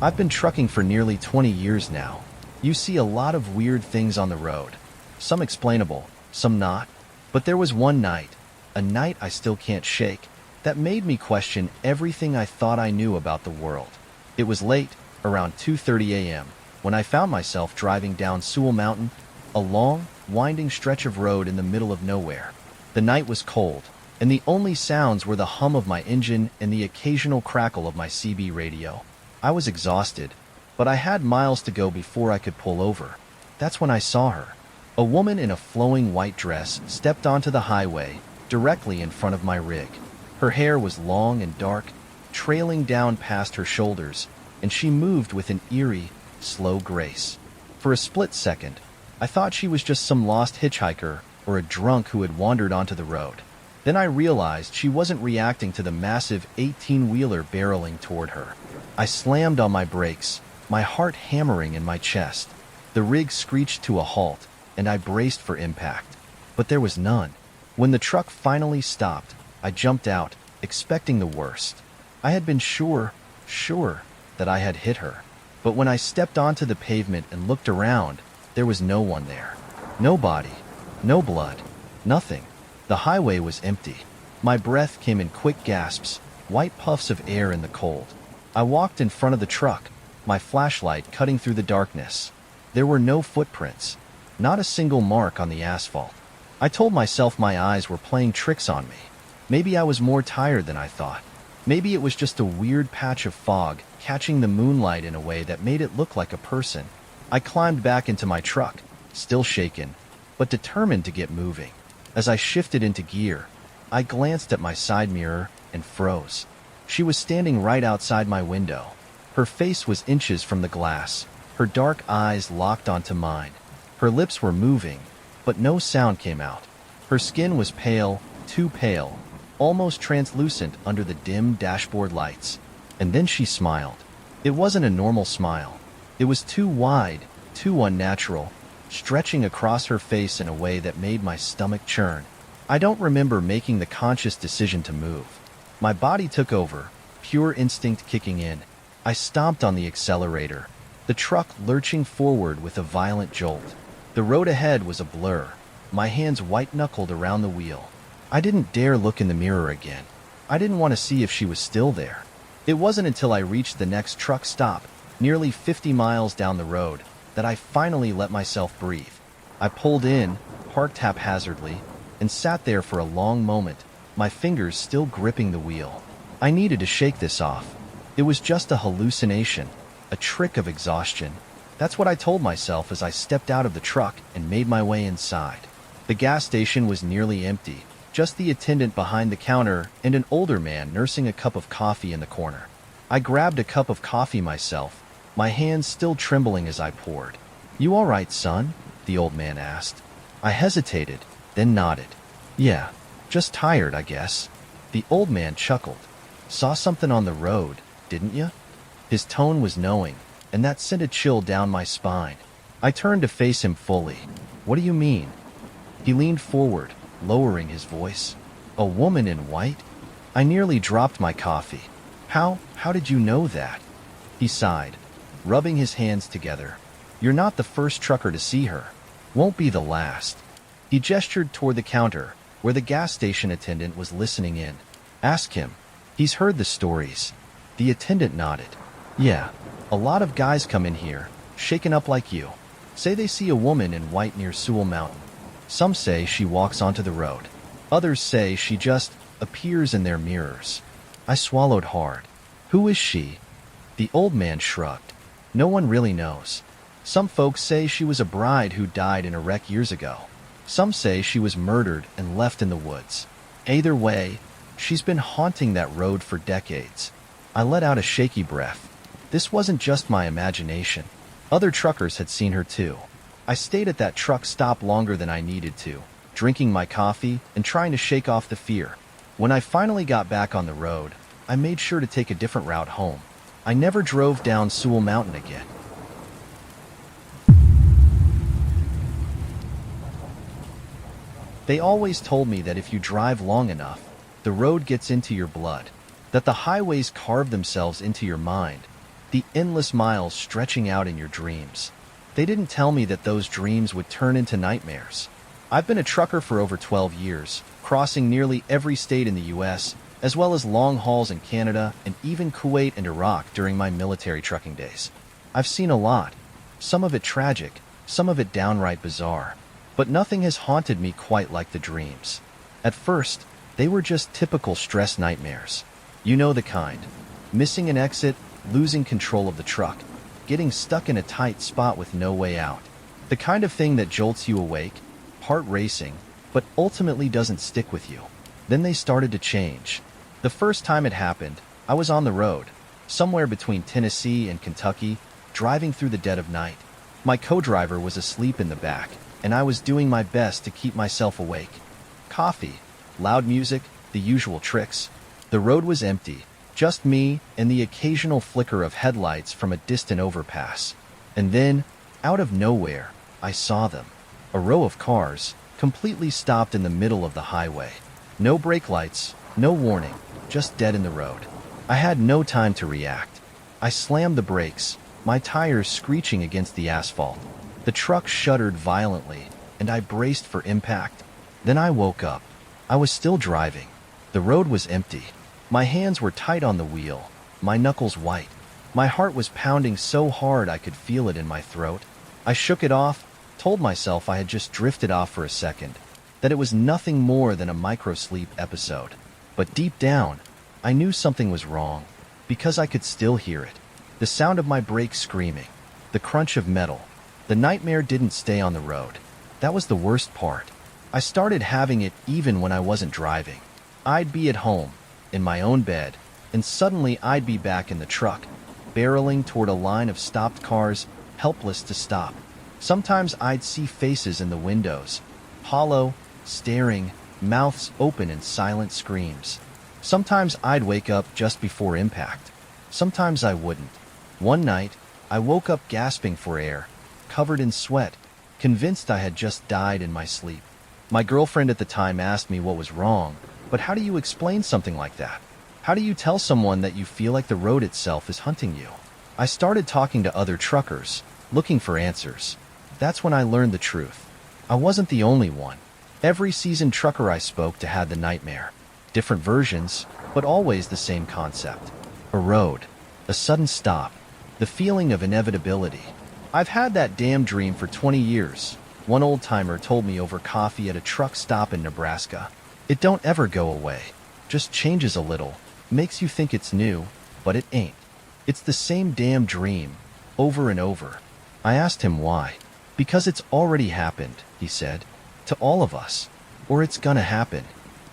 I've been trucking for nearly 20 years now. You see a lot of weird things on the road. Some explainable, some not. But there was one night, a night I still can't shake, that made me question everything I thought I knew about the world. It was late, around 2:30 a.m., when I found myself driving down Sewell Mountain, a long, winding stretch of road in the middle of nowhere. The night was cold, and the only sounds were the hum of my engine and the occasional crackle of my CB radio. I was exhausted, but I had miles to go before I could pull over. That's when I saw her. A woman in a flowing white dress stepped onto the highway directly in front of my rig. Her hair was long and dark, trailing down past her shoulders, and she moved with an eerie, slow grace. For a split second, I thought she was just some lost hitchhiker or a drunk who had wandered onto the road. Then I realized she wasn't reacting to the massive 18-wheeler barreling toward her. I slammed on my brakes, my heart hammering in my chest. The rig screeched to a halt, and I braced for impact. But there was none. When the truck finally stopped, I jumped out, expecting the worst. I had been sure that I had hit her. But when I stepped onto the pavement and looked around, there was no one there. No body, no blood, nothing. The highway was empty. My breath came in quick gasps, white puffs of air in the cold. I walked in front of the truck, my flashlight cutting through the darkness. There were no footprints, not a single mark on the asphalt. I told myself my eyes were playing tricks on me. Maybe I was more tired than I thought. Maybe it was just a weird patch of fog catching the moonlight in a way that made it look like a person. I climbed back into my truck, still shaken, but determined to get moving. As I shifted into gear, I glanced at my side mirror and froze. She was standing right outside my window. Her face was inches from the glass, her dark eyes locked onto mine. Her lips were moving, but no sound came out. Her skin was pale, too pale, almost translucent under the dim dashboard lights. And then she smiled. It wasn't a normal smile. It was too wide, too unnatural, stretching across her face in a way that made my stomach churn. I don't remember making the conscious decision to move. My body took over, pure instinct kicking in. I stomped on the accelerator, the truck lurching forward with a violent jolt. The road ahead was a blur, my hands white-knuckled around the wheel. I didn't dare look in the mirror again. I didn't want to see if she was still there. It wasn't until I reached the next truck stop, nearly 50 miles down the road, that I finally let myself breathe. I pulled in, parked haphazardly, and sat there for a long moment, my fingers still gripping the wheel. I needed to shake this off. It was just a hallucination, a trick of exhaustion. That's what I told myself as I stepped out of the truck and made my way inside. The gas station was nearly empty, just the attendant behind the counter and an older man nursing a cup of coffee in the corner. I grabbed a cup of coffee myself, my hands still trembling as I poured. "You all right, son?" the old man asked. I hesitated, then nodded. "Yeah, just tired, I guess." The old man chuckled. "Saw something on the road, didn't you?" His tone was knowing, and that sent a chill down my spine. I turned to face him fully. "What do you mean?" He leaned forward, lowering his voice. "A woman in white?" I nearly dropped my coffee. How did you know that?" He sighed, rubbing his hands together. "You're not the first trucker to see her. Won't be the last." He gestured toward the counter, where the gas station attendant was listening in. "Ask him. He's heard the stories." The attendant nodded. "Yeah, a lot of guys come in here, shaken up like you. Say they see a woman in white near Sewell Mountain. Some say she walks onto the road. Others say she just appears in their mirrors." I swallowed hard. "Who is she?" The old man shrugged. "No one really knows. Some folks say she was a bride who died in a wreck years ago. Some say she was murdered and left in the woods. Either way, she's been haunting that road for decades." I let out a shaky breath. This wasn't just my imagination. Other truckers had seen her too. I stayed at that truck stop longer than I needed to, drinking my coffee and trying to shake off the fear. When I finally got back on the road, I made sure to take a different route home. I never drove down Sewell Mountain again. They always told me that if you drive long enough, the road gets into your blood, that the highways carve themselves into your mind. the endless miles stretching out in your dreams. They didn't tell me that those dreams would turn into nightmares. I've been a trucker for over 12 years, crossing nearly every state in the US, as well as long hauls in Canada and even Kuwait and Iraq during my military trucking days. I've seen a lot, some of it tragic, some of it downright bizarre, but nothing has haunted me quite like the dreams. At first, they were just typical stress nightmares. You know the kind. Missing an exit, losing control of the truck, getting stuck in a tight spot with no way out. The kind of thing that jolts you awake, heart racing, but ultimately doesn't stick with you. Then they started to change. The first time it happened, I was on the road, somewhere between Tennessee and Kentucky, driving through the dead of night. My co-driver was asleep in the back, and I was doing my best to keep myself awake. Coffee, loud music, the usual tricks. The road was empty, just me and the occasional flicker of headlights from a distant overpass. And then, out of nowhere, I saw them. A row of cars, completely stopped in the middle of the highway. No brake lights, no warning, just dead in the road. I had no time to react. I slammed the brakes, my tires screeching against the asphalt. The truck shuddered violently, and I braced for impact. Then I woke up. I was still driving. The road was empty. My hands were tight on the wheel, my knuckles white. My heart was pounding so hard I could feel it in my throat. I shook it off, told myself I had just drifted off for a second, that it was nothing more than a micro-sleep episode. But deep down, I knew something was wrong, because I could still hear it. The sound of my brakes screaming, the crunch of metal. The nightmare didn't stay on the road. That was the worst part. I started having it even when I wasn't driving. I'd be at home, in my own bed, and suddenly I'd be back in the truck, barreling toward a line of stopped cars, helpless to stop. Sometimes I'd see faces in the windows, hollow, staring, mouths open in silent screams. Sometimes I'd wake up just before impact. Sometimes I wouldn't. One night, I woke up gasping for air, covered in sweat, convinced I had just died in my sleep. My girlfriend at the time asked me what was wrong, but how do you explain something like that? How do you tell someone that you feel like the road itself is hunting you? I started talking to other truckers, looking for answers. That's when I learned the truth. I wasn't the only one. Every seasoned trucker I spoke to had the nightmare. Different versions, but always the same concept. A road, a sudden stop, the feeling of inevitability. I've had that damn dream for 20 years, one old-timer told me over coffee at a truck stop in Nebraska. It don't ever go away, just changes a little, makes you think it's new, but it ain't. It's the same damn dream, over and over. I asked him why. Because it's already happened, he said. To all of us. Or it's gonna happen.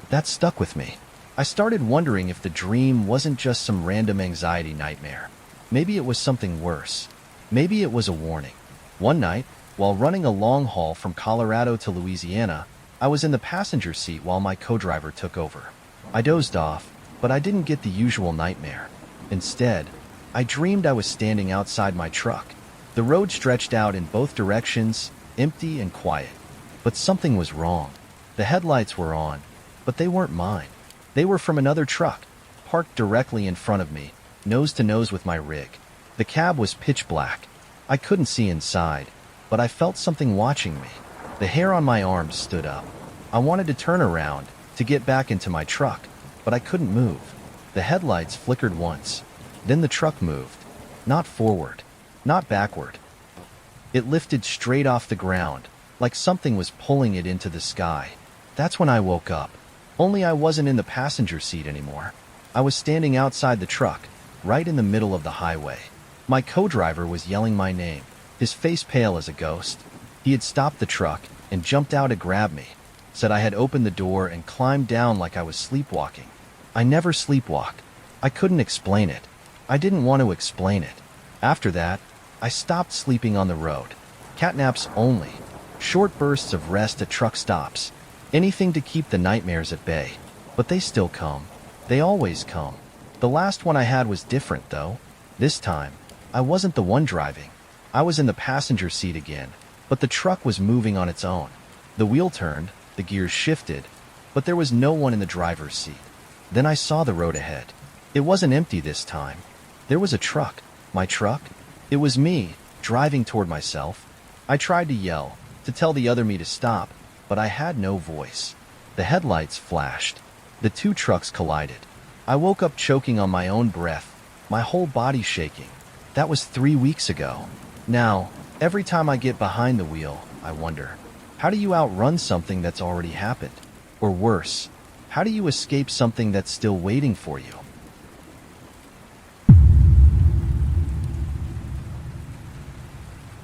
That stuck with me. I started wondering if the dream wasn't just some random anxiety nightmare. Maybe it was something worse. Maybe it was a warning. One night, while running a long haul from Colorado to Louisiana, I was in the passenger seat while my co-driver took over. I dozed off, but I didn't get the usual nightmare. Instead, I dreamed I was standing outside my truck. The road stretched out in both directions, empty and quiet. But something was wrong. The headlights were on, but they weren't mine. They were from another truck, parked directly in front of me, nose to nose with my rig. The cab was pitch black. I couldn't see inside, but I felt something watching me. The hair on my arms stood up. I wanted to turn around, to get back into my truck, but I couldn't move. The headlights flickered once. Then the truck moved. Not forward, not backward. It lifted straight off the ground, like something was pulling it into the sky. That's when I woke up. Only I wasn't in the passenger seat anymore. I was standing outside the truck, right in the middle of the highway. My co-driver was yelling my name, his face pale as a ghost. He had stopped the truck and jumped out to grab me, said I had opened the door and climbed down like I was sleepwalking. I never sleepwalk. I couldn't explain it. I didn't want to explain it. After that, I stopped sleeping on the road. Catnaps only. Short bursts of rest at truck stops. Anything to keep the nightmares at bay. But they still come. They always come. The last one I had was different, though. This time, I wasn't the one driving. I was in the passenger seat again, but the truck was moving on its own. The wheel turned, the gears shifted, but there was no one in the driver's seat. Then I saw the road ahead. It wasn't empty this time. There was a truck, My truck? It was me, driving toward myself. I tried to yell, to tell the other me to stop, but I had no voice. The headlights flashed. The two trucks collided. I woke up choking on my own breath, my whole body shaking. That was 3 weeks ago. Now, every time I get behind the wheel, I wonder, how do you outrun something that's already happened? Or worse, how do you escape something that's still waiting for you?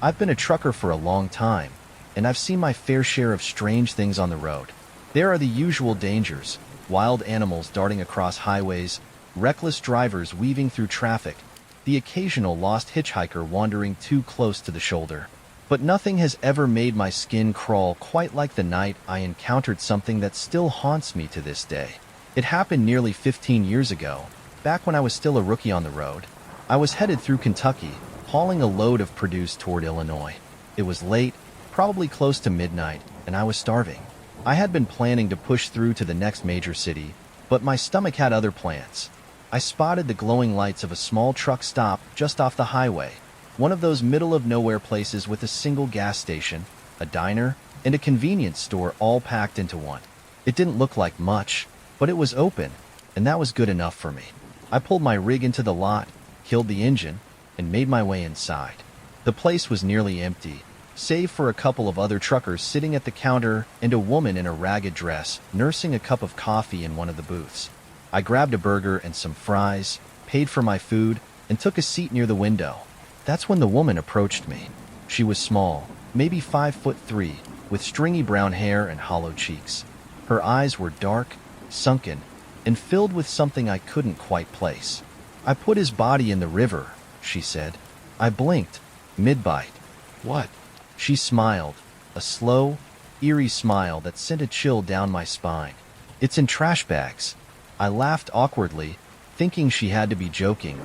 I've been a trucker for a long time, and I've seen my fair share of strange things on the road. There are the usual dangers, wild animals darting across highways, reckless drivers weaving through traffic, the occasional lost hitchhiker wandering too close to the shoulder. But nothing has ever made my skin crawl quite like the night I encountered something that still haunts me to this day. It happened nearly 15 years ago, back when I was still a rookie on the road. I was headed through Kentucky, hauling a load of produce toward Illinois. It was late, probably close to midnight, and I was starving. I had been planning to push through to the next major city, but my stomach had other plans. I spotted the glowing lights of a small truck stop just off the highway, one of those middle-of-nowhere places with a single gas station, a diner, and a convenience store all packed into one. It didn't look like much, but it was open, and that was good enough for me. I pulled my rig into the lot, killed the engine, and made my way inside. The place was nearly empty, save for a couple of other truckers sitting at the counter and a woman in a ragged dress nursing a cup of coffee in one of the booths. I grabbed a burger and some fries, paid for my food, and took a seat near the window. That's when the woman approached me. She was small, maybe 5'3", with stringy brown hair and hollow cheeks. Her eyes were dark, sunken, and filled with something I couldn't quite place. "I put his body in the river," she said. I blinked, mid-bite. "What?" She smiled, a slow, eerie smile that sent a chill down my spine. "It's in trash bags." I laughed awkwardly, thinking she had to be joking,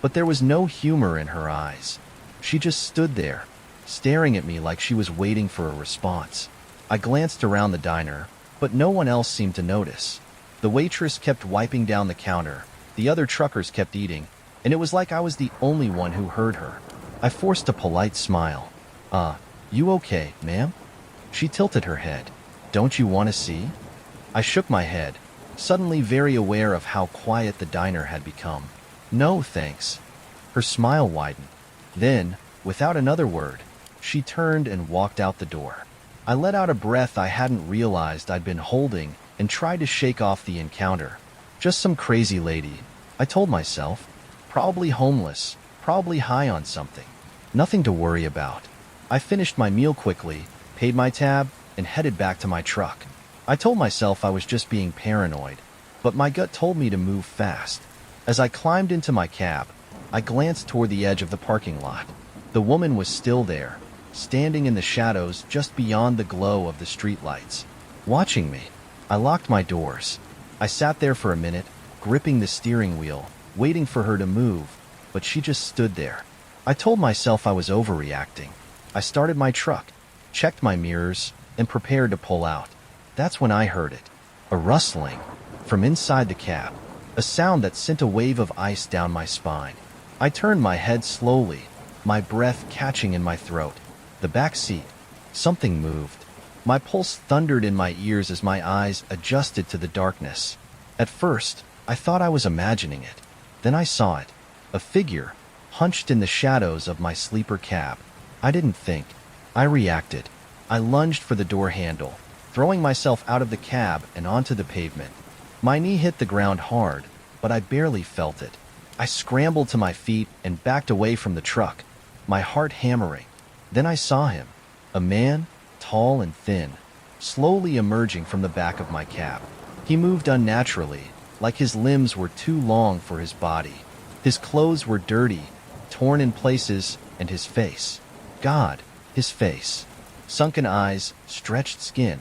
but there was no humor in her eyes. She just stood there, staring at me like she was waiting for a response. I glanced around the diner, but no one else seemed to notice. The waitress kept wiping down the counter, the other truckers kept eating, and it was like I was the only one who heard her. I forced a polite smile. You okay, ma'am?" She tilted her head. "Don't you want to see?" I shook my head, suddenly very aware of how quiet the diner had become. "No, thanks." Her smile widened. Then, without another word, she turned and walked out the door. I let out a breath I hadn't realized I'd been holding and tried to shake off the encounter. Just some crazy lady, I told myself. Probably homeless, probably high on something. Nothing to worry about. I finished my meal quickly, paid my tab, and headed back to my truck. I told myself I was just being paranoid, but my gut told me to move fast. As I climbed into my cab, I glanced toward the edge of the parking lot. The woman was still there, standing in the shadows just beyond the glow of the streetlights, watching me. I locked my doors. I sat there for a minute, gripping the steering wheel, waiting for her to move, but she just stood there. I told myself I was overreacting. I started my truck, checked my mirrors, and prepared to pull out. That's when I heard it. A rustling from inside the cab, a sound that sent a wave of ice down my spine. I turned my head slowly, my breath catching in my throat. The back seat. Something moved. My pulse thundered in my ears as my eyes adjusted to the darkness. At first, I thought I was imagining it. Then I saw it. A figure, hunched in the shadows of my sleeper cab. I didn't think. I reacted. I lunged for the door handle, throwing myself out of the cab and onto the pavement. My knee hit the ground hard, but I barely felt it. I scrambled to my feet and backed away from the truck, my heart hammering. Then I saw him, a man, tall and thin, slowly emerging from the back of my cab. He moved unnaturally, like his limbs were too long for his body. His clothes were dirty, torn in places, and his face. God, his face. Sunken eyes, stretched skin,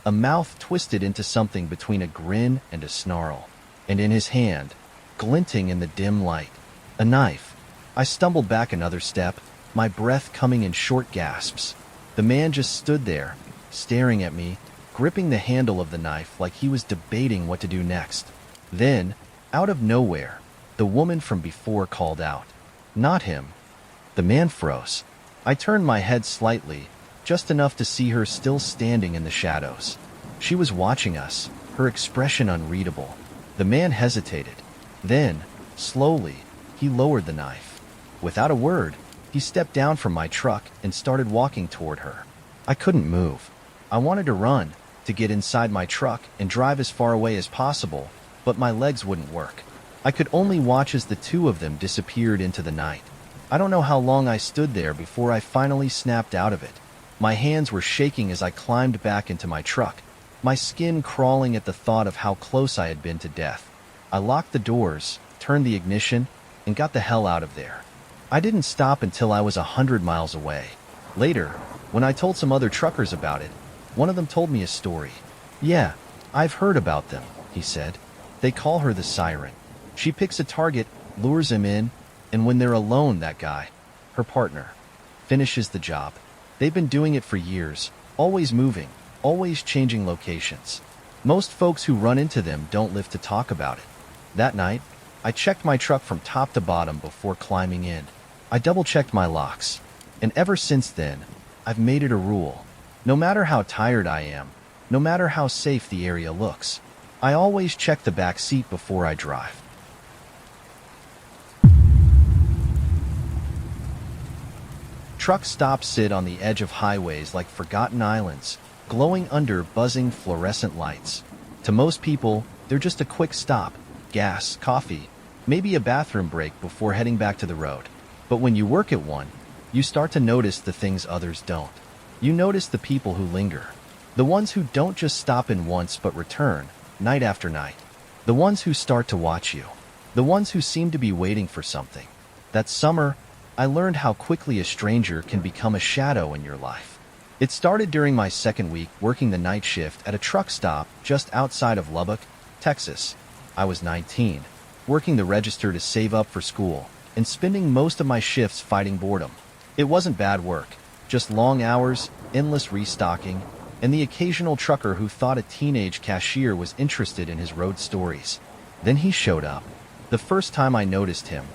a mouth twisted into something between a grin and a snarl. And in his hand, glinting in the dim light, a knife. I stumbled back another step, my breath coming in short gasps. The man just stood there, staring at me, gripping the handle of the knife like he was debating what to do next. Then, out of nowhere, the woman from before called out, Not him. The man froze. I turned my head slightly, just enough to see her still standing in the shadows. She was watching us, her expression unreadable. The man hesitated. Then, slowly, he lowered the knife. Without a word, he stepped down from my truck and started walking toward her. I couldn't move. I wanted to run, to get inside my truck and drive as far away as possible, but my legs wouldn't work. I could only watch as the two of them disappeared into the night. I don't know how long I stood there before I finally snapped out of it. My hands were shaking as I climbed back into my truck, my skin crawling at the thought of how close I had been to death. I locked the doors, turned the ignition, and got the hell out of there. I didn't stop until I was 100 miles away. Later, when I told some other truckers about it, one of them told me a story. "Yeah, I've heard about them," he said. "They call her the siren. She picks a target, lures him in, and when they're alone, that guy, her partner, finishes the job. They've been doing it for years, always moving, always changing locations. Most folks who run into them don't live to talk about it." That night, I checked my truck from top to bottom before climbing in. I double-checked my locks, and ever since then, I've made it a rule. No matter how tired I am, no matter how safe the area looks, I always check the back seat before I drive. Truck stops sit on the edge of highways like forgotten islands, glowing under buzzing fluorescent lights. To most people, they're just a quick stop, gas, coffee, maybe a bathroom break before heading back to the road. But when you work at one, you start to notice the things others don't. You notice the people who linger. The ones who don't just stop in once but return, night after night. The ones who start to watch you. The ones who seem to be waiting for something. That summer, I learned how quickly a stranger can become a shadow in your life. It started during my second week working the night shift at a truck stop just outside of Lubbock, Texas. I was 19, working the register to save up for school, and spending most of my shifts fighting boredom. It wasn't bad work, just long hours, endless restocking, and the occasional trucker who thought a teenage cashier was interested in his road stories. Then he showed up. The first time I noticed him,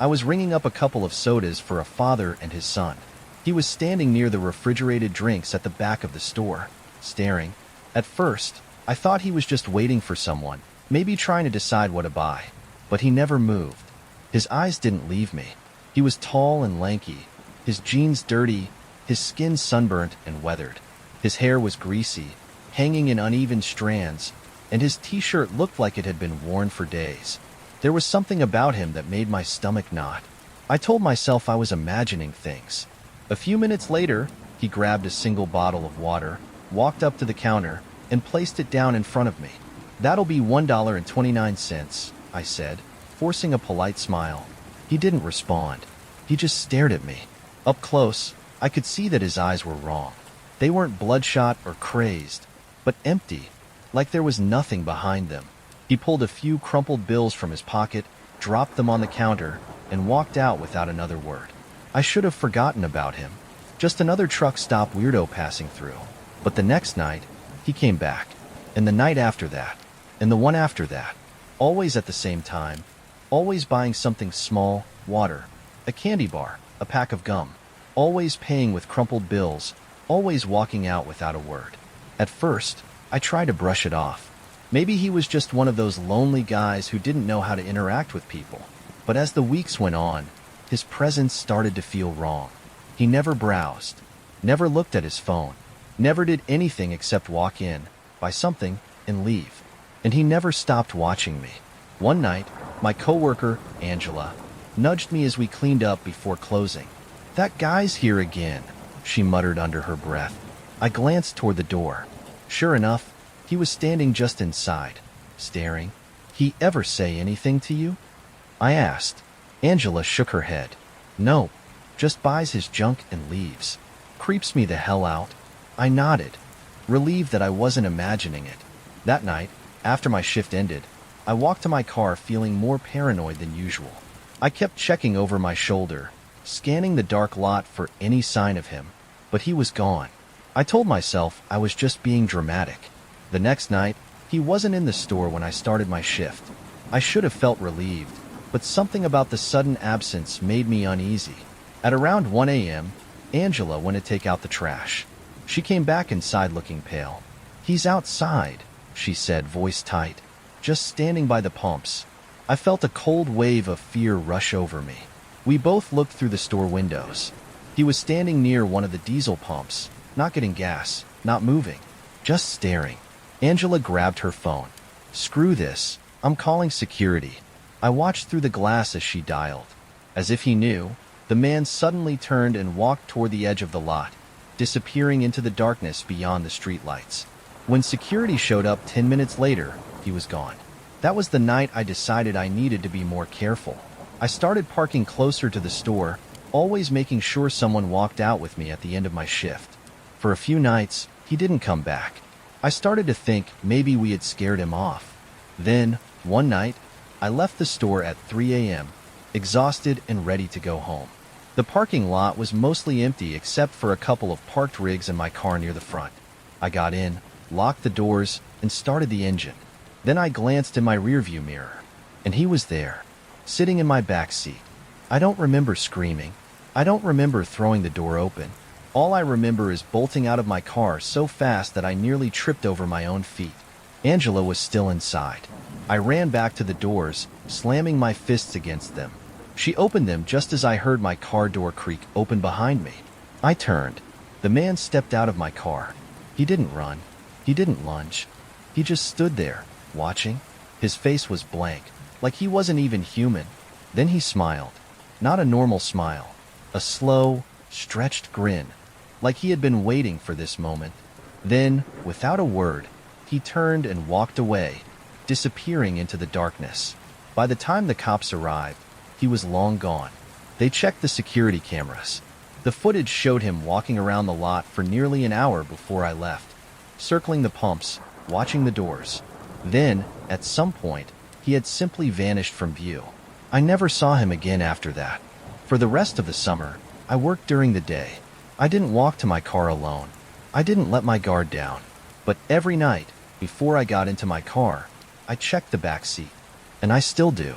I was ringing up a couple of sodas for a father and his son. He was standing near the refrigerated drinks at the back of the store, staring. At first, I thought he was just waiting for someone, maybe trying to decide what to buy. But he never moved. His eyes didn't leave me. He was tall and lanky, his jeans dirty, his skin sunburnt and weathered. His hair was greasy, hanging in uneven strands, and his t-shirt looked like it had been worn for days. There was something about him that made my stomach knot. I told myself I was imagining things. A few minutes later, he grabbed a single bottle of water, walked up to the counter, and placed it down in front of me. "That'll be $1.29, I said, forcing a polite smile. He didn't respond. He just stared at me. Up close, I could see that his eyes were wrong. They weren't bloodshot or crazed, but empty, like there was nothing behind them. He pulled a few crumpled bills from his pocket, dropped them on the counter, and walked out without another word. I should have forgotten about him. Just another truck stop weirdo passing through. But the next night, he came back. And the night after that. And the one after that. Always at the same time. Always buying something small, water, a candy bar, a pack of gum. Always paying with crumpled bills. Always walking out without a word. At first, I tried to brush it off. Maybe he was just one of those lonely guys who didn't know how to interact with people. But as the weeks went on, his presence started to feel wrong. He never browsed, never looked at his phone, never did anything except walk in, buy something, and leave. And he never stopped watching me. One night, my coworker, Angela, nudged me as we cleaned up before closing. "That guy's here again," she muttered under her breath. I glanced toward the door. Sure enough, he was standing just inside, staring. "He ever say anything to you?" I asked. Angela shook her head. "No, just buys his junk and leaves. Creeps me the hell out." I nodded, relieved that I wasn't imagining it. That night, after my shift ended, I walked to my car feeling more paranoid than usual. I kept checking over my shoulder, scanning the dark lot for any sign of him, but he was gone. I told myself I was just being dramatic. The next night, he wasn't in the store when I started my shift. I should have felt relieved, but something about the sudden absence made me uneasy. At around 1 a.m., Angela went to take out the trash. She came back inside looking pale. "He's outside," she said, voice tight, "just standing by the pumps." I felt a cold wave of fear rush over me. We both looked through the store windows. He was standing near one of the diesel pumps, not getting gas, not moving, just staring. Angela grabbed her phone. "Screw this. I'm calling security." I watched through the glass as she dialed. As if he knew, the man suddenly turned and walked toward the edge of the lot, disappearing into the darkness beyond the streetlights. When security showed up 10 minutes later, he was gone. That was the night I decided I needed to be more careful. I started parking closer to the store, always making sure someone walked out with me at the end of my shift. For a few nights, he didn't come back. I started to think maybe we had scared him off. Then, one night, I left the store at 3 a.m., exhausted and ready to go home. The parking lot was mostly empty except for a couple of parked rigs and my car near the front. I got in, locked the doors, and started the engine. Then I glanced in my rearview mirror, and he was there, sitting in my back seat. I don't remember screaming. I don't remember throwing the door open. All I remember is bolting out of my car so fast that I nearly tripped over my own feet. Angela was still inside. I ran back to the doors, slamming my fists against them. She opened them just as I heard my car door creak open behind me. I turned. The man stepped out of my car. He didn't run. He didn't lunge. He just stood there, watching. His face was blank, like he wasn't even human. Then he smiled. Not a normal smile. A slow, stretched grin, like he had been waiting for this moment. Then, without a word, he turned and walked away, disappearing into the darkness. By the time the cops arrived, he was long gone. They checked the security cameras. The footage showed him walking around the lot for nearly an hour before I left, circling the pumps, watching the doors. Then, at some point, he had simply vanished from view. I never saw him again after that. For the rest of the summer, I worked during the day. I didn't walk to my car alone. I didn't let my guard down. But every night, before I got into my car, I checked the back seat. And I still do.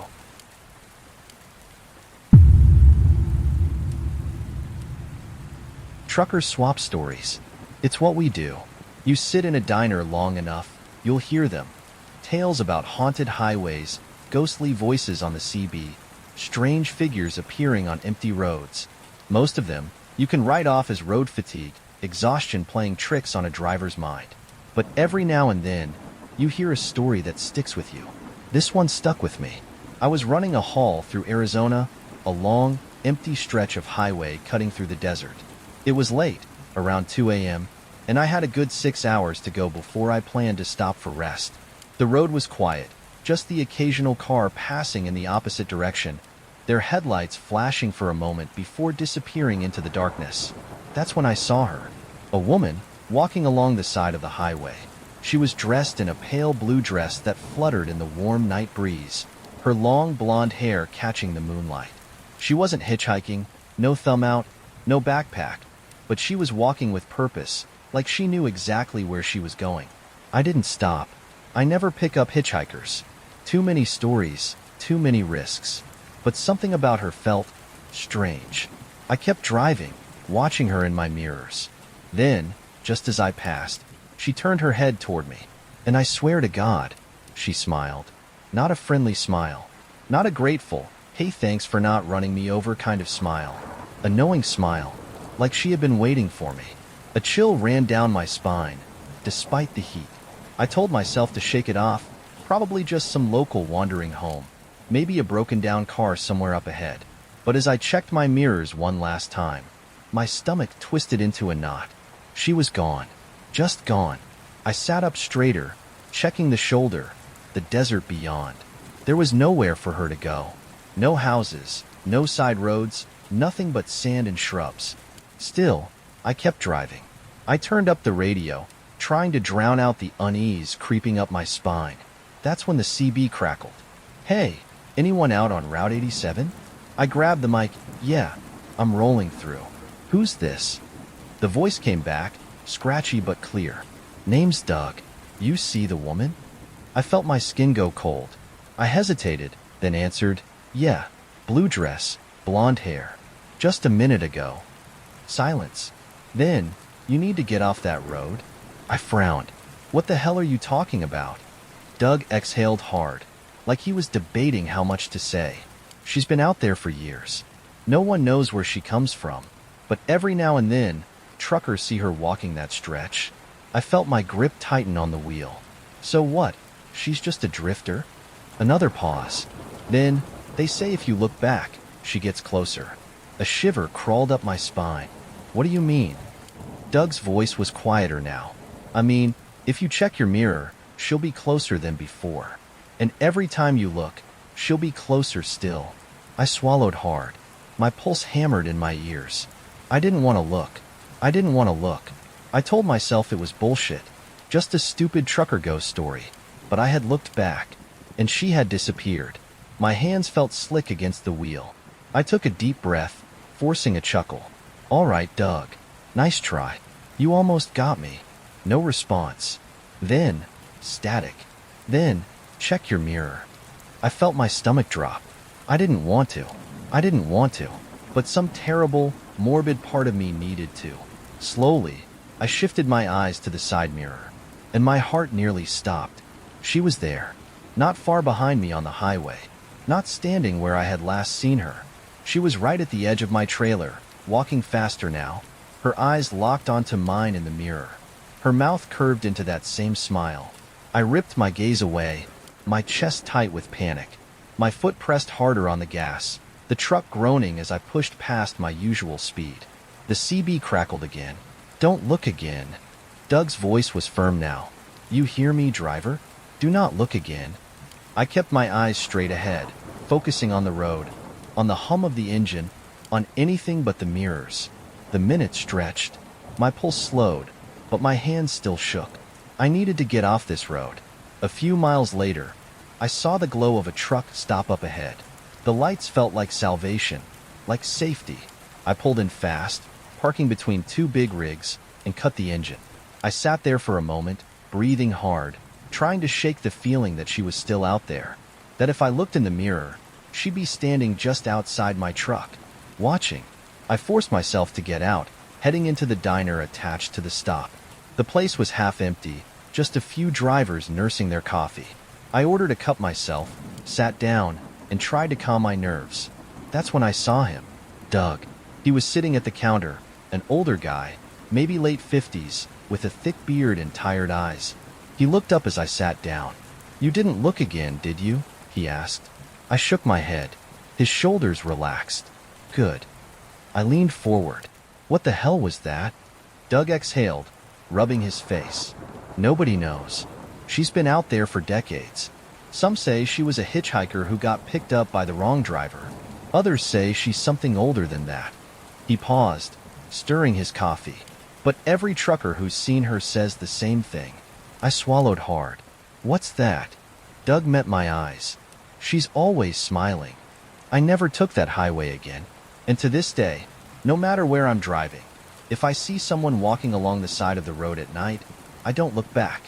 Trucker swap stories. It's what we do. You sit in a diner long enough, you'll hear them. Tales about haunted highways, ghostly voices on the CB, strange figures appearing on empty roads. Most of them, you can write off as road fatigue, exhaustion playing tricks on a driver's mind. But every now and then, you hear a story that sticks with you. This one stuck with me. I was running a haul through Arizona, a long, empty stretch of highway cutting through the desert. It was late, around 2 a.m., and I had a good 6 hours to go before I planned to stop for rest. The road was quiet, just the occasional car passing in the opposite direction, their headlights flashing for a moment before disappearing into the darkness. That's when I saw her, a woman, walking along the side of the highway. She was dressed in a pale blue dress that fluttered in the warm night breeze, her long blonde hair catching the moonlight. She wasn't hitchhiking, no thumb out, no backpack, but she was walking with purpose, like she knew exactly where she was going. I didn't stop. I never pick up hitchhikers. Too many stories, too many risks. But something about her felt strange. I kept driving, watching her in my mirrors. Then, just as I passed, she turned her head toward me. And I swear to God, she smiled. Not a friendly smile. Not a grateful, hey thanks for not running me over kind of smile. A knowing smile, like she had been waiting for me. A chill ran down my spine, despite the heat. I told myself to shake it off, probably just some local wandering home. Maybe a broken down car somewhere up ahead. But as I checked my mirrors one last time, my stomach twisted into a knot. She was gone. Just gone. I sat up straighter, checking the shoulder, the desert beyond. There was nowhere for her to go. No houses, no side roads, nothing but sand and shrubs. Still, I kept driving. I turned up the radio, trying to drown out the unease creeping up my spine. That's when the CB crackled. "Hey, anyone out on Route 87? I grabbed the mic. "Yeah, I'm rolling through." "Who's this?" The voice came back, scratchy but clear. "Name's Doug. You see the woman?" I felt my skin go cold. I hesitated, then answered, Yeah, blue dress, blonde hair. Just a minute ago. Silence. Then, you need to get off that road? I frowned. What the hell are you talking about? Doug exhaled hard, like he was debating how much to say. She's been out there for years. No one knows where she comes from, but every now and then, truckers see her walking that stretch. I felt my grip tighten on the wheel. So what? She's just a drifter? Another pause. Then, they say if you look back, she gets closer. A shiver crawled up my spine. What do you mean? Doug's voice was quieter now. I mean, if you check your mirror, she'll be closer than before. And every time you look, she'll be closer still. I swallowed hard. My pulse hammered in my ears. I didn't want to look. I told myself it was bullshit. Just a stupid trucker ghost story. But I had looked back, and she had disappeared. My hands felt slick against the wheel. I took a deep breath, forcing a chuckle. All right, Doug. Nice try. You almost got me. No response. Then, static. Then, check your mirror. I felt my stomach drop. I didn't want to, but some terrible, morbid part of me needed to. Slowly, I shifted my eyes to the side mirror, and my heart nearly stopped. She was there, not far behind me on the highway, not standing where I had last seen her. She was right at the edge of my trailer, walking faster now, her eyes locked onto mine in the mirror. Her mouth curved into that same smile. I ripped my gaze away, my chest tight with panic. My foot pressed harder on the gas, the truck groaning as I pushed past my usual speed. The CB crackled again. Don't look again. Doug's voice was firm now. You hear me, driver? Do not look again. I kept my eyes straight ahead, focusing on the road, on the hum of the engine, on anything but the mirrors. The minutes stretched. My pulse slowed, but my hands still shook. I needed to get off this road. A few miles later, I saw the glow of a truck stop up ahead. The lights felt like salvation, like safety. I pulled in fast, parking between two big rigs, and cut the engine. I sat there for a moment, breathing hard, trying to shake the feeling that she was still out there, that if I looked in the mirror, she'd be standing just outside my truck, watching. I forced myself to get out, heading into the diner attached to the stop. The place was half empty, just a few drivers nursing their coffee. I ordered a cup myself, sat down, and tried to calm my nerves. That's when I saw him. Doug. He was sitting at the counter, an older guy, maybe late 50s, with a thick beard and tired eyes. He looked up as I sat down. You didn't look again, did you? He asked. I shook my head. His shoulders relaxed. Good. I leaned forward. What the hell was that? Doug exhaled, rubbing his face. Nobody knows. She's been out there for decades. Some say she was a hitchhiker who got picked up by the wrong driver. Others say she's something older than that. He paused, stirring his coffee. But every trucker who's seen her says the same thing. I swallowed hard. What's that? Doug met my eyes. She's always smiling. I never took that highway again. And to this day, no matter where I'm driving, if I see someone walking along the side of the road at night, I don't look back.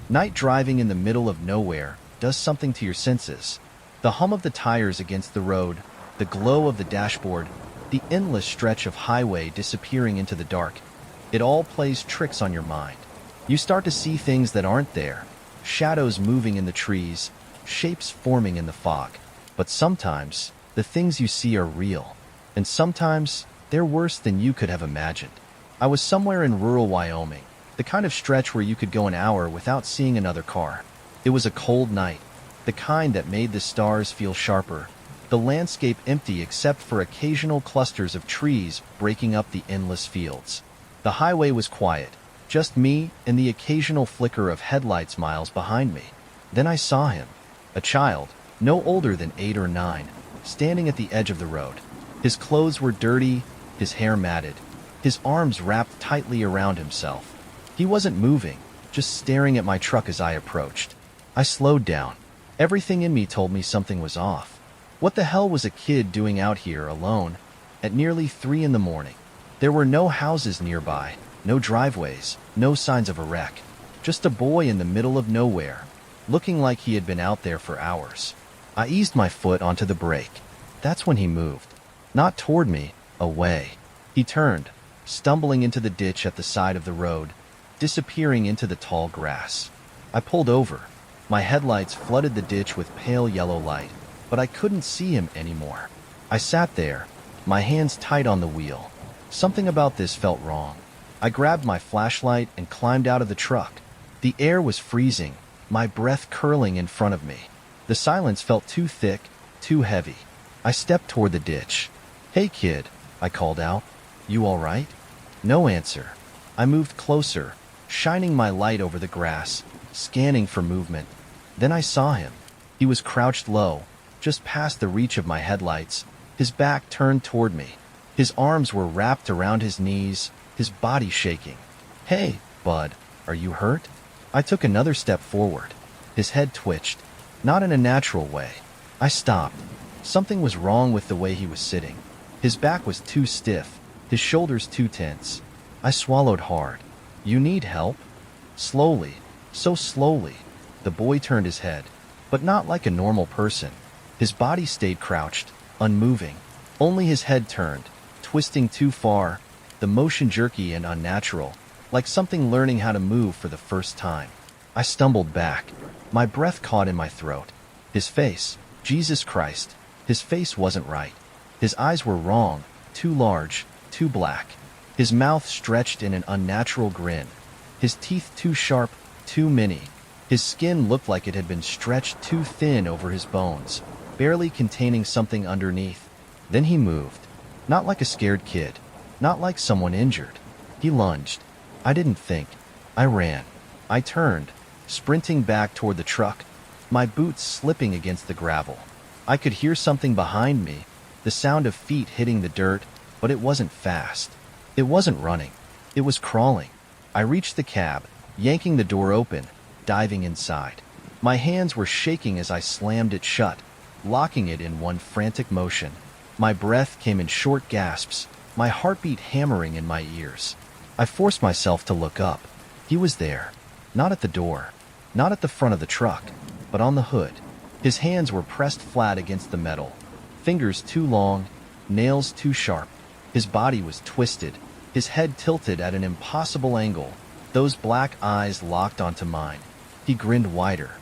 Night driving in the middle of nowhere does something to your senses. The hum of the tires against the road, the glow of the dashboard, the endless stretch of highway disappearing into the dark. It all plays tricks on your mind. You start to see things that aren't there, shadows moving in the trees, shapes forming in the fog. But sometimes, the things you see are real. And sometimes, they're worse than you could have imagined. I was somewhere in rural Wyoming, the kind of stretch where you could go an hour without seeing another car. It was a cold night, the kind that made the stars feel sharper, the landscape empty except for occasional clusters of trees breaking up the endless fields. The highway was quiet, just me and the occasional flicker of headlights miles behind me. Then I saw him, a child, no older than 8 or 9, standing at the edge of the road. His clothes were dirty, his hair matted, his arms wrapped tightly around himself. He wasn't moving, just staring at my truck as I approached. I slowed down. Everything in me told me something was off. What the hell was a kid doing out here alone at nearly 3 in the morning? There were no houses nearby, no driveways, no signs of a wreck. Just a boy in the middle of nowhere, looking like he had been out there for hours. I eased my foot onto the brake. That's when he moved. Not toward me, away. He turned, stumbling into the ditch at the side of the road, disappearing into the tall grass. I pulled over. My headlights flooded the ditch with pale yellow light, but I couldn't see him anymore. I sat there, my hands tight on the wheel. Something about this felt wrong. I grabbed my flashlight and climbed out of the truck. The air was freezing, my breath curling in front of me. The silence felt too thick, too heavy. I stepped toward the ditch. "Hey kid," I called out. "You all right?" No answer. I moved closer, shining my light over the grass, scanning for movement. Then I saw him. He was crouched low, just past the reach of my headlights, his back turned toward me. His arms were wrapped around his knees, his body shaking. "Hey, bud, are you hurt?" I took another step forward. His head twitched, not in a natural way. I stopped. Something was wrong with the way he was sitting. His back was too stiff, his shoulders too tense. I swallowed hard. "You need help?" Slowly, so slowly, the boy turned his head, but not like a normal person. His body stayed crouched, unmoving. Only his head turned, twisting too far, the motion jerky and unnatural, like something learning how to move for the first time. I stumbled back. My breath caught in my throat. His face, Jesus Christ, his face wasn't right. His eyes were wrong, too large, too black. His mouth stretched in an unnatural grin. His teeth too sharp, too many. His skin looked like it had been stretched too thin over his bones, barely containing something underneath. Then he moved. Not like a scared kid, not like someone injured. He lunged. I didn't think. I ran. I turned, sprinting back toward the truck, my boots slipping against the gravel. I could hear something behind me, the sound of feet hitting the dirt, but it wasn't fast. It wasn't running. It was crawling. I reached the cab, yanking the door open, diving inside. My hands were shaking as I slammed it shut, locking it in one frantic motion. My breath came in short gasps, my heartbeat hammering in my ears. I forced myself to look up. He was there. Not at the door, not at the front of the truck, but on the hood. His hands were pressed flat against the metal, fingers too long, nails too sharp. His body was twisted, his head tilted at an impossible angle, those black eyes locked onto mine. He grinned wider.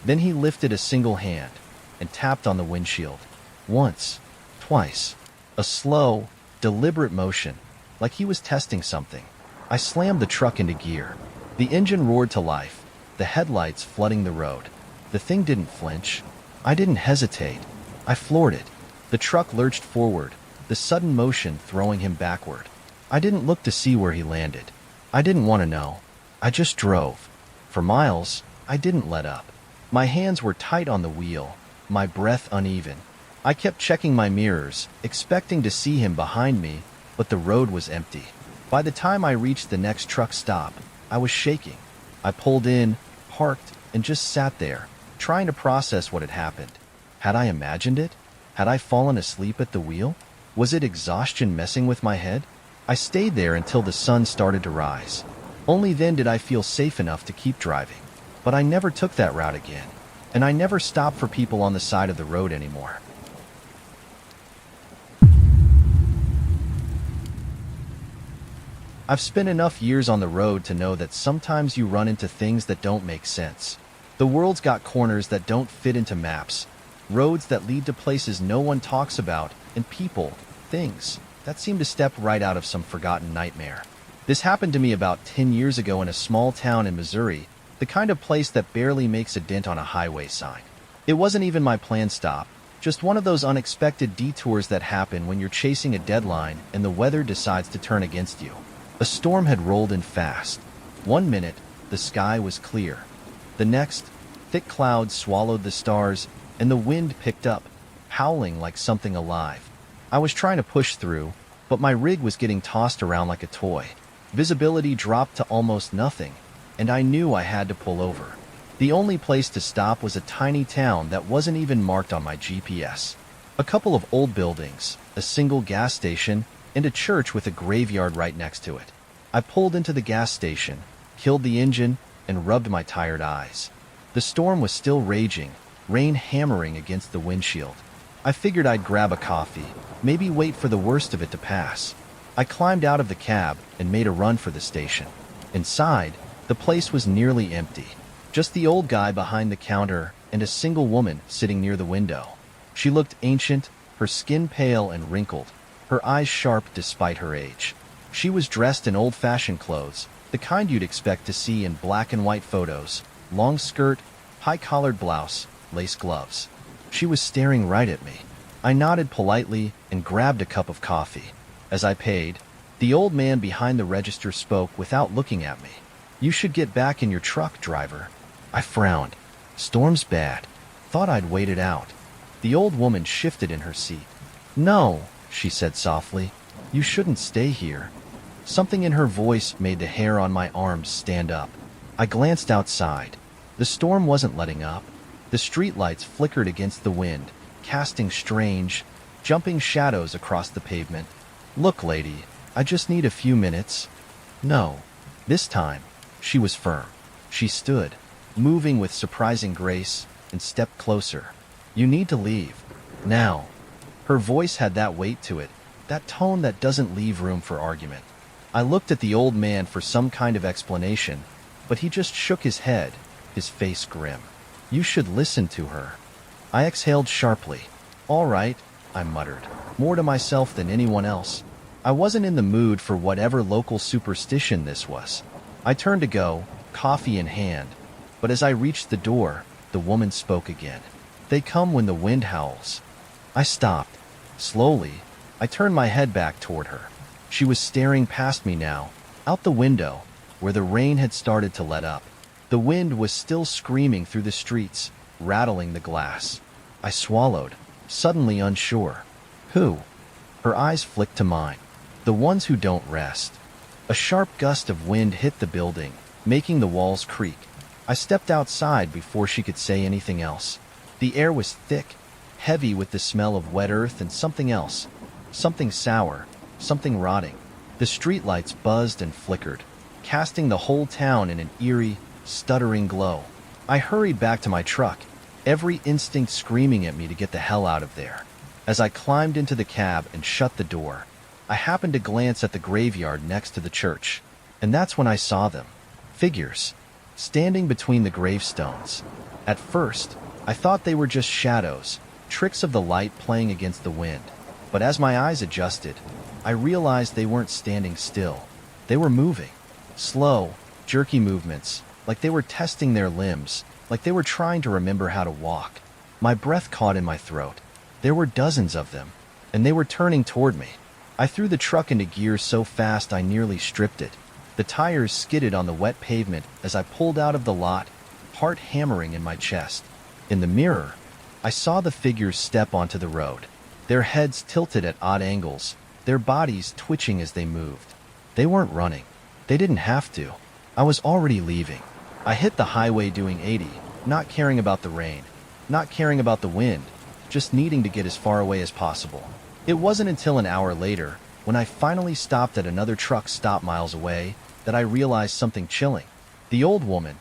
Then he lifted a single hand and tapped on the windshield. Once, twice. A slow, deliberate motion, like he was testing something. I slammed the truck into gear. The engine roared to life, the headlights flooding the road. The thing didn't flinch. I didn't hesitate. I floored it. The truck lurched forward, the sudden motion throwing him backward. I didn't look to see where he landed. I didn't want to know. I just drove. For miles, I didn't let up. My hands were tight on the wheel, my breath uneven. I kept checking my mirrors, expecting to see him behind me, but the road was empty. By the time I reached the next truck stop, I was shaking. I pulled in, parked, and just sat there, trying to process what had happened. Had I imagined it? Had I fallen asleep at the wheel? Was it exhaustion messing with my head? I stayed there until the sun started to rise. Only then did I feel safe enough to keep driving. But I never took that route again, and I never stopped for people on the side of the road anymore. I've spent enough years on the road to know that sometimes you run into things that don't make sense. The world's got corners that don't fit into maps, roads that lead to places no one talks about, and people, things, that seem to step right out of some forgotten nightmare. This happened to me about 10 years ago in a small town in Missouri, the kind of place that barely makes a dent on a highway sign. It wasn't even my planned stop, just one of those unexpected detours that happen when you're chasing a deadline and the weather decides to turn against you. A storm had rolled in fast. 1 minute, the sky was clear. The next, thick clouds swallowed the stars, and the wind picked up, howling like something alive. I was trying to push through, but my rig was getting tossed around like a toy. Visibility dropped to almost nothing, and I knew I had to pull over. The only place to stop was a tiny town that wasn't even marked on my GPS. A couple of old buildings, a single gas station, and a church with a graveyard right next to it. I pulled into the gas station, killed the engine, and rubbed my tired eyes. The storm was still raging, rain hammering against the windshield. I figured I'd grab a coffee, maybe wait for the worst of it to pass. I climbed out of the cab and made a run for the station. Inside, the place was nearly empty. Just the old guy behind the counter and a single woman sitting near the window. She looked ancient, her skin pale and wrinkled, her eyes sharp despite her age. She was dressed in old-fashioned clothes, the kind you'd expect to see in black and white photos: long skirt, high-collared blouse, lace gloves. She was staring right at me. I nodded politely and grabbed a cup of coffee. As I paid, the old man behind the register spoke without looking at me. "You should get back in your truck, driver." I frowned. "Storm's bad. Thought I'd wait it out." The old woman shifted in her seat. "No," she said softly. "You shouldn't stay here." Something in her voice made the hair on my arms stand up. I glanced outside. The storm wasn't letting up. The streetlights flickered against the wind, casting strange, jumping shadows across the pavement. "Look, lady, I just need a few minutes." "No." This time, she was firm. She stood, moving with surprising grace, and stepped closer. "You need to leave. Now." Her voice had that weight to it, that tone that doesn't leave room for argument. I looked at the old man for some kind of explanation, but he just shook his head, his face grim. "You should listen to her." I exhaled sharply. "All right," I muttered, more to myself than anyone else. I wasn't in the mood for whatever local superstition this was. I turned to go, coffee in hand, but as I reached the door, the woman spoke again. "They come when the wind howls." I stopped. Slowly, I turned my head back toward her. She was staring past me now, out the window, where the rain had started to let up. The wind was still screaming through the streets, rattling the glass. I swallowed, suddenly unsure. "Who?" Her eyes flicked to mine. "The ones who don't rest." A sharp gust of wind hit the building, making the walls creak. I stepped outside before she could say anything else. The air was thick, heavy with the smell of wet earth and something else. Something sour, something rotting. The streetlights buzzed and flickered, casting the whole town in an eerie, stuttering glow. I hurried back to my truck, every instinct screaming at me to get the hell out of there. As I climbed into the cab and shut the door, I happened to glance at the graveyard next to the church, and that's when I saw them. Figures, standing between the gravestones. At first, I thought they were just shadows, tricks of the light playing against the wind. But as my eyes adjusted, I realized they weren't standing still. They were moving. Slow, jerky movements, like they were testing their limbs, like they were trying to remember how to walk. My breath caught in my throat. There were dozens of them, and they were turning toward me. I threw the truck into gear so fast I nearly stripped it. The tires skidded on the wet pavement as I pulled out of the lot, heart hammering in my chest. In the mirror, I saw the figures step onto the road, their heads tilted at odd angles, their bodies twitching as they moved. They weren't running. They didn't have to. I was already leaving. I hit the highway doing 80, not caring about the rain, not caring about the wind, just needing to get as far away as possible. It wasn't until an hour later, when I finally stopped at another truck stop miles away, that I realized something chilling. The old woman,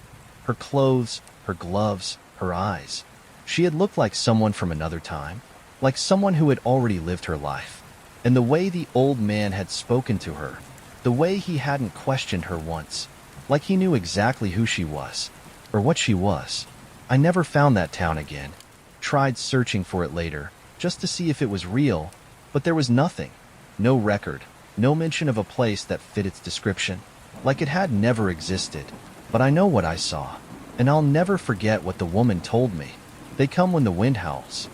her clothes, her gloves, her eyes. She had looked like someone from another time, like someone who had already lived her life. And the way the old man had spoken to her, the way he hadn't questioned her once, like he knew exactly who she was, or what she was. I never found that town again. Tried searching for it later, just to see if it was real, but there was nothing. No record, no mention of a place that fit its description, like it had never existed. But I know what I saw, and I'll never forget what the woman told me. They come when the wind howls.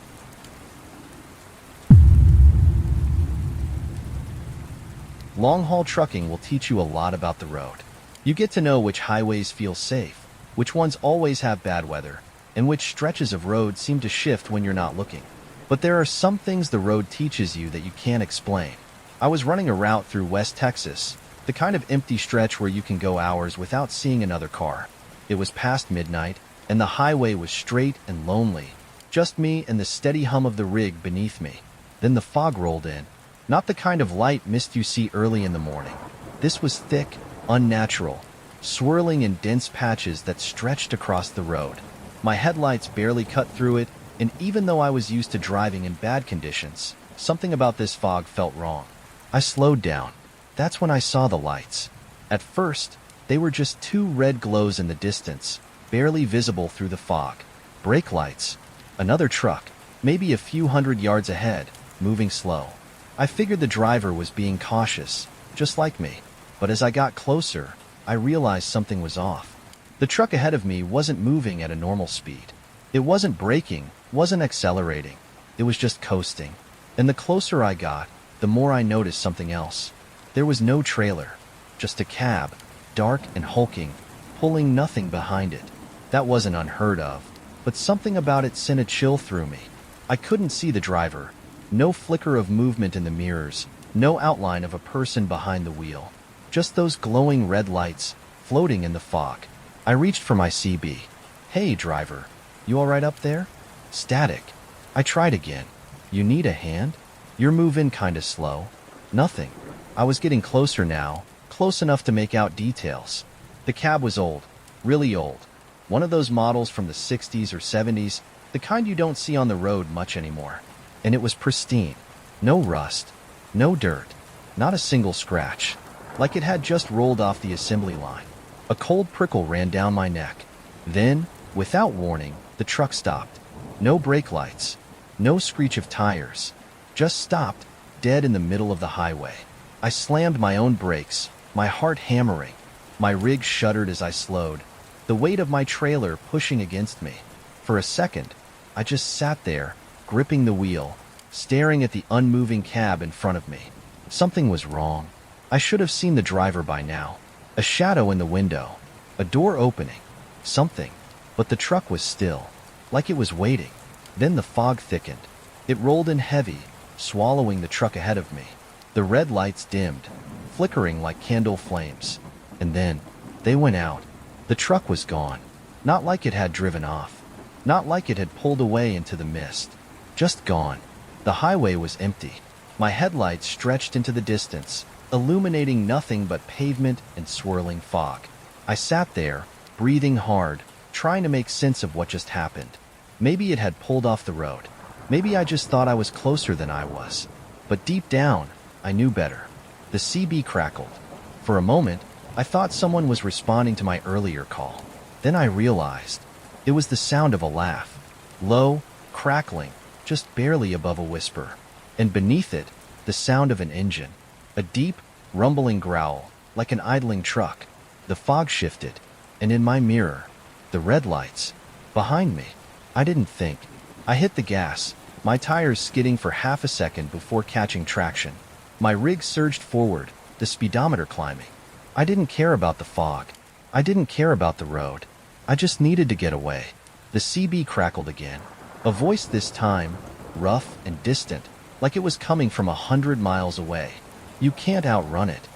Long-haul trucking will teach you a lot about the road. You get to know which highways feel safe, which ones always have bad weather, and which stretches of road seem to shift when you're not looking. But there are some things the road teaches you that you can't explain. I was running a route through West Texas, the kind of empty stretch where you can go hours without seeing another car. It was past midnight, and the highway was straight and lonely, just me and the steady hum of the rig beneath me. Then the fog rolled in, not the kind of light mist you see early in the morning. This was thick, unnatural, swirling in dense patches that stretched across the road. My headlights barely cut through it, and even though I was used to driving in bad conditions, something about this fog felt wrong. I slowed down. That's when I saw the lights. At first, they were just two red glows in the distance, barely visible through the fog. Brake lights. Another truck, maybe a few hundred yards ahead, moving slow. I figured the driver was being cautious, just like me. But as I got closer, I realized something was off. The truck ahead of me wasn't moving at a normal speed. It wasn't braking, wasn't accelerating. It was just coasting. And the closer I got, the more I noticed something else. There was no trailer, just a cab, dark and hulking, pulling nothing behind it. That wasn't unheard of, but something about it sent a chill through me. I couldn't see the driver. No flicker of movement in the mirrors, no outline of a person behind the wheel. Just those glowing red lights, floating in the fog. I reached for my CB. "Hey, driver. You all right up there?" Static. I tried again. "You need a hand? You're moving kinda slow." Nothing. I was getting closer now, close enough to make out details. The cab was old. Really old. One of those models from the 60s or 70s, the kind you don't see on the road much anymore. And it was pristine. No rust. No dirt. Not a single scratch. Like it had just rolled off the assembly line. A cold prickle ran down my neck. Then, without warning, the truck stopped. No brake lights. No screech of tires. Just stopped, dead in the middle of the highway. I slammed my own brakes, my heart hammering. My rig shuddered as I slowed, the weight of my trailer pushing against me. For a second, I just sat there, gripping the wheel, staring at the unmoving cab in front of me. Something was wrong. I should have seen the driver by now. A shadow in the window. A door opening. Something. But the truck was still, like it was waiting. Then the fog thickened. It rolled in heavy, swallowing the truck ahead of me. The red lights dimmed, flickering like candle flames. And then, they went out. The truck was gone. Not like it had driven off. Not like it had pulled away into the mist. Just gone. The highway was empty. My headlights stretched into the distance, illuminating nothing but pavement and swirling fog. I sat there, breathing hard, trying to make sense of what just happened. Maybe it had pulled off the road. Maybe I just thought I was closer than I was. But deep down, I knew better. The CB crackled. For a moment, I thought someone was responding to my earlier call. Then I realized it was the sound of a laugh. Low, crackling, just barely above a whisper. And beneath it, the sound of an engine. A deep, rumbling growl, like an idling truck. The fog shifted, and in my mirror, the red lights. Behind me. I didn't think. I hit the gas, my tires skidding for half a second before catching traction. My rig surged forward, the speedometer climbing. I didn't care about the fog. I didn't care about the road. I just needed to get away. The CB crackled again. A voice this time, rough and distant, like it was coming from 100 miles away. "You can't outrun it."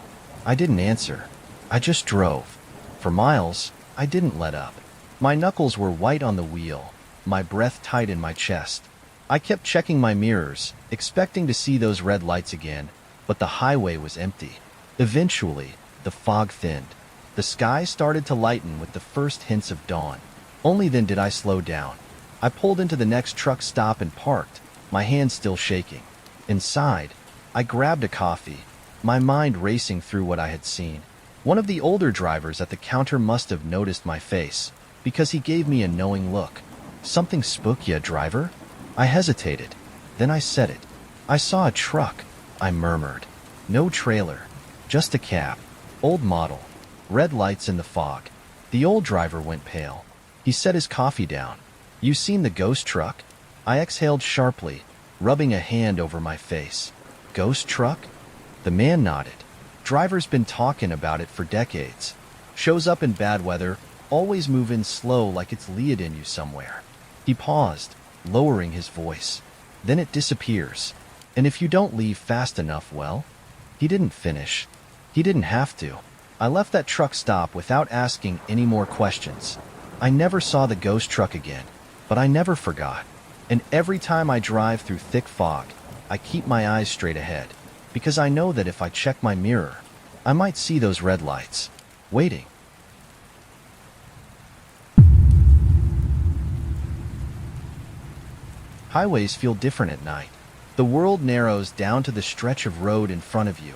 I didn't answer. I just drove. For miles, I didn't let up. My knuckles were white on the wheel, my breath tight in my chest. I kept checking my mirrors, expecting to see those red lights again, but the highway was empty. Eventually, the fog thinned. The sky started to lighten with the first hints of dawn. Only then did I slow down. I pulled into the next truck stop and parked, my hands still shaking. Inside, I grabbed a coffee, my mind racing through what I had seen. One of the older drivers at the counter must have noticed my face, because he gave me a knowing look. "Something spook ya, driver?" I hesitated. Then I said it. "I saw a truck," I murmured. "No trailer. Just a cab. Old model. Red lights in the fog." The old driver went pale. He set his coffee down. "You seen the ghost truck?" I exhaled sharply, rubbing a hand over my face. "Ghost truck?" The man nodded. "Driver's been talking about it for decades. Shows up in bad weather, always moving slow like it's leading you somewhere." He paused, lowering his voice. "Then it disappears. And if you don't leave fast enough, well..." He didn't finish. He didn't have to. I left that truck stop without asking any more questions. I never saw the ghost truck again, but I never forgot. And every time I drive through thick fog, I keep my eyes straight ahead, because I know that if I check my mirror, I might see those red lights, waiting. Highways feel different at night. The world narrows down to the stretch of road in front of you.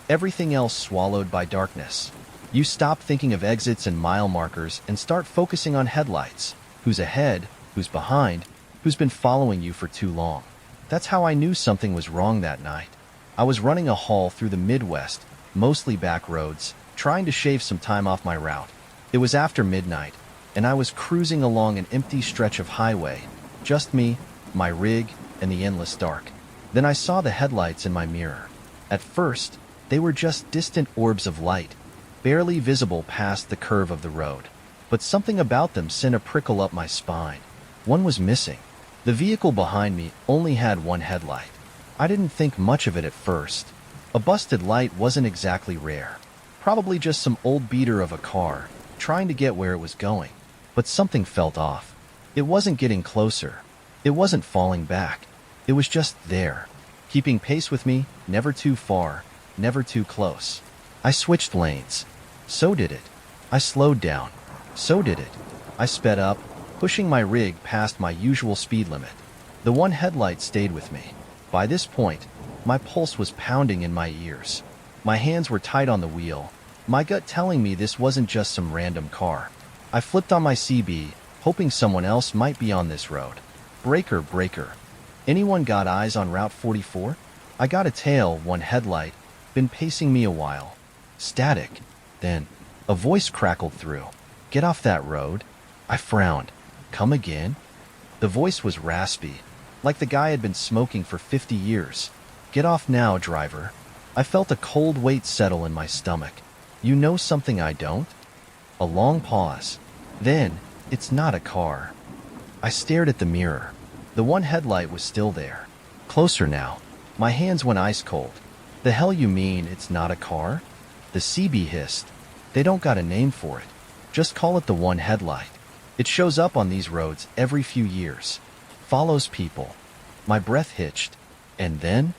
Everything else swallowed by darkness. You stop thinking of exits and mile markers and start focusing on headlights. Who's ahead? Who's behind? Who's been following you for too long? That's how I knew something was wrong that night. I was running a haul through the Midwest, mostly back roads, trying to shave some time off my route. It was after midnight, and I was cruising along an empty stretch of highway. Just me, my rig, and the endless dark. Then I saw the headlights in my mirror. At first, they were just distant orbs of light, barely visible past the curve of the road. But something about them sent a prickle up my spine. One was missing. The vehicle behind me only had one headlight. I didn't think much of it at first. A busted light wasn't exactly rare. Probably just some old beater of a car, trying to get where it was going. But something felt off. It wasn't getting closer. It wasn't falling back. It was just there, keeping pace with me, never too far, never too close. I switched lanes. So did it. I slowed down. So did it. I sped up, pushing my rig past my usual speed limit. The one headlight stayed with me. By this point, my pulse was pounding in my ears. My hands were tight on the wheel, my gut telling me this wasn't just some random car. I flipped on my CB, hoping someone else might be on this road. Breaker, breaker. Anyone got eyes on Route 44? I got a tail, one headlight, been pacing me a while. Static. Then, a voice crackled through. Get off that road. I frowned. Come again? The voice was raspy, like the guy had been smoking for 50 years. Get off now, driver. I felt a cold weight settle in my stomach. You know something I don't? A long pause. Then, it's not a car. I stared at the mirror. The one headlight was still there. Closer now. My hands went ice cold. The hell you mean it's not a car? The CB hissed. They don't got a name for it. Just call it the one headlight. It shows up on these roads every few years. Follows people. My breath hitched. And then?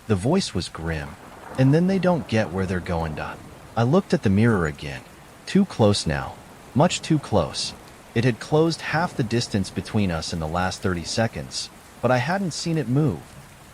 The voice was grim. And then they don't get where they're going, Dot. I looked at the mirror again. Too close now. Much too close. It had closed half the distance between us in the last 30 seconds, but I hadn't seen it move.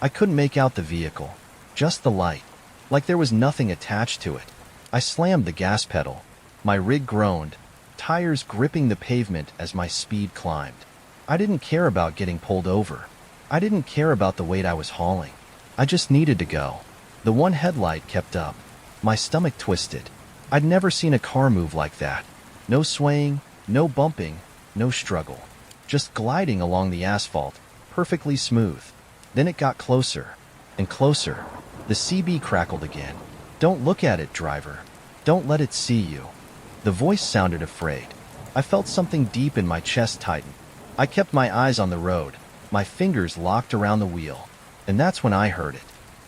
I couldn't make out the vehicle. Just the light. Like there was nothing attached to it. I slammed the gas pedal. My rig groaned, tires gripping the pavement as my speed climbed. I didn't care about getting pulled over. I didn't care about the weight I was hauling. I just needed to go. The one headlight kept up. My stomach twisted. I'd never seen a car move like that. No swaying, no bumping, no struggle. Just gliding along the asphalt, perfectly smooth. Then it got closer and closer. The CB crackled again. Don't look at it, driver. Don't let it see you. The voice sounded afraid. I felt something deep in my chest tighten. I kept my eyes on the road, my fingers locked around the wheel. And that's when I heard it.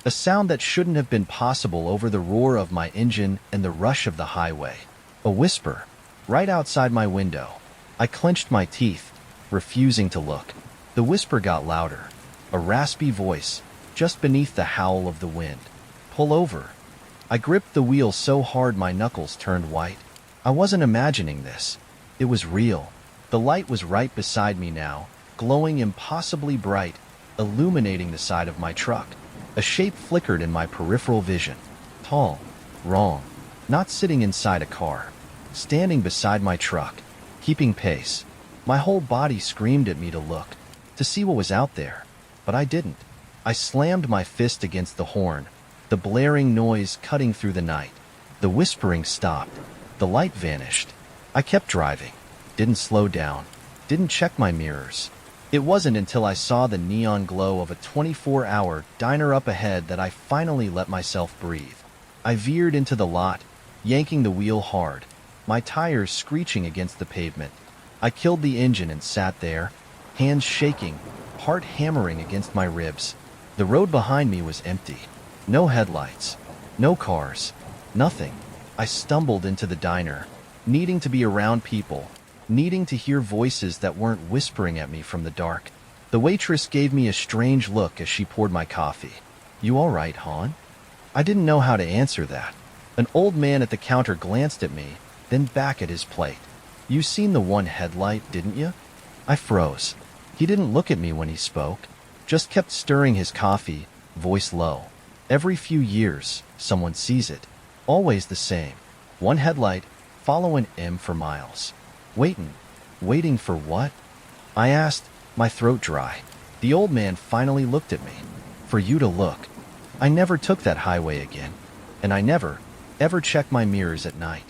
A sound that shouldn't have been possible over the roar of my engine and the rush of the highway. A whisper, right outside my window. I clenched my teeth, refusing to look. The whisper got louder. A raspy voice, just beneath the howl of the wind. Pull over. I gripped the wheel so hard my knuckles turned white. I wasn't imagining this. It was real. The light was right beside me now, glowing impossibly bright, illuminating the side of my truck. A shape flickered in my peripheral vision. Tall. Wrong. Not sitting inside a car. Standing beside my truck. Keeping pace. My whole body screamed at me to look, to see what was out there. But I didn't. I slammed my fist against the horn, the blaring noise cutting through the night. The whispering stopped. The light vanished. I kept driving. Didn't slow down. Didn't check my mirrors. It wasn't until I saw the neon glow of a 24-hour diner up ahead that I finally let myself breathe. I veered into the lot, yanking the wheel hard, my tires screeching against the pavement. I killed the engine and sat there, hands shaking, heart hammering against my ribs. The road behind me was empty. No headlights. No cars. Nothing. I stumbled into the diner, needing to be around people, needing to hear voices that weren't whispering at me from the dark. The waitress gave me a strange look as she poured my coffee. You all right, hon? I didn't know how to answer that. An old man at the counter glanced at me, then back at his plate. You seen the one headlight, didn't you? I froze. He didn't look at me when he spoke. Just kept stirring his coffee, voice low. Every few years, someone sees it. Always the same. One headlight, following him for miles. Waiting for what? I asked, my throat dry. The old man finally looked at me. For you to look. I never took that highway again. And I never, ever check my mirrors at night.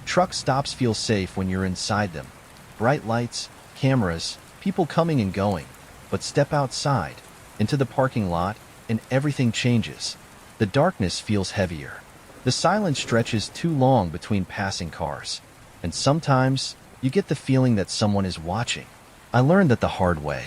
Truck stops feel safe when you're inside them. Bright lights, cameras, people coming and going. But step outside, into the parking lot, and everything changes. The darkness feels heavier. The silence stretches too long between passing cars. And sometimes, you get the feeling that someone is watching. I learned that the hard way.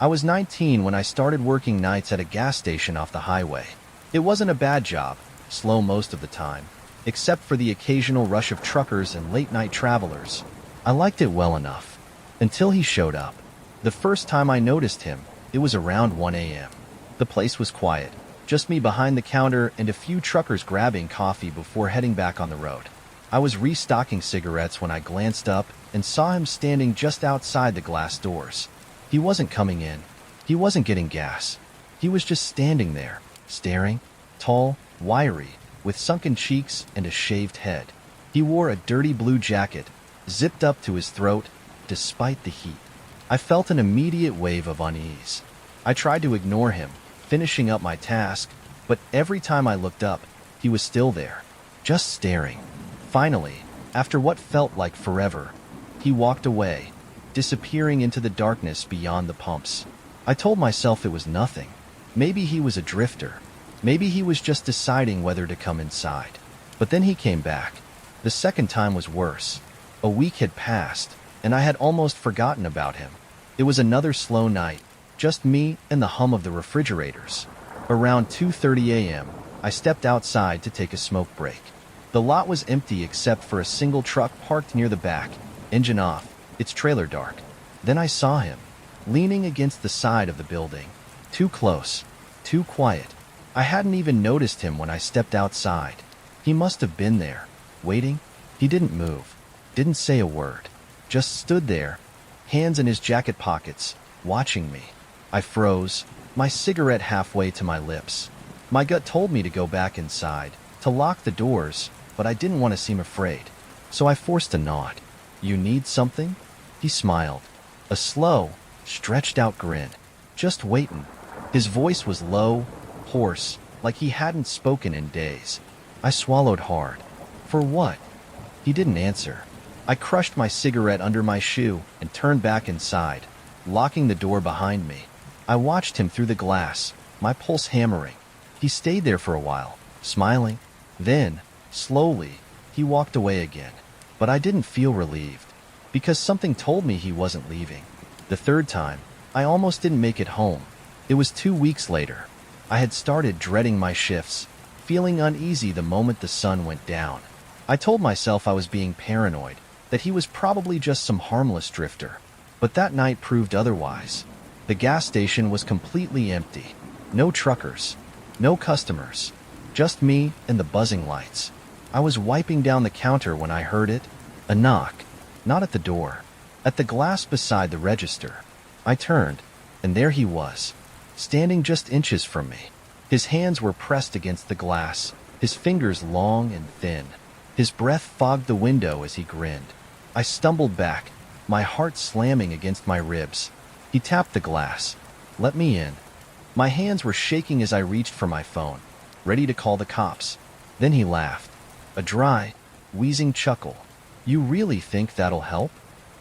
I was 19 when I started working nights at a gas station off the highway. It wasn't a bad job, slow most of the time, except for the occasional rush of truckers and late-night travelers. I liked it well enough. Until he showed up. The first time I noticed him, it was around 1 a.m. The place was quiet, just me behind the counter and a few truckers grabbing coffee before heading back on the road. I was restocking cigarettes when I glanced up and saw him standing just outside the glass doors. He wasn't coming in. He wasn't getting gas. He was just standing there, staring, tall, wiry, with sunken cheeks and a shaved head. He wore a dirty blue jacket, zipped up to his throat, despite the heat. I felt an immediate wave of unease. I tried to ignore him, finishing up my task, but every time I looked up, he was still there, just staring. Finally, after what felt like forever, he walked away, disappearing into the darkness beyond the pumps. I told myself it was nothing. Maybe he was a drifter. Maybe he was just deciding whether to come inside. But then he came back. The second time was worse. A week had passed, and I had almost forgotten about him. It was another slow night, just me and the hum of the refrigerators. Around 2:30 a.m., I stepped outside to take a smoke break. The lot was empty except for a single truck parked near the back, engine off, its trailer dark. Then I saw him, leaning against the side of the building. Too close, too quiet. I hadn't even noticed him when I stepped outside. He must have been there, waiting. He didn't move, didn't say a word, just stood there, hands in his jacket pockets, watching me. I froze, my cigarette halfway to my lips. My gut told me to go back inside, to lock the doors, but I didn't want to seem afraid. So I forced a nod. You need something? He smiled. A slow, stretched out grin. Just waitin'. His voice was low, hoarse, like he hadn't spoken in days. I swallowed hard. For what? He didn't answer. I crushed my cigarette under my shoe and turned back inside, locking the door behind me. I watched him through the glass, my pulse hammering. He stayed there for a while, smiling. Then, slowly, he walked away again. But I didn't feel relieved, because something told me he wasn't leaving. The third time, I almost didn't make it home. It was 2 weeks later. I had started dreading my shifts, feeling uneasy the moment the sun went down. I told myself I was being paranoid, that he was probably just some harmless drifter. But that night proved otherwise. The gas station was completely empty. No truckers, no customers, just me and the buzzing lights. I was wiping down the counter when I heard it. A knock, not at the door, at the glass beside the register. I turned, and there he was, standing just inches from me. His hands were pressed against the glass, his fingers long and thin. His breath fogged the window as he grinned. I stumbled back, my heart slamming against my ribs. He tapped the glass. Let me in. My hands were shaking as I reached for my phone, ready to call the cops. Then he laughed. A dry, wheezing chuckle. You really think that'll help?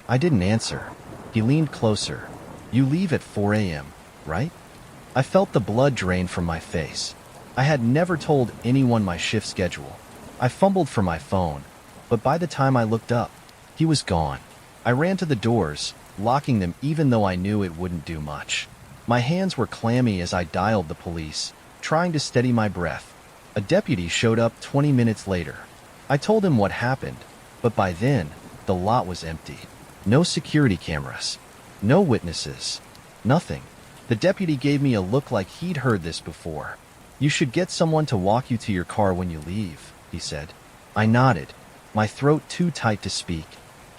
I didn't answer. He leaned closer. You leave at 4 a.m., right? I felt the blood drain from my face. I had never told anyone my shift schedule. I fumbled for my phone, but by the time I looked up, he was gone. I ran to the doors, locking them even though I knew it wouldn't do much. My hands were clammy as I dialed the police, trying to steady my breath. A deputy showed up 20 minutes later. I told him what happened, but by then, the lot was empty. No security cameras. No witnesses. Nothing. The deputy gave me a look like he'd heard this before. You should get someone to walk you to your car when you leave, he said. I nodded, my throat too tight to speak.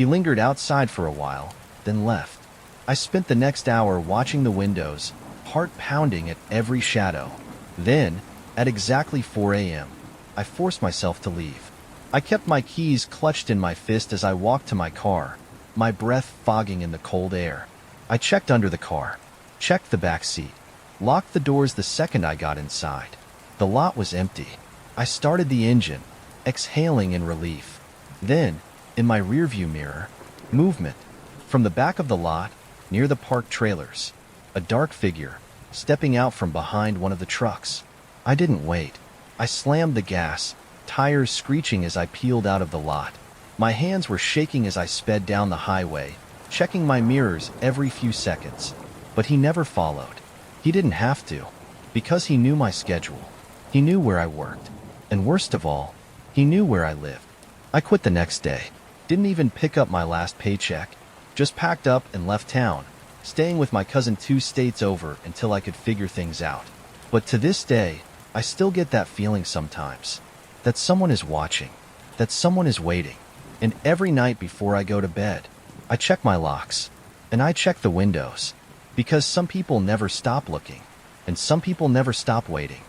He lingered outside for a while, then left. I spent the next hour watching the windows, heart pounding at every shadow. Then, at exactly 4 a.m., I forced myself to leave. I kept my keys clutched in my fist as I walked to my car, my breath fogging in the cold air. I checked under the car, checked the back seat, locked the doors the second I got inside. The lot was empty. I started the engine, exhaling in relief. Then, in my rearview mirror, movement. From the back of the lot, near the parked trailers, a dark figure, stepping out from behind one of the trucks. I didn't wait. I slammed the gas, tires screeching as I peeled out of the lot. My hands were shaking as I sped down the highway, checking my mirrors every few seconds. But he never followed. He didn't have to, because he knew my schedule. He knew where I worked. And worst of all, he knew where I lived. I quit the next day. Didn't even pick up my last paycheck. Just packed up and left town, staying with my cousin 2 states over until I could figure things out. But to this day, I still get that feeling sometimes. That someone is watching. That someone is waiting. And every night before I go to bed, I check my locks. And I check the windows. Because some people never stop looking. And some people never stop waiting.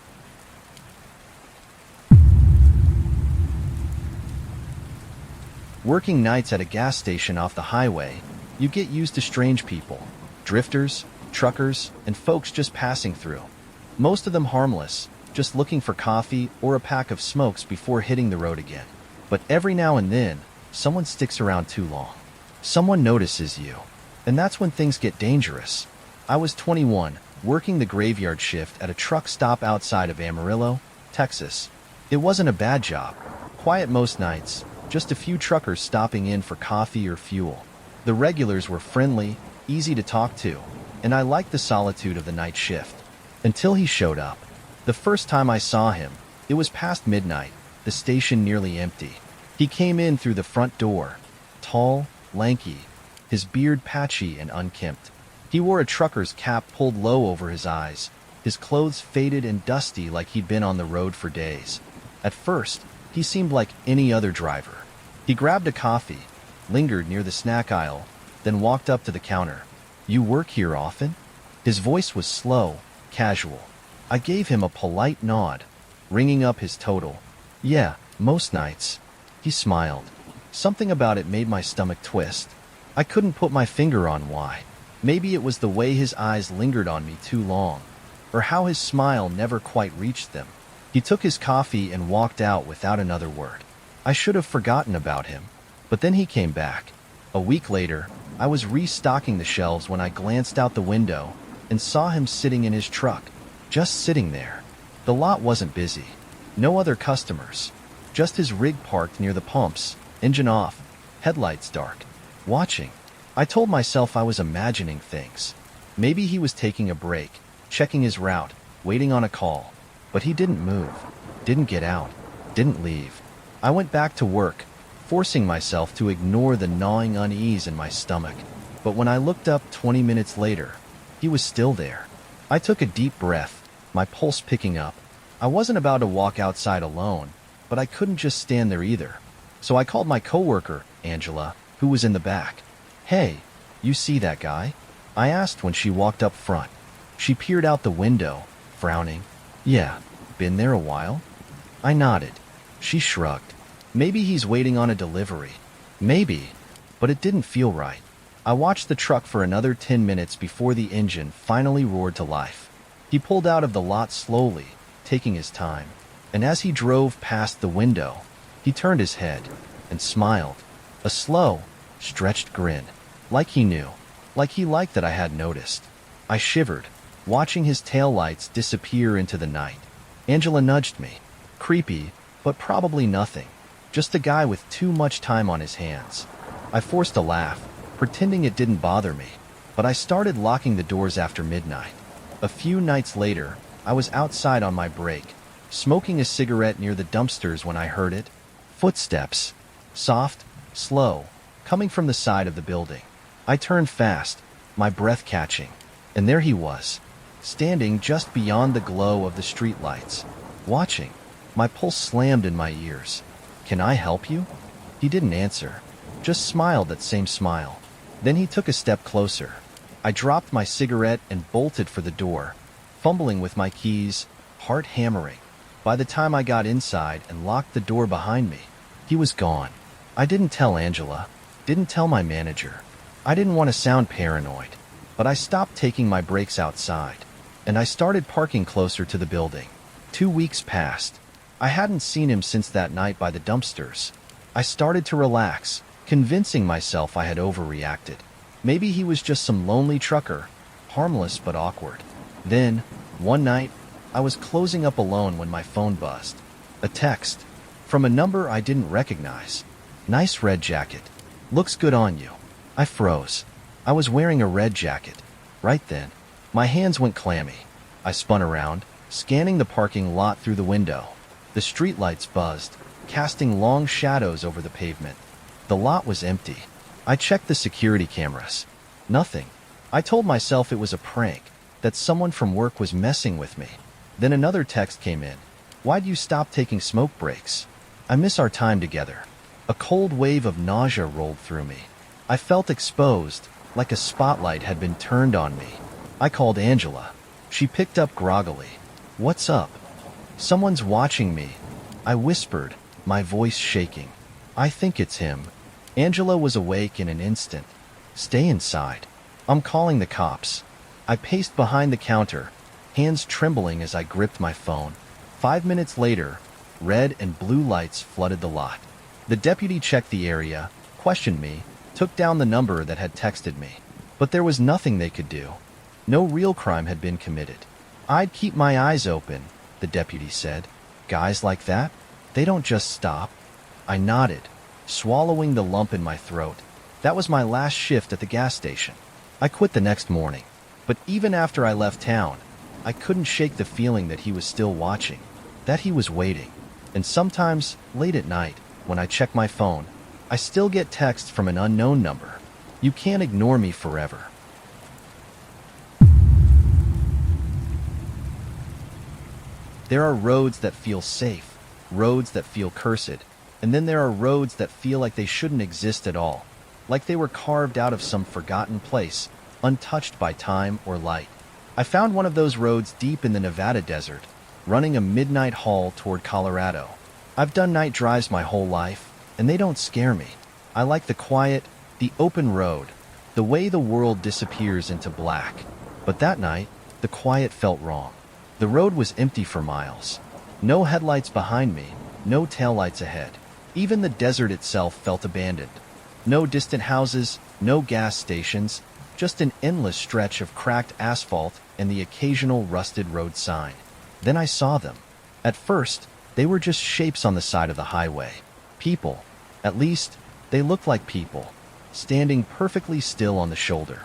Working nights at a gas station off the highway, you get used to strange people. Drifters, truckers, and folks just passing through. Most of them harmless, just looking for coffee or a pack of smokes before hitting the road again. But every now and then, someone sticks around too long. Someone notices you. And that's when things get dangerous. I was 21, working the graveyard shift at a truck stop outside of Amarillo, Texas. It wasn't a bad job. Quiet most nights, just a few truckers stopping in for coffee or fuel. The regulars were friendly, easy to talk to, and I liked the solitude of the night shift. Until he showed up. The first time I saw him, it was past midnight, the station nearly empty. He came in through the front door, tall, lanky, his beard patchy and unkempt. He wore a trucker's cap pulled low over his eyes, his clothes faded and dusty like he'd been on the road for days. At first, he seemed like any other driver. He grabbed a coffee, lingered near the snack aisle, then walked up to the counter. "You work here often?" His voice was slow, casual. I gave him a polite nod, ringing up his total. "Yeah, most nights." He smiled. Something about it made my stomach twist. I couldn't put my finger on why. Maybe it was the way his eyes lingered on me too long, or how his smile never quite reached them. He took his coffee and walked out without another word. I should have forgotten about him, but then he came back. A week later, I was restocking the shelves when I glanced out the window and saw him sitting in his truck, just sitting there. The lot wasn't busy. No other customers. Just his rig parked near the pumps, engine off, headlights dark. Watching. I told myself I was imagining things. Maybe he was taking a break, checking his route, waiting on a call. But he didn't move, didn't get out, didn't leave. I went back to work, forcing myself to ignore the gnawing unease in my stomach. But when I looked up 20 minutes later, he was still there. I took a deep breath, my pulse picking up. I wasn't about to walk outside alone, but I couldn't just stand there either. So I called my coworker, Angela, who was in the back. "Hey, you see that guy?" I asked when she walked up front. She peered out the window, frowning. "Yeah, been there a while?" I nodded. She shrugged. "Maybe he's waiting on a delivery." Maybe, but it didn't feel right. I watched the truck for another 10 minutes before the engine finally roared to life. He pulled out of the lot slowly, taking his time. And as he drove past the window, he turned his head and smiled. A slow, stretched grin. Like he knew. Like he liked that I had noticed. I shivered, watching his taillights disappear into the night. Angela nudged me. Creepy, but probably nothing. Just a guy with too much time on his hands. I forced a laugh, pretending it didn't bother me. But I started locking the doors after midnight. A few nights later, I was outside on my break, smoking a cigarette near the dumpsters when I heard it. Footsteps. Soft, slow, coming from the side of the building. I turned fast, my breath catching. And there he was, standing just beyond the glow of the streetlights, watching. My pulse slammed in my ears. "Can I help you?" He didn't answer. just smiled that same smile. Then he took a step closer. I dropped my cigarette and bolted for the door, fumbling with my keys, heart hammering. By the time I got inside and locked the door behind me, he was gone. I didn't tell Angela, didn't tell my manager. I didn't want to sound paranoid, but I stopped taking my breaks outside, and I started parking closer to the building. 2 weeks passed. I hadn't seen him since that night by the dumpsters. I started to relax, convincing myself I had overreacted. Maybe he was just some lonely trucker, harmless but awkward. Then, one night, I was closing up alone when my phone buzzed. A text from a number I didn't recognize. "Nice red jacket. Looks good on you." I froze. I was wearing a red jacket. Right then, my hands went clammy. I spun around, scanning the parking lot through the window. The streetlights buzzed, casting long shadows over the pavement. The lot was empty. I checked the security cameras. Nothing. I told myself it was a prank, that someone from work was messing with me. Then another text came in. "Why'd you stop taking smoke breaks? I miss our time together." A cold wave of nausea rolled through me. I felt exposed, like a spotlight had been turned on me. I called Angela. She picked up groggily. "What's up?" "Someone's watching me," I whispered, my voice shaking. "I think it's him." Angela was awake in an instant. "Stay inside. I'm calling the cops." I paced behind the counter, hands trembling as I gripped my phone. 5 minutes later, red and blue lights flooded the lot. The deputy checked the area, questioned me, took down the number that had texted me. But there was nothing they could do. No real crime had been committed. "I'd keep my eyes open," the deputy said. "Guys like that, they don't just stop." I nodded, swallowing the lump in my throat. That was my last shift at the gas station. I quit the next morning. But even after I left town, I couldn't shake the feeling that he was still watching, that he was waiting. And sometimes, late at night, when I check my phone, I still get texts from an unknown number. "You can't ignore me forever." There are roads that feel safe, roads that feel cursed, and then there are roads that feel like they shouldn't exist at all, like they were carved out of some forgotten place, untouched by time or light. I found one of those roads deep in the Nevada desert, running a midnight haul toward Colorado. I've done night drives my whole life, and they don't scare me. I like the quiet, the open road, the way the world disappears into black. But that night, the quiet felt wrong. The road was empty for miles. No headlights behind me, no taillights ahead. Even the desert itself felt abandoned. No distant houses, no gas stations, just an endless stretch of cracked asphalt and the occasional rusted road sign. Then I saw them. At first, they were just shapes on the side of the highway. People. At least, they looked like people, standing perfectly still on the shoulder.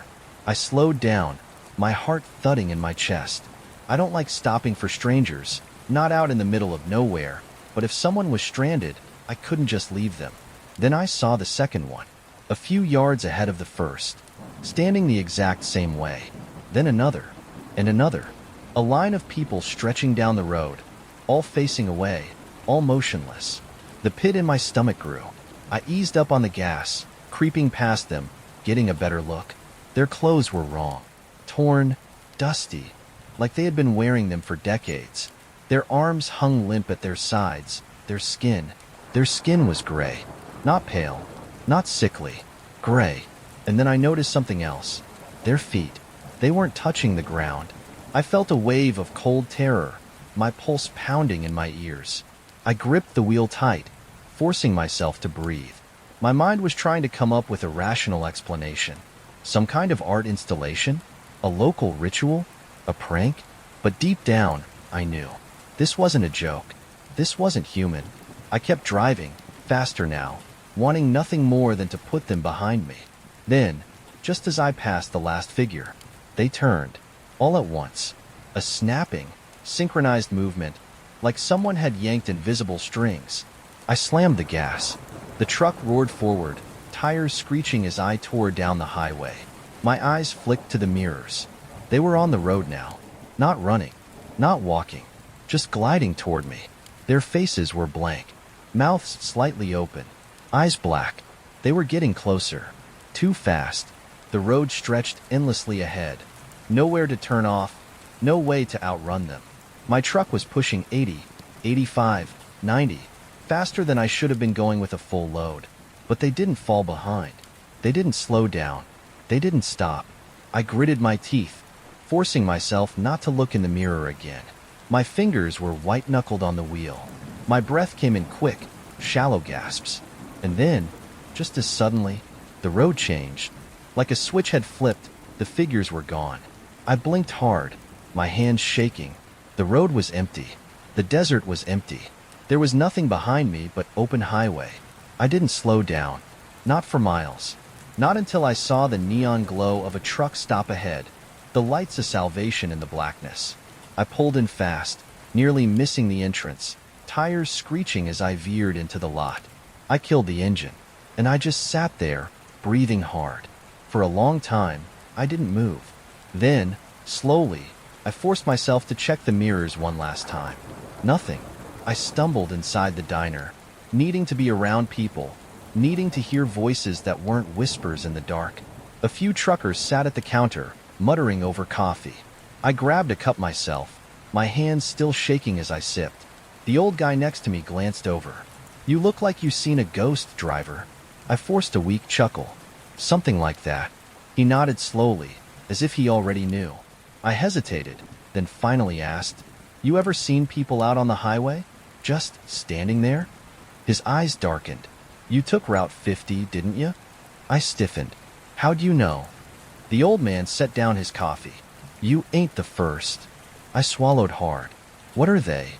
I slowed down, my heart thudding in my chest. I don't like stopping for strangers, not out in the middle of nowhere, but if someone was stranded, I couldn't just leave them. Then I saw the second one, a few yards ahead of the first, standing the exact same way. Then another, and another. A line of people stretching down the road, all facing away, all motionless. The pit in my stomach grew. I eased up on the gas, creeping past them, getting a better look. Their clothes were wrong. Torn, dusty, like they had been wearing them for decades. Their arms hung limp at their sides. Their skin was gray. Not pale, not sickly, gray. And then I noticed something else. Their feet. They weren't touching the ground. I felt a wave of cold terror, my pulse pounding in my ears. I gripped the wheel tight, forcing myself to breathe. My mind was trying to come up with a rational explanation. Some kind of art installation? A local ritual? A prank? But deep down, I knew. This wasn't a joke. This wasn't human. I kept driving, faster now, wanting nothing more than to put them behind me. Then, just as I passed the last figure, they turned, all at once. A snapping, synchronized movement, like someone had yanked invisible strings. I slammed the gas. The truck roared forward, tires screeching as I tore down the highway. My eyes flicked to the mirrors. They were on the road now, not running, not walking, just gliding toward me. Their faces were blank, mouths slightly open, eyes black, They were getting closer. Too fast. The road stretched endlessly ahead. Nowhere to turn off, no way to outrun them. My truck was pushing 80, 85, 90, faster than I should have been going with a full load. But they didn't fall behind. They didn't slow down. They didn't stop. I gritted my teeth, forcing myself not to look in the mirror again. My fingers were white-knuckled on the wheel. My breath came in quick, shallow gasps. And then, just as suddenly, the road changed. Like a switch had flipped, the figures were gone. I blinked hard, my hands shaking. The road was empty. The desert was empty. There was nothing behind me but open highway. I didn't slow down. Not for miles. Not until I saw the neon glow of a truck stop ahead, the lights of salvation in the blackness. I pulled in fast, nearly missing the entrance, tires screeching as I veered into the lot. I killed the engine, and I just sat there, breathing hard. For a long time, I didn't move. Then, slowly, I forced myself to check the mirrors one last time. Nothing. I stumbled inside the diner, needing to be around people, needing to hear voices that weren't whispers in the dark. A few truckers sat at the counter, muttering over coffee. I grabbed a cup myself, my hands still shaking as I sipped. The old guy next to me glanced over. "You look like you've seen a ghost, driver." I forced a weak chuckle. "Something like that." He nodded slowly, as if he already knew. I hesitated, then finally asked, "You ever seen people out on the highway? Just standing there?" His eyes darkened. "You took Route 50, didn't you?" I stiffened. "How'd you know?" The old man set down his coffee. "You ain't the first." I swallowed hard. "What are they?"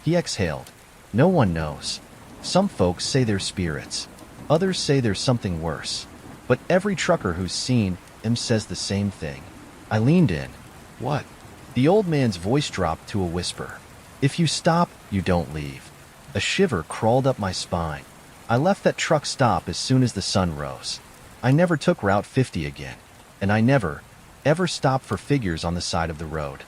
He exhaled. "No one knows. Some folks say they're spirits. Others say there's something worse. But every trucker who's seen him says the same thing." I leaned in. "What?" The old man's voice dropped to a whisper. "If you stop, you don't leave." A shiver crawled up my spine. I left that truck stop as soon as the sun rose. I never took Route 50 again, and I never, ever stopped for figures on the side of the road.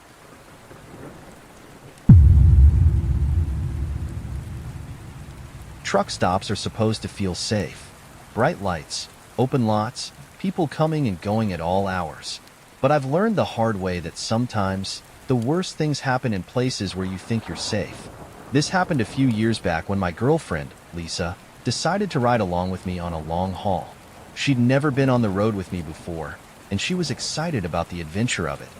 Truck stops are supposed to feel safe. Bright lights, open lots, people coming and going at all hours. But I've learned the hard way that sometimes the worst things happen in places where you think you're safe. This happened a few years back when my girlfriend, Lisa, decided to ride along with me on a long haul. She'd never been on the road with me before, and she was excited about the adventure of it.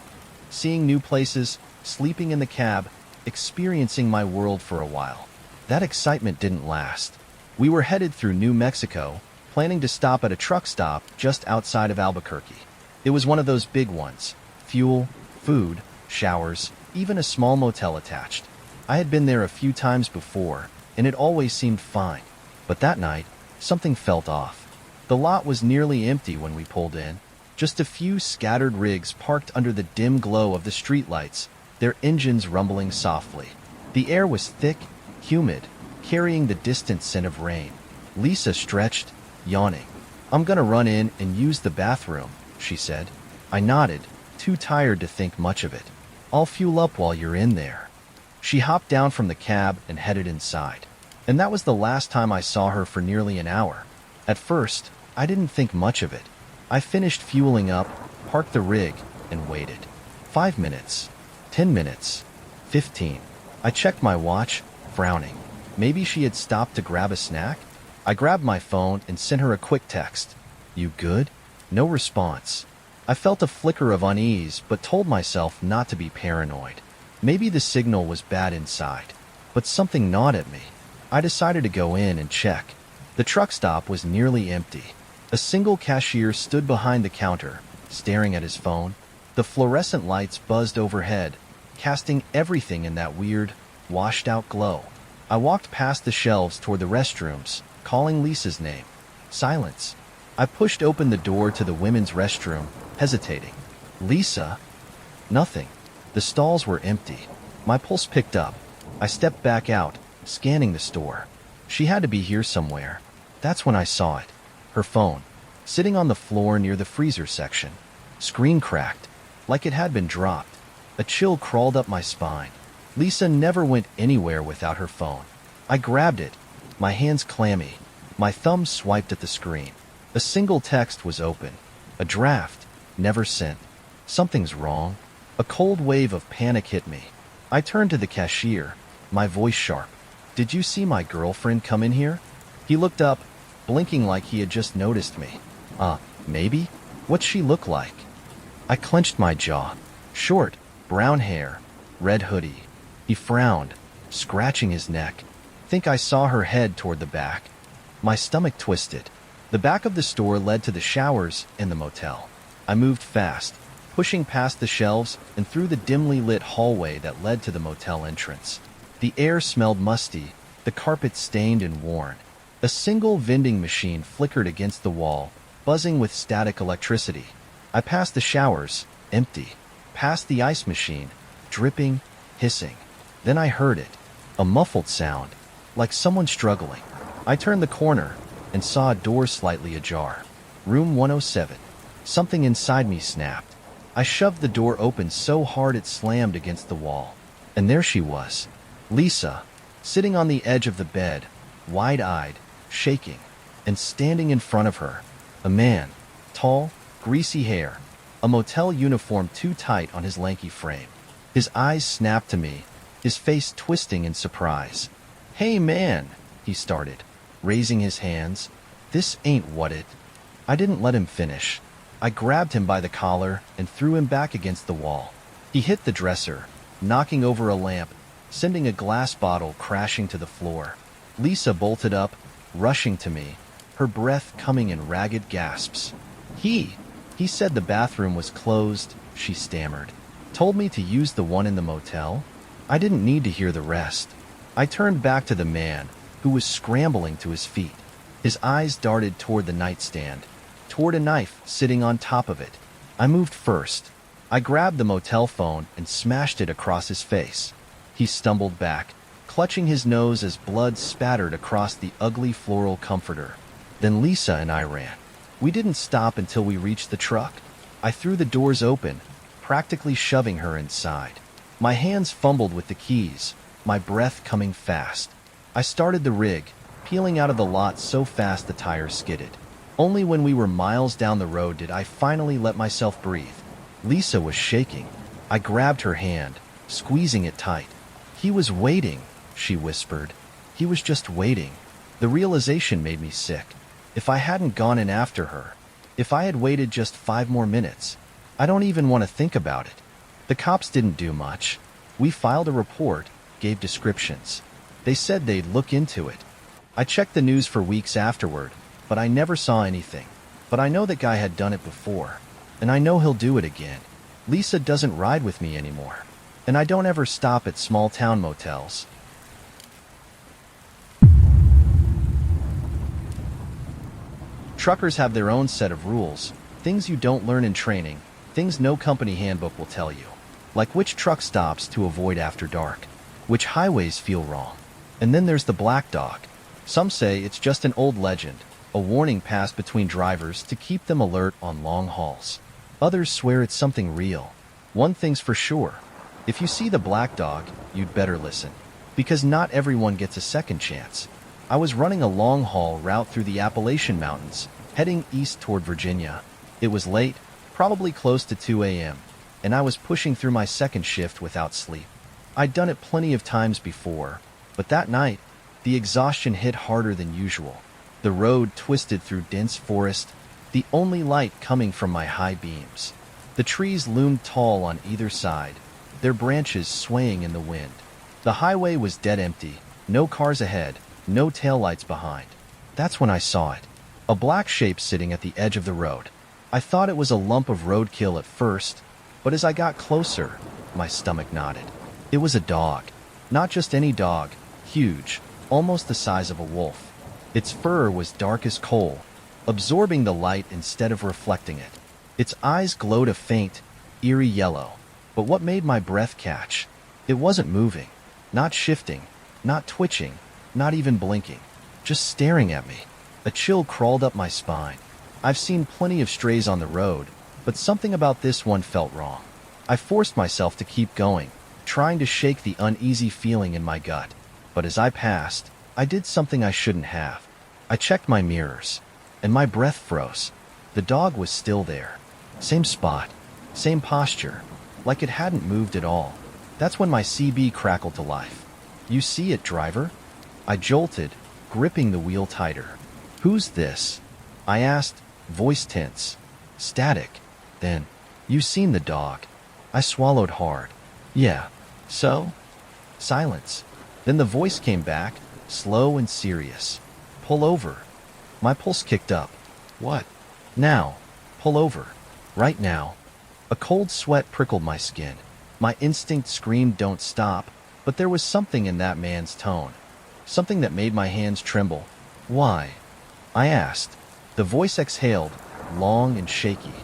Seeing new places, sleeping in the cab, experiencing my world for a while. That excitement didn't last. We were headed through New Mexico, planning to stop at a truck stop just outside of Albuquerque. It was one of those big ones. Fuel, food, showers, even a small motel attached. I had been there a few times before, and it always seemed fine. But that night, something felt off. The lot was nearly empty when we pulled in. Just a few scattered rigs parked under the dim glow of the streetlights, their engines rumbling softly. The air was thick, humid, carrying the distant scent of rain. Lisa stretched, yawning. "I'm gonna run in and use the bathroom," she said. I nodded, too tired to think much of it. "I'll fuel up while you're in there." She hopped down from the cab and headed inside. And that was the last time I saw her for nearly an hour. At first, I didn't think much of it. I finished fueling up, parked the rig, and waited. 5 minutes. 10 minutes. 15. I checked my watch, frowning. Maybe she had stopped to grab a snack? I grabbed my phone and sent her a quick text. "You good?" No response. I felt a flicker of unease, but told myself not to be paranoid. Maybe the signal was bad inside, but something gnawed at me. I decided to go in and check. The truck stop was nearly empty. A single cashier stood behind the counter, staring at his phone. The fluorescent lights buzzed overhead, casting everything in that weird, washed-out glow. I walked past the shelves toward the restrooms, calling Lisa's name. Silence. I pushed open the door to the women's restroom, hesitating. "Lisa?" Nothing. The stalls were empty. My pulse picked up. I stepped back out, scanning the store. She had to be here somewhere. That's when I saw it. Her phone, sitting on the floor near the freezer section. Screen cracked, like it had been dropped. A chill crawled up my spine. Lisa never went anywhere without her phone. I grabbed it, my hands clammy. My thumb swiped at the screen. A single text was open. A draft, never sent. Something's wrong. A cold wave of panic hit me. I turned to the cashier, my voice sharp. "Did you see my girlfriend come in here?" He looked up, blinking like he had just noticed me. Maybe? What'd she look like?" I clenched my jaw. Short, brown hair, red hoodie. He frowned, scratching his neck. Think I saw her head toward the back. My stomach twisted. The back of the store led to the showers and the motel. I moved fast, pushing past the shelves and through the dimly lit hallway that led to the motel entrance. The air smelled musty, the carpet stained and worn. A single vending machine flickered against the wall, buzzing with static electricity. I passed the showers, empty. Past the ice machine, dripping, hissing. Then I heard it, a muffled sound, like someone struggling. I turned the corner and saw a door slightly ajar. Room 107. Something inside me snapped. I shoved the door open so hard it slammed against the wall. And there she was, Lisa, sitting on the edge of the bed, wide-eyed, shaking, and standing in front of her, a man, tall, greasy hair, a motel uniform too tight on his lanky frame. His eyes snapped to me, his face twisting in surprise. "Hey man," he started, raising his hands. "This ain't what it—" I didn't let him finish. I grabbed him by the collar and threw him back against the wall. He hit the dresser, knocking over a lamp, sending a glass bottle crashing to the floor. Lisa bolted up, rushing to me, her breath coming in ragged gasps. He said the bathroom was closed," she stammered. "Told me to use the one in the motel?" I didn't need to hear the rest. I turned back to the man, who was scrambling to his feet. His eyes darted toward the nightstand, toward a knife sitting on top of it. I moved first. I grabbed the motel phone and smashed it across his face. He stumbled back, clutching his nose as blood spattered across the ugly floral comforter. Then Lisa and I ran. We didn't stop until we reached the truck. I threw the doors open, practically shoving her inside. My hands fumbled with the keys, my breath coming fast. I started the rig, peeling out of the lot so fast the tires skidded. Only when we were miles down the road did I finally let myself breathe. Lisa was shaking. I grabbed her hand, squeezing it tight. "He was waiting," she whispered. "He was just waiting." The realization made me sick. If I hadn't gone in after her, if I had waited just 5 more minutes, I don't even want to think about it. The cops didn't do much. We filed a report, gave descriptions. They said they'd look into it. I checked the news for weeks afterward, but I never saw anything. But I know that guy had done it before, and I know he'll do it again. Lisa doesn't ride with me anymore, and I don't ever stop at small-town motels. Truckers have their own set of rules, things you don't learn in training, things no company handbook will tell you. Like which truck stops to avoid after dark, which highways feel wrong. And then there's the black dog. Some say it's just an old legend, a warning passed between drivers to keep them alert on long hauls. Others swear it's something real. One thing's for sure, if you see the black dog, you'd better listen. Because not everyone gets a second chance. I was running a long-haul route through the Appalachian Mountains, heading east toward Virginia. It was late, probably close to 2 a.m., and I was pushing through my second shift without sleep. I'd done it plenty of times before, but that night, the exhaustion hit harder than usual. The road twisted through dense forest, the only light coming from my high beams. The trees loomed tall on either side, their branches swaying in the wind. The highway was dead empty, no cars ahead, no taillights behind. That's when I saw it. A black shape sitting at the edge of the road. I thought it was a lump of roadkill at first, but as I got closer, my stomach knotted. It was a dog. Not just any dog, huge, almost the size of a wolf. Its fur was dark as coal, absorbing the light instead of reflecting it. Its eyes glowed a faint, eerie yellow. But what made my breath catch? It wasn't moving, not shifting, not twitching, not even blinking, just staring at me. A chill crawled up my spine. I've seen plenty of strays on the road, but something about this one felt wrong. I forced myself to keep going, trying to shake the uneasy feeling in my gut. But as I passed, I did something I shouldn't have. I checked my mirrors, and my breath froze. The dog was still there. Same spot, same posture, like it hadn't moved at all. That's when my CB crackled to life. "You see it, driver?" I jolted, gripping the wheel tighter. "Who's this?" I asked, voice tense. Static. Then, "You seen the dog?" I swallowed hard. "Yeah. So?" Silence. Then the voice came back, slow and serious. "Pull over." My pulse kicked up. "What?" "Now. Pull over. Right now." A cold sweat prickled my skin. My instinct screamed, "Don't stop," but there was something in that man's tone. Something that made my hands tremble. "Why?" I asked. The voice exhaled, long and shaky.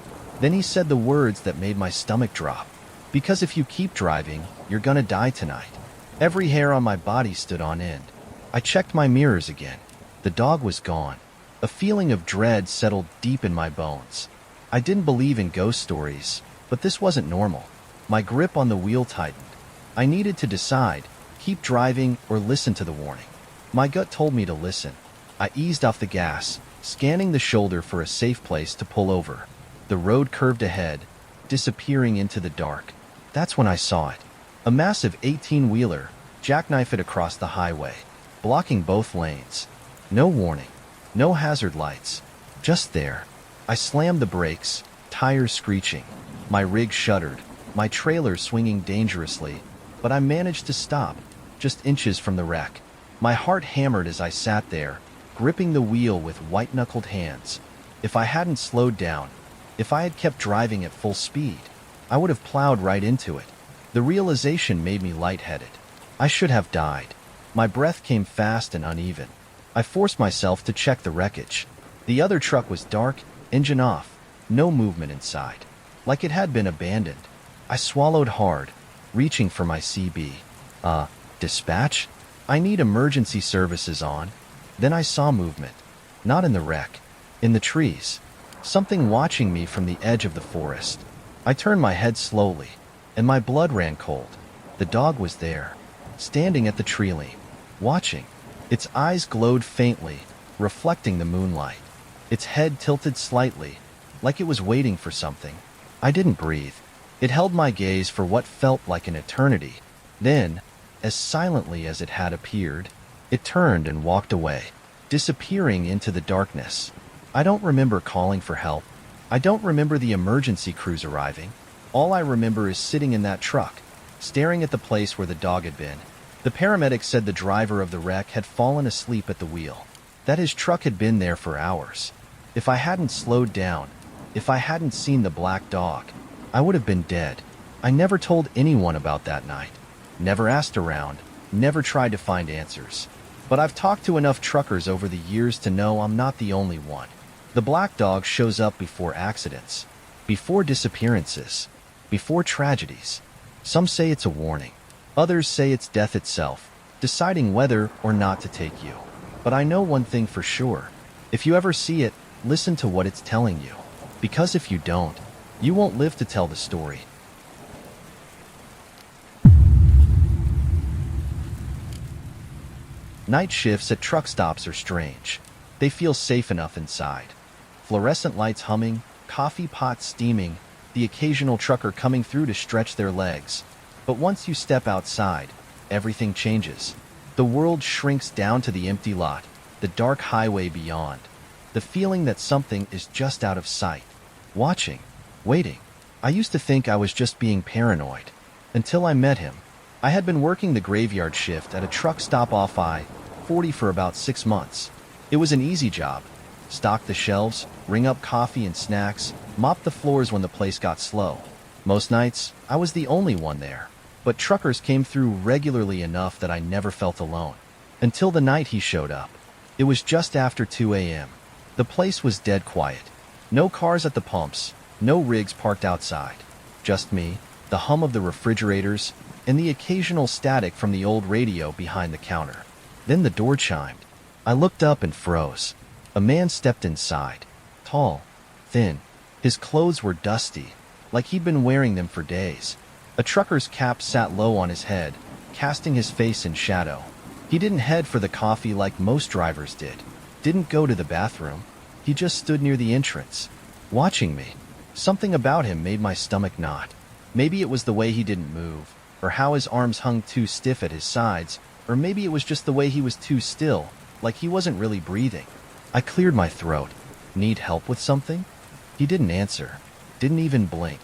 Then he said the words that made my stomach drop. "Because if you keep driving, you're gonna die tonight." Every hair on my body stood on end. I checked my mirrors again. The dog was gone. A feeling of dread settled deep in my bones. I didn't believe in ghost stories, but this wasn't normal. My grip on the wheel tightened. I needed to decide, keep driving or listen to the warning. My gut told me to listen. I eased off the gas, scanning the shoulder for a safe place to pull over. The road curved ahead, disappearing into the dark. That's when I saw it. A massive 18-wheeler jackknifed it across the highway, blocking both lanes. No warning, no hazard lights, just there. I slammed the brakes, tires screeching. My rig shuddered, my trailer swinging dangerously, but I managed to stop, just inches from the wreck. My heart hammered as I sat there, gripping the wheel with white-knuckled hands. If I hadn't slowed down, if I had kept driving at full speed, I would have plowed right into it. The realization made me lightheaded. I should have died. My breath came fast and uneven. I forced myself to check the wreckage. The other truck was dark, engine off, no movement inside, like it had been abandoned. I swallowed hard, reaching for my CB. Dispatch? I need emergency services on. Then I saw movement. Not in the wreck. In the trees. Something watching me from the edge of the forest. I turned my head slowly, and my blood ran cold. The dog was there, standing at the tree limb, watching. Its eyes glowed faintly, reflecting the moonlight. Its head tilted slightly, like it was waiting for something. I didn't breathe. It held my gaze for what felt like an eternity. Then, as silently as it had appeared, it turned and walked away, disappearing into the darkness. I don't remember calling for help. I don't remember the emergency crews arriving. All I remember is sitting in that truck, staring at the place where the dog had been. The paramedics said the driver of the wreck had fallen asleep at the wheel, that his truck had been there for hours. If I hadn't slowed down, if I hadn't seen the black dog, I would have been dead. I never told anyone about that night. Never asked around, never tried to find answers. But I've talked to enough truckers over the years to know I'm not the only one. The black dog shows up before accidents, before disappearances, before tragedies. Some say it's a warning. Others say it's death itself, deciding whether or not to take you. But I know one thing for sure. If you ever see it, listen to what it's telling you. Because if you don't, you won't live to tell the story. Night shifts at truck stops are strange. They feel safe enough inside. Fluorescent lights humming, coffee pots steaming, the occasional trucker coming through to stretch their legs. But once you step outside, everything changes. The world shrinks down to the empty lot, the dark highway beyond. The feeling that something is just out of sight. Watching. Waiting. I used to think I was just being paranoid. Until I met him. I had been working the graveyard shift at a truck stop off I-40 for about 6 months. It was an easy job. Stock the shelves, ring up coffee and snacks, mop the floors when the place got slow. Most nights, I was the only one there. But truckers came through regularly enough that I never felt alone. Until the night he showed up. It was just after 2 a.m. The place was dead quiet. No cars at the pumps, no rigs parked outside. Just me, the hum of the refrigerators, and the occasional static from the old radio behind the counter. Then the door chimed. I looked up and froze. A man stepped inside. Tall, thin. His clothes were dusty, like he'd been wearing them for days. A trucker's cap sat low on his head, casting his face in shadow. He didn't head for the coffee like most drivers did. Didn't go to the bathroom. He just stood near the entrance, watching me. Something about him made my stomach knot. Maybe it was the way he didn't move, or how his arms hung too stiff at his sides, or maybe it was just the way he was too still, like he wasn't really breathing. I cleared my throat. Need help with something? He didn't answer. Didn't even blink.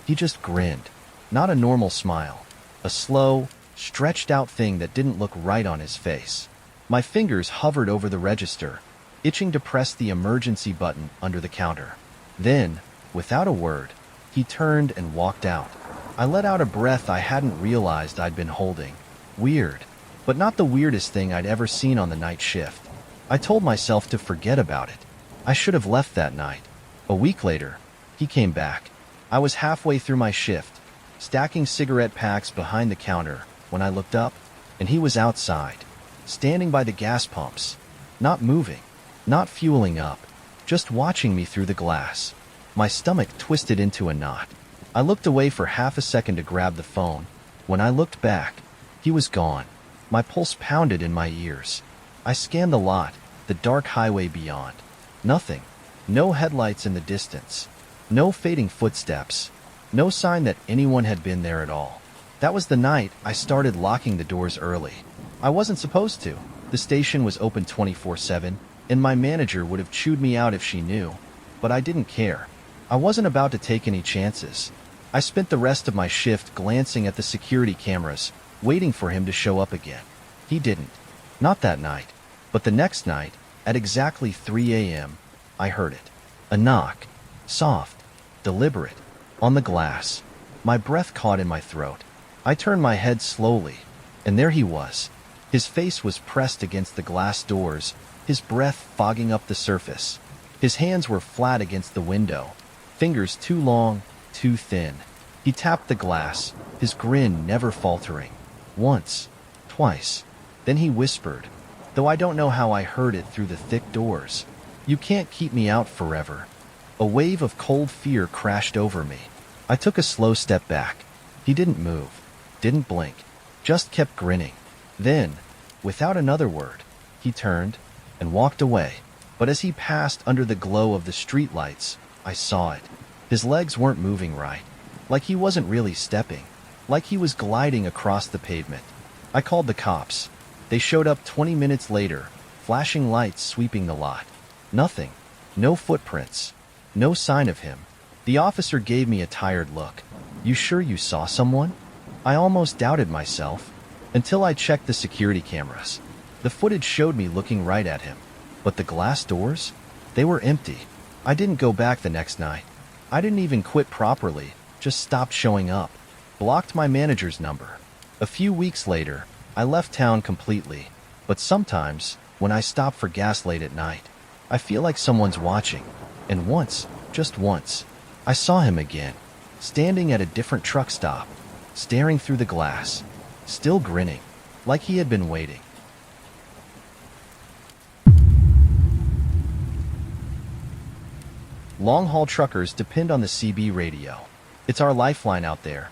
He just grinned. Not a normal smile. A slow, stretched out thing that didn't look right on his face. My fingers hovered over the register, itching to press the emergency button under the counter. Then, without a word, he turned and walked out. I let out a breath I hadn't realized I'd been holding. Weird, but not the weirdest thing I'd ever seen on the night shift. I told myself to forget about it. I should have left that night. A week later, he came back. I was halfway through my shift, stacking cigarette packs behind the counter, when I looked up, and he was outside, standing by the gas pumps, not moving, not fueling up, just watching me through the glass. My stomach twisted into a knot. I looked away for half a second to grab the phone. When I looked back, he was gone. My pulse pounded in my ears. I scanned the lot, the dark highway beyond. Nothing. No headlights in the distance. No fading footsteps. No sign that anyone had been there at all. That was the night I started locking the doors early. I wasn't supposed to. The station was open 24/7, and my manager would have chewed me out if she knew. But I didn't care. I wasn't about to take any chances. I spent the rest of my shift glancing at the security cameras, waiting for him to show up again. He didn't. Not that night. But the next night, at exactly 3 a.m., I heard it. A knock. Soft. Deliberate. On the glass. My breath caught in my throat. I turned my head slowly, and there he was. His face was pressed against the glass doors, his breath fogging up the surface. His hands were flat against the window, fingers too long, too thin. He tapped the glass, his grin never faltering. Once. Twice. Then he whispered, though I don't know how I heard it through the thick doors. "You can't keep me out forever." A wave of cold fear crashed over me. I took a slow step back. He didn't move, didn't blink, just kept grinning. Then, without another word, he turned and walked away. But as he passed under the glow of the streetlights, I saw it. His legs weren't moving right, like he wasn't really stepping, like he was gliding across the pavement. I called the cops. They showed up 20 minutes later, flashing lights sweeping the lot. Nothing. No footprints. No sign of him. The officer gave me a tired look. "You sure you saw someone?" I almost doubted myself, until I checked the security cameras. The footage showed me looking right at him. But the glass doors? They were empty. I didn't go back the next night. I didn't even quit properly, just stopped showing up. Blocked my manager's number. A few weeks later, I left town completely. But sometimes, when I stop for gas late at night, I feel like someone's watching. And once, just once, I saw him again, standing at a different truck stop, staring through the glass, still grinning, like he had been waiting. Long-haul truckers depend on the CB radio. It's our lifeline out there.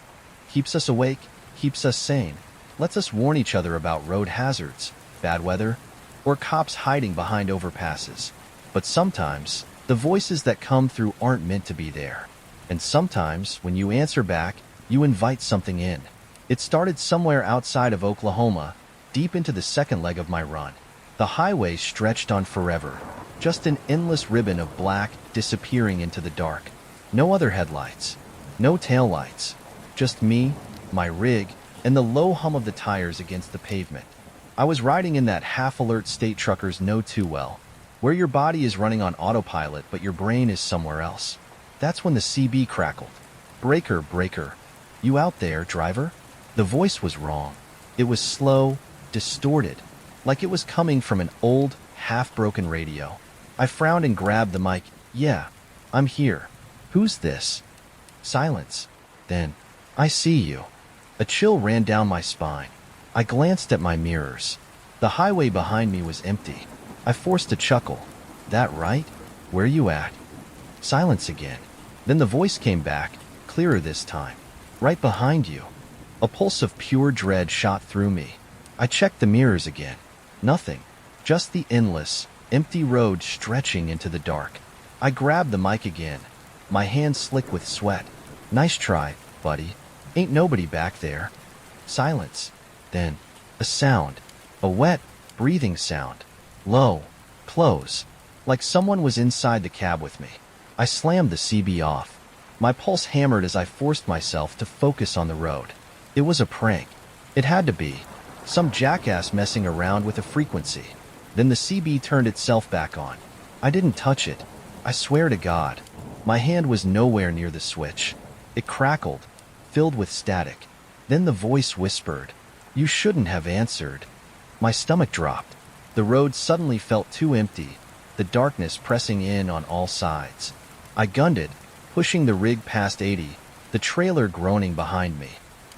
Keeps us awake, keeps us sane, lets us warn each other about road hazards, bad weather, or cops hiding behind overpasses. But sometimes, the voices that come through aren't meant to be there. And sometimes, when you answer back, you invite something in. It started somewhere outside of Oklahoma, deep into the second leg of my run. The highway stretched on forever, just an endless ribbon of black disappearing into the dark. No other headlights, no taillights, just me, my rig, and the low hum of the tires against the pavement. I was riding in that half-alert state truckers know too well, where your body is running on autopilot but your brain is somewhere else. That's when the CB crackled. "Breaker, breaker. You out there, driver?" The voice was wrong. It was slow, distorted, like it was coming from an old, half-broken radio. I frowned and grabbed the mic. "Yeah, I'm here. Who's this?" Silence. Then, "I see you." A chill ran down my spine. I glanced at my mirrors. The highway behind me was empty. I forced a chuckle. "That right? Where you at?" Silence again. Then the voice came back, clearer this time. "Right behind you." A pulse of pure dread shot through me. I checked the mirrors again. Nothing. Just the endless, empty road stretching into the dark. I grabbed the mic again, my hands slick with sweat. Nice try, buddy. Ain't nobody back there. Silence. Then, a sound. A wet, breathing sound. Low. Close. Like someone was inside the cab with me. I slammed the CB off. My pulse hammered as I forced myself to focus on the road. It was a prank. It had to be. Some jackass messing around with a frequency. Then the CB turned itself back on. I didn't touch it. I swear to God. My hand was nowhere near the switch. It crackled, filled with static. Then the voice whispered, "You shouldn't have answered." My stomach dropped. The road suddenly felt too empty, the darkness pressing in on all sides. I gunned it, pushing the rig past 80, the trailer groaning behind me.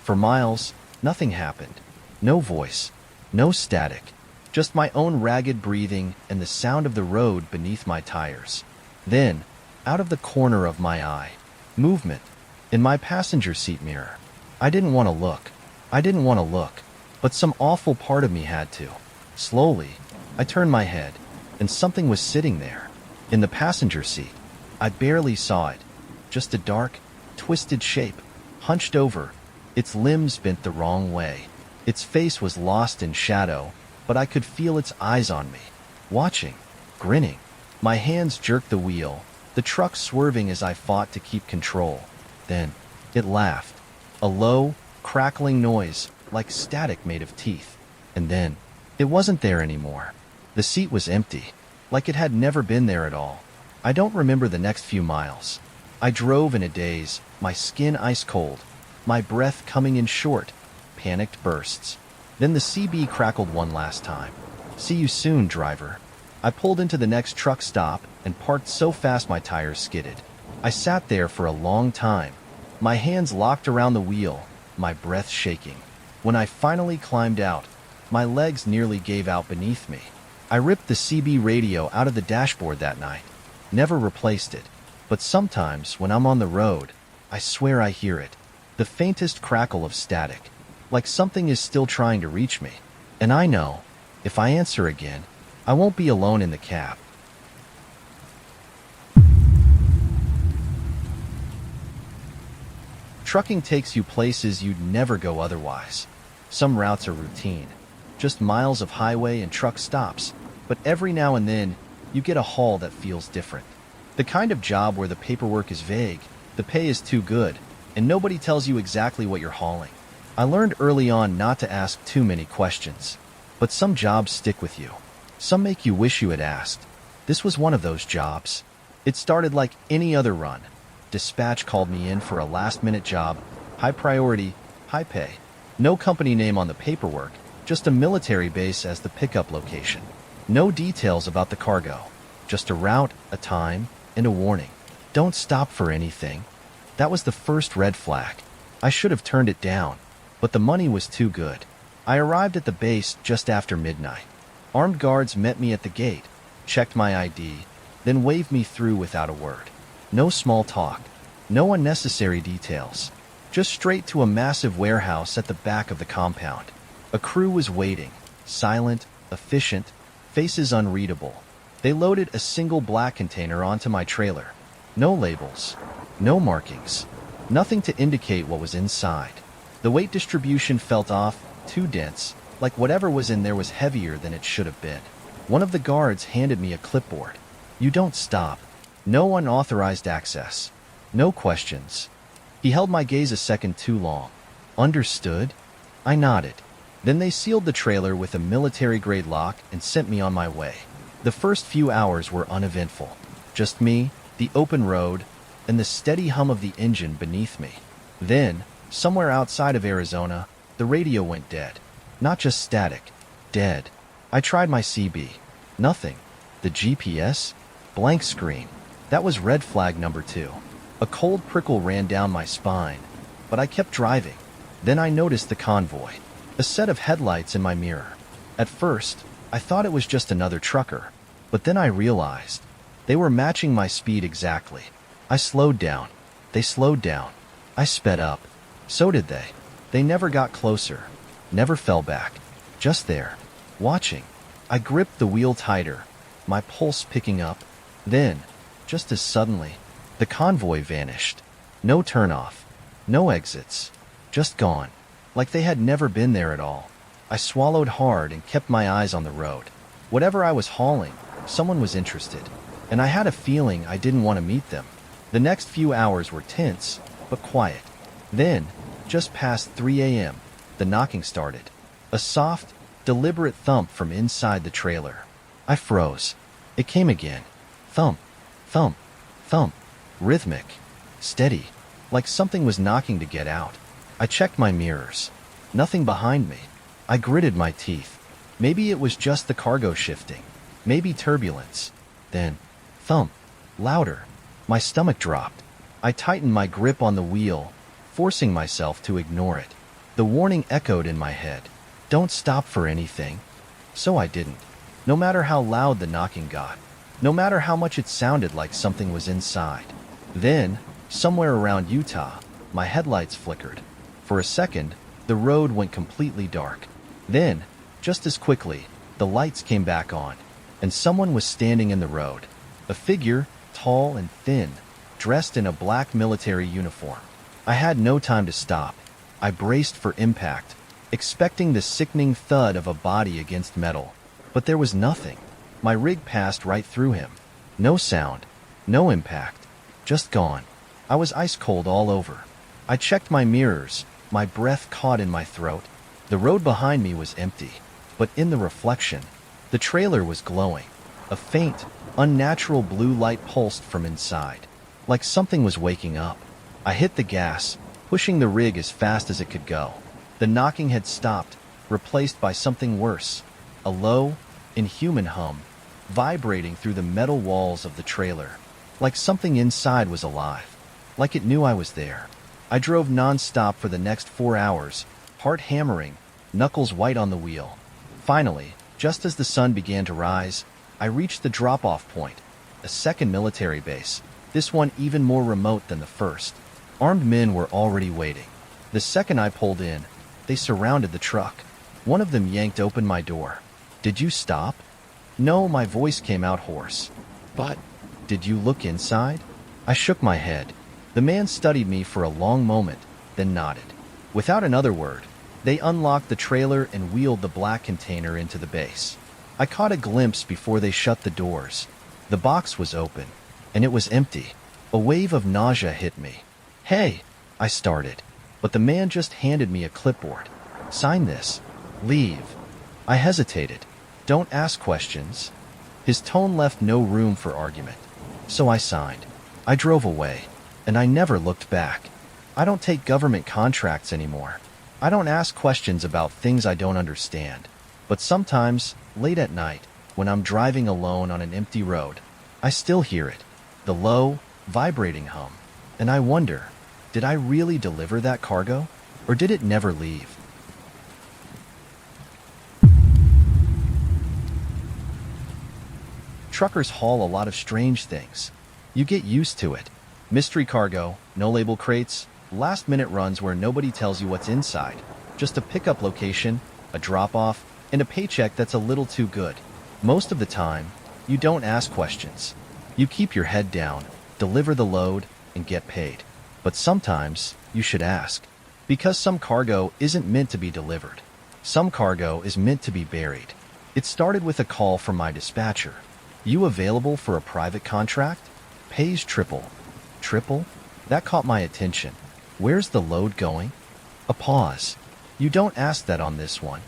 For miles, nothing happened. No voice, no static, just my own ragged breathing and the sound of the road beneath my tires. Then, out of the corner of my eye, movement. In my passenger seat mirror. I didn't want to look. But some awful part of me had to. Slowly, I turned my head, and something was sitting there. In the passenger seat. I barely saw it. Just a dark, twisted shape, hunched over, its limbs bent the wrong way. Its face was lost in shadow, but I could feel its eyes on me, watching, grinning. My hands jerked the wheel, the truck swerving as I fought to keep control. Then, it laughed. A low, crackling noise, like static made of teeth. And then, it wasn't there anymore. The seat was empty, like it had never been there at all. I don't remember the next few miles. I drove in a daze, my skin ice cold, my breath coming in short, panicked bursts. Then the CB crackled one last time. "See you soon, driver." I pulled into the next truck stop and parked so fast my tires skidded. I sat there for a long time, my hands locked around the wheel, my breath shaking. When I finally climbed out, my legs nearly gave out beneath me. I ripped the CB radio out of the dashboard that night. Never replaced it. But sometimes, when I'm on the road, I swear I hear it. The faintest crackle of static. Like something is still trying to reach me. And I know, if I answer again, I won't be alone in the cab. Trucking takes you places you'd never go otherwise. Some routes are routine, just miles of highway and truck stops, but every now and then, you get a haul that feels different. The kind of job where the paperwork is vague, the pay is too good, and nobody tells you exactly what you're hauling. I learned early on not to ask too many questions, but some jobs stick with you. Some make you wish you had asked. This was one of those jobs. It started like any other run. Dispatch called me in for a last-minute job, high priority, high pay. No company name on the paperwork, just a military base as the pickup location. No details about the cargo, just a route, a time, and a warning. Don't stop for anything. That was the first red flag. I should have turned it down, but the money was too good. I arrived at the base just after midnight. Armed guards met me at the gate, checked my ID, then waved me through without a word. No small talk, no unnecessary details. Just straight to a massive warehouse at the back of the compound. A crew was waiting, silent, efficient, faces unreadable. They loaded a single black container onto my trailer. No labels, no markings, nothing to indicate what was inside. The weight distribution felt off, too dense, like whatever was in there was heavier than it should have been. One of the guards handed me a clipboard. "You don't stop. No unauthorized access. No questions." He held my gaze a second too long. "Understood?" I nodded. Then they sealed the trailer with a military-grade lock and sent me on my way. The first few hours were uneventful. Just me, the open road, and the steady hum of the engine beneath me. Then, somewhere outside of Arizona, the radio went dead. Not just static. Dead. I tried my CB. Nothing. The GPS? Blank screen. That was red flag number 2. A cold prickle ran down my spine, but I kept driving. Then I noticed the convoy. A set of headlights in my mirror. At first, I thought it was just another trucker, but then I realized they were matching my speed exactly. I slowed down. They slowed down. I sped up. So did they. They never got closer. Never fell back. Just there. Watching. I gripped the wheel tighter, my pulse picking up. Then, just as suddenly, the convoy vanished. No turnoff, no exits, just gone, like they had never been there at all. I swallowed hard and kept my eyes on the road. Whatever I was hauling, someone was interested, and I had a feeling I didn't want to meet them. The next few hours were tense, but quiet. Then, just past 3 a.m., the knocking started. A soft, deliberate thump from inside the trailer. I froze. It came again. Thump, thump, thump. Rhythmic, steady, like something was knocking to get out. I checked my mirrors. Nothing behind me. I gritted my teeth. Maybe it was just the cargo shifting. Maybe turbulence. Then, thump, louder. My stomach dropped. I tightened my grip on the wheel, forcing myself to ignore it. The warning echoed in my head. Don't stop for anything. So I didn't. No matter how loud the knocking got. No matter how much it sounded like something was inside. Then, somewhere around Utah, my headlights flickered. For a second, the road went completely dark. Then, just as quickly, the lights came back on, and someone was standing in the road. A figure, tall and thin, dressed in a black military uniform. I had no time to stop. I braced for impact, expecting the sickening thud of a body against metal. But there was nothing. My rig passed right through him. No sound, no impact. Just gone. I was ice cold all over. I checked my mirrors, my breath caught in my throat. The road behind me was empty, but in the reflection, the trailer was glowing. A faint, unnatural blue light pulsed from inside, like something was waking up. I hit the gas, pushing the rig as fast as it could go. The knocking had stopped, replaced by something worse. A low, inhuman hum, vibrating through the metal walls of the trailer. Like something inside was alive, like it knew I was there. I drove non-stop for the next 4 hours, heart hammering, knuckles white on the wheel. Finally, just as the sun began to rise, I reached the drop-off point, a second military base, this one even more remote than the first. Armed men were already waiting. The second I pulled in, they surrounded the truck. One of them yanked open my door. "Did you stop?" "No," my voice came out hoarse. "But, did you look inside?" I shook my head. The man studied me for a long moment, then nodded. Without another word, they unlocked the trailer and wheeled the black container into the base. I caught a glimpse before they shut the doors. The box was open, and it was empty. A wave of nausea hit me. "Hey," I started, but the man just handed me a clipboard. "Sign this. Leave." I hesitated. "Don't ask questions." His tone left no room for argument. So I signed. I drove away, and I never looked back. I don't take government contracts anymore. I don't ask questions about things I don't understand. But sometimes, late at night, when I'm driving alone on an empty road, I still hear it, the low, vibrating hum. And I wonder, did I really deliver that cargo? Or did it never leave? Truckers haul a lot of strange things. You get used to it. Mystery cargo, no-label crates, last-minute runs where nobody tells you what's inside. Just a pickup location, a drop-off, and a paycheck that's a little too good. Most of the time, you don't ask questions. You keep your head down, deliver the load, and get paid. But sometimes, you should ask. Because some cargo isn't meant to be delivered. Some cargo is meant to be buried. It started with a call from my dispatcher. "You available for a private contract? Pays triple." Triple? That caught my attention. Where's the load going? A pause. You don't ask that on this one.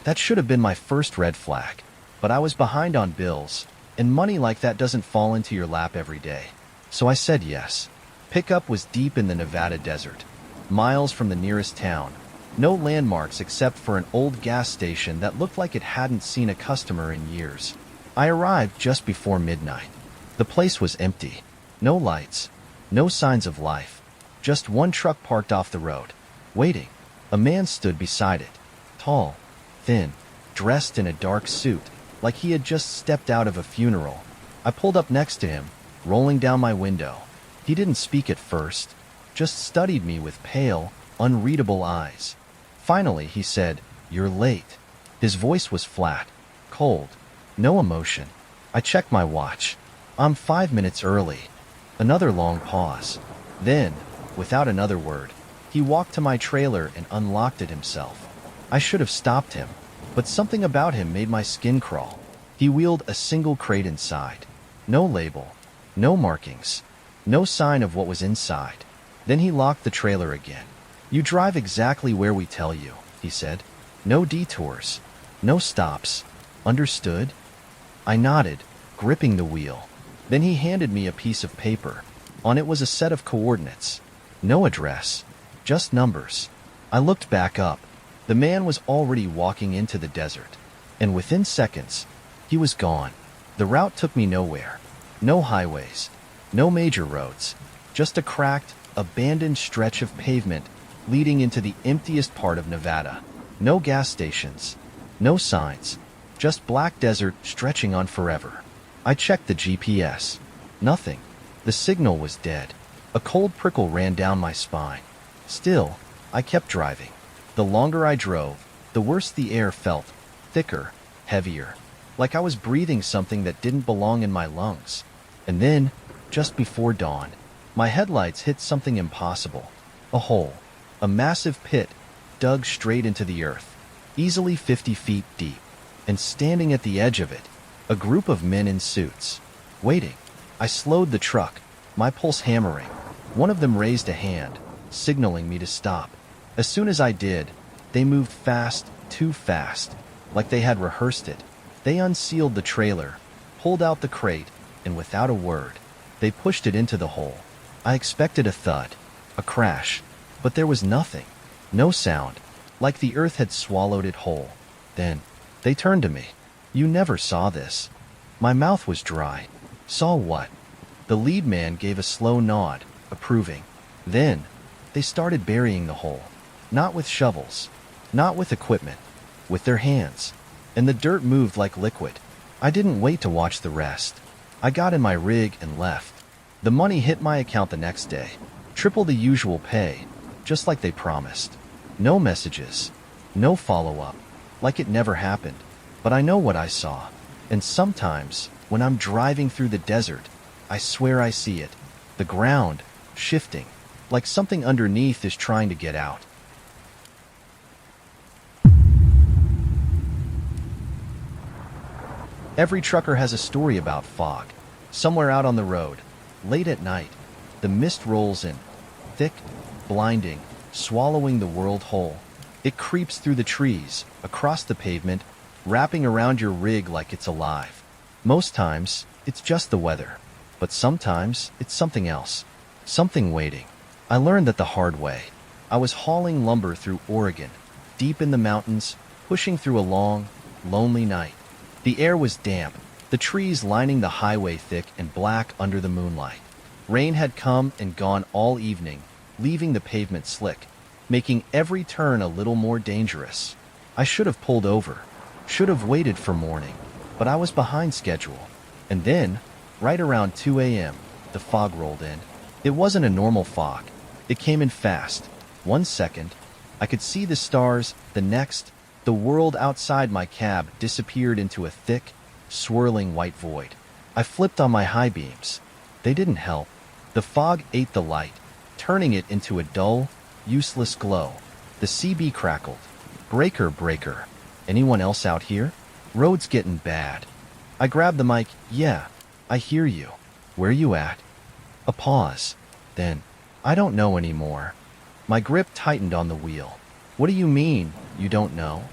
That should have been my first red flag. But I was behind on bills, and money like that doesn't fall into your lap every day. So I said yes. Pickup was deep in the Nevada desert, miles from the nearest town. No landmarks except for an old gas station that looked like it hadn't seen a customer in years. I arrived just before midnight. The place was empty. No lights, no signs of life. Just one truck parked off the road, waiting. A man stood beside it, tall, thin, dressed in a dark suit, like he had just stepped out of a funeral. I pulled up next to him, rolling down my window. He didn't speak at first, just studied me with pale, unreadable eyes. Finally, he said, "You're late." His voice was flat, cold, no emotion. I checked my watch. I'm 5 minutes early. Another long pause. Then, without another word, he walked to my trailer and unlocked it himself. I should have stopped him, but something about him made my skin crawl. He wheeled a single crate inside. No label, no markings, no sign of what was inside. Then he locked the trailer again. "You drive exactly where we tell you," he said. "No detours, no stops. Understood?" I nodded, gripping the wheel. Then he handed me a piece of paper. On it was a set of coordinates. No address, just numbers. I looked back up. The man was already walking into the desert, and within seconds, he was gone. The route took me nowhere. No highways, no major roads, just a cracked, abandoned stretch of pavement leading into the emptiest part of Nevada. No gas stations, no signs, just black desert stretching on forever. I checked the GPS. Nothing. The signal was dead. A cold prickle ran down my spine. Still, I kept driving. The longer I drove, the worse the air felt. Thicker, heavier, like I was breathing something that didn't belong in my lungs. And then, just before dawn, my headlights hit something impossible. A hole. A massive pit, dug straight into the earth, easily 50 feet deep. And standing at the edge of it, a group of men in suits, waiting. I slowed the truck, my pulse hammering. One of them raised a hand, signaling me to stop. As soon as I did, they moved fast, too fast, like they had rehearsed it. They unsealed the trailer, pulled out the crate, and without a word, they pushed it into the hole. I expected a thud, a crash, but there was nothing. No sound, like the earth had swallowed it whole. Then, they turned to me. "You never saw this." My mouth was dry. "Saw what?" The lead man gave a slow nod, approving. Then, they started burying the hole. Not with shovels, not with equipment, with their hands. And the dirt moved like liquid. I didn't wait to watch the rest. I got in my rig and left. The money hit my account the next day. Triple the usual pay, just like they promised. No messages, no follow-up, like it never happened. But I know what I saw. And sometimes, when I'm driving through the desert, I swear I see it. The ground, shifting, like something underneath is trying to get out. Every trucker has a story about fog. Somewhere out on the road, late at night, the mist rolls in, thick, blinding, swallowing the world whole. It creeps through the trees, across the pavement, wrapping around your rig like it's alive. Most times, it's just the weather. But sometimes, it's something else. Something waiting. I learned that the hard way. I was hauling lumber through Oregon, deep in the mountains, pushing through a long, lonely night. The air was damp, the trees lining the highway thick and black under the moonlight. Rain had come and gone all evening, leaving the pavement slick, making every turn a little more dangerous. I should have pulled over, should have waited for morning, but I was behind schedule. And then, right around 2 a.m., the fog rolled in. It wasn't a normal fog. It came in fast. 1 second, I could see the stars. The next, the world outside my cab disappeared into a thick, swirling white void. I flipped on my high beams. They didn't help. The fog ate the light, turning it into a dull, useless glow. The CB crackled. "Breaker, breaker. Anyone else out here? Road's getting bad." I grabbed the mic. "Yeah, I hear you. Where you at?" A pause. Then, "I don't know anymore." My grip tightened on the wheel. "What do you mean, you don't know?"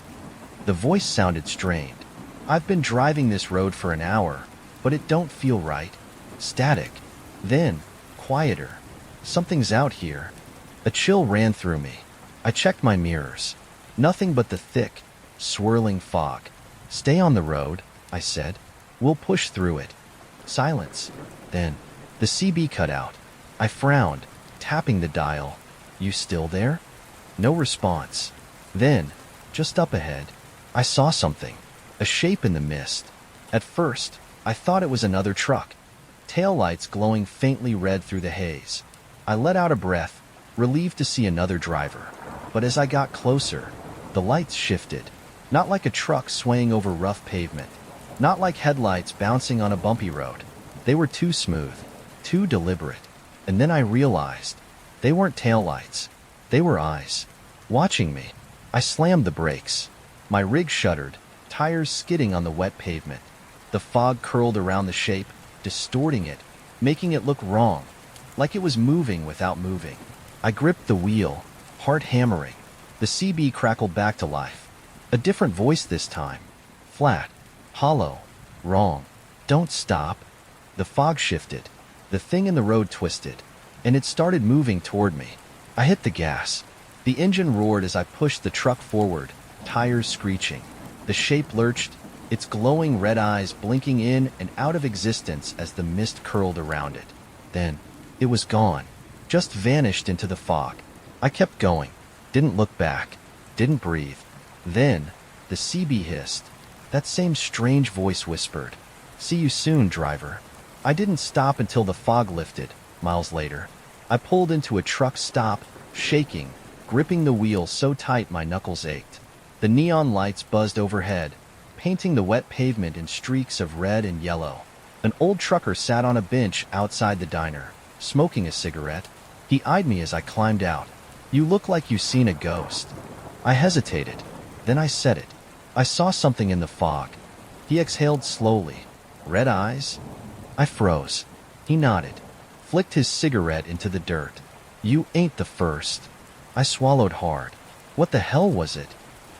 The voice sounded strained. "I've been driving this road for an hour, but it don't feel right. Static. Then, quieter. Something's out here." A chill ran through me. I checked my mirrors. Nothing but the thick, swirling fog. "Stay on the road," I said. "We'll push through it." Silence. Then, the CB cut out. I frowned, tapping the dial. "You still there?" No response. Then, just up ahead, I saw something. A shape in the mist. At first, I thought it was another truck. Taillights glowing faintly red through the haze. I let out a breath, relieved to see another driver. But as I got closer, the lights shifted. Not like a truck swaying over rough pavement, Not like headlights bouncing on a bumpy road. They were too smooth, too deliberate. And then I realized they weren't taillights. They were eyes, watching me. I slammed the brakes. My rig shuddered, tires skidding on the wet pavement. The fog curled around the shape, distorting it, making it look wrong, like it was moving without moving. I gripped the wheel, heart hammering. The CB crackled back to life. A different voice this time. Flat, hollow, wrong. Don't stop. The fog shifted. The thing in the road twisted, and it started moving toward me. I hit the gas. The engine roared as I pushed the truck forward, tires screeching. The shape lurched, its glowing red eyes blinking in and out of existence as the mist curled around it. Then, it was gone, just vanished into the fog. I kept going, didn't look back, didn't breathe. Then, the CB hissed. That same strange voice whispered, "See you soon, driver." I didn't stop until the fog lifted, miles later. I pulled into a truck stop, shaking, gripping the wheel so tight my knuckles ached. The neon lights buzzed overhead, painting the wet pavement in streaks of red and yellow. An old trucker sat on a bench outside the diner, smoking a cigarette. He eyed me as I climbed out. "You look like you've seen a ghost." I hesitated. Then I said it. I saw something in the fog. He exhaled slowly. Red eyes? I froze. He nodded, flicked his cigarette into the dirt. "You ain't the first." I swallowed hard. What the hell was it?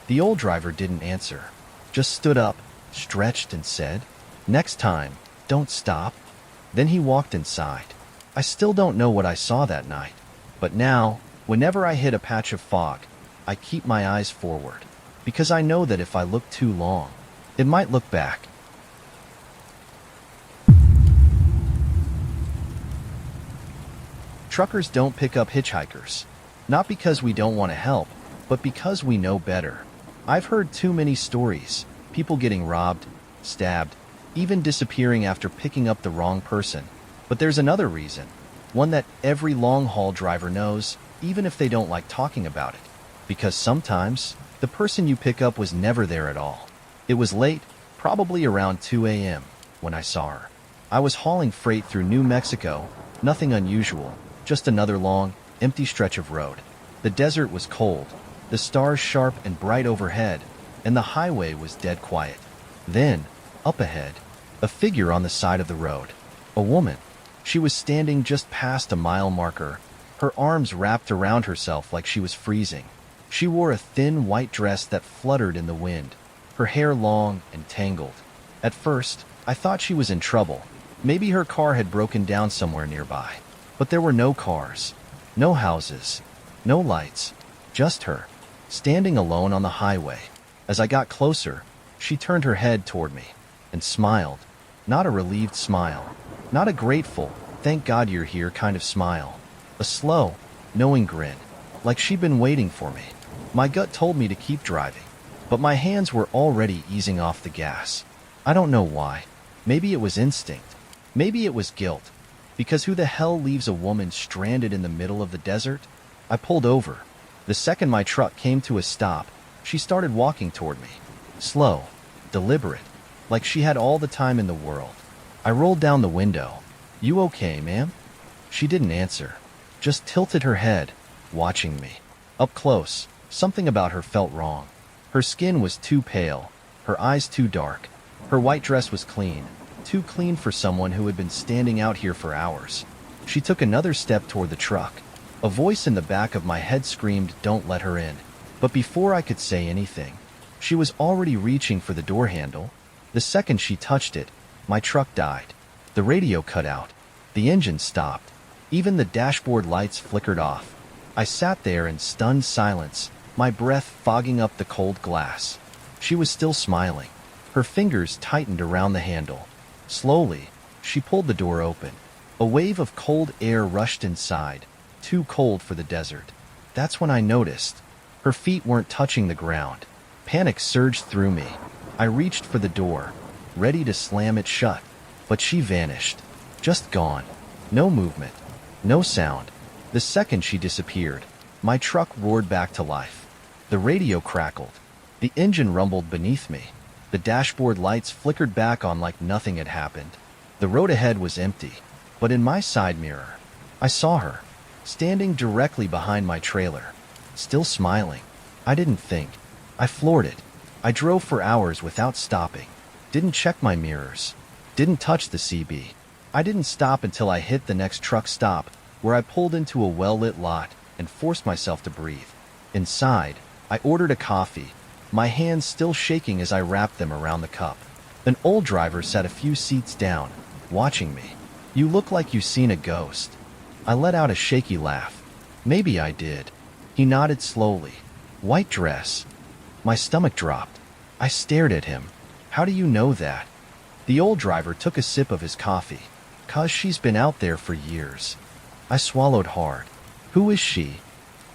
The old driver didn't answer, just stood up, stretched, and said, "Next time, don't stop." Then he walked inside. I still don't know what I saw that night, but now, whenever I hit a patch of fog, I keep my eyes forward, because I know that if I look too long, it might look back. Truckers don't pick up hitchhikers, not because we don't want to help, but because we know better. I've heard too many stories, people getting robbed, stabbed, even disappearing after picking up the wrong person. But there's another reason, one that every long-haul driver knows, even if they don't like talking about it. Because sometimes, the person you pick up was never there at all. It was late, probably around 2 a.m., when I saw her. I was hauling freight through New Mexico, nothing unusual, just another long, empty stretch of road. The desert was cold, the stars sharp and bright overhead, and the highway was dead quiet. Then, up ahead, a figure on the side of the road. A woman. She was standing just past a mile marker, her arms wrapped around herself like she was freezing. She wore a thin white dress that fluttered in the wind, her hair long and tangled. At first, I thought she was in trouble. Maybe her car had broken down somewhere nearby. But there were no cars, no houses, no lights, just her, standing alone on the highway. As I got closer, she turned her head toward me and smiled. Not a relieved smile, not a grateful, "thank God you're here" kind of smile. A slow, knowing grin, like she'd been waiting for me. My gut told me to keep driving, but my hands were already easing off the gas. I don't know why. Maybe it was instinct. Maybe it was guilt. Because who the hell leaves a woman stranded in the middle of the desert? I pulled over. The second my truck came to a stop, she started walking toward me. Slow, deliberate, like she had all the time in the world. I rolled down the window. "You okay, ma'am?" She didn't answer, just tilted her head, watching me. Up close, something about her felt wrong. Her skin was too pale, her eyes too dark. Her white dress was clean, too clean for someone who had been standing out here for hours. She took another step toward the truck. A voice in the back of my head screamed, "Don't let her in." But before I could say anything, she was already reaching for the door handle. The second she touched it, my truck died. The radio cut out. The engine stopped. Even the dashboard lights flickered off. I sat there in stunned silence, my breath fogging up the cold glass. She was still smiling. Her fingers tightened around the handle. Slowly, she pulled the door open. A wave of cold air rushed inside, too cold for the desert. That's when I noticed. Her feet weren't touching the ground. Panic surged through me. I reached for the door, ready to slam it shut. But she vanished. Just gone. No movement. No sound. The second she disappeared, my truck roared back to life. The radio crackled. The engine rumbled beneath me. The dashboard lights flickered back on like nothing had happened. The road ahead was empty, but in my side mirror, I saw her, standing directly behind my trailer, still smiling. I didn't think. I floored it. I drove for hours without stopping, didn't check my mirrors, didn't touch the CB. I didn't stop until I hit the next truck stop, where I pulled into a well-lit lot and forced myself to breathe. Inside, I ordered a coffee, my hands still shaking as I wrapped them around the cup. An old driver sat a few seats down, watching me. "You look like you've seen a ghost." I let out a shaky laugh. "Maybe I did." He nodded slowly. "White dress." My stomach dropped. I stared at him. "How do you know that?" The old driver took a sip of his coffee. "'Cause she's been out there for years." I swallowed hard. "Who is she?"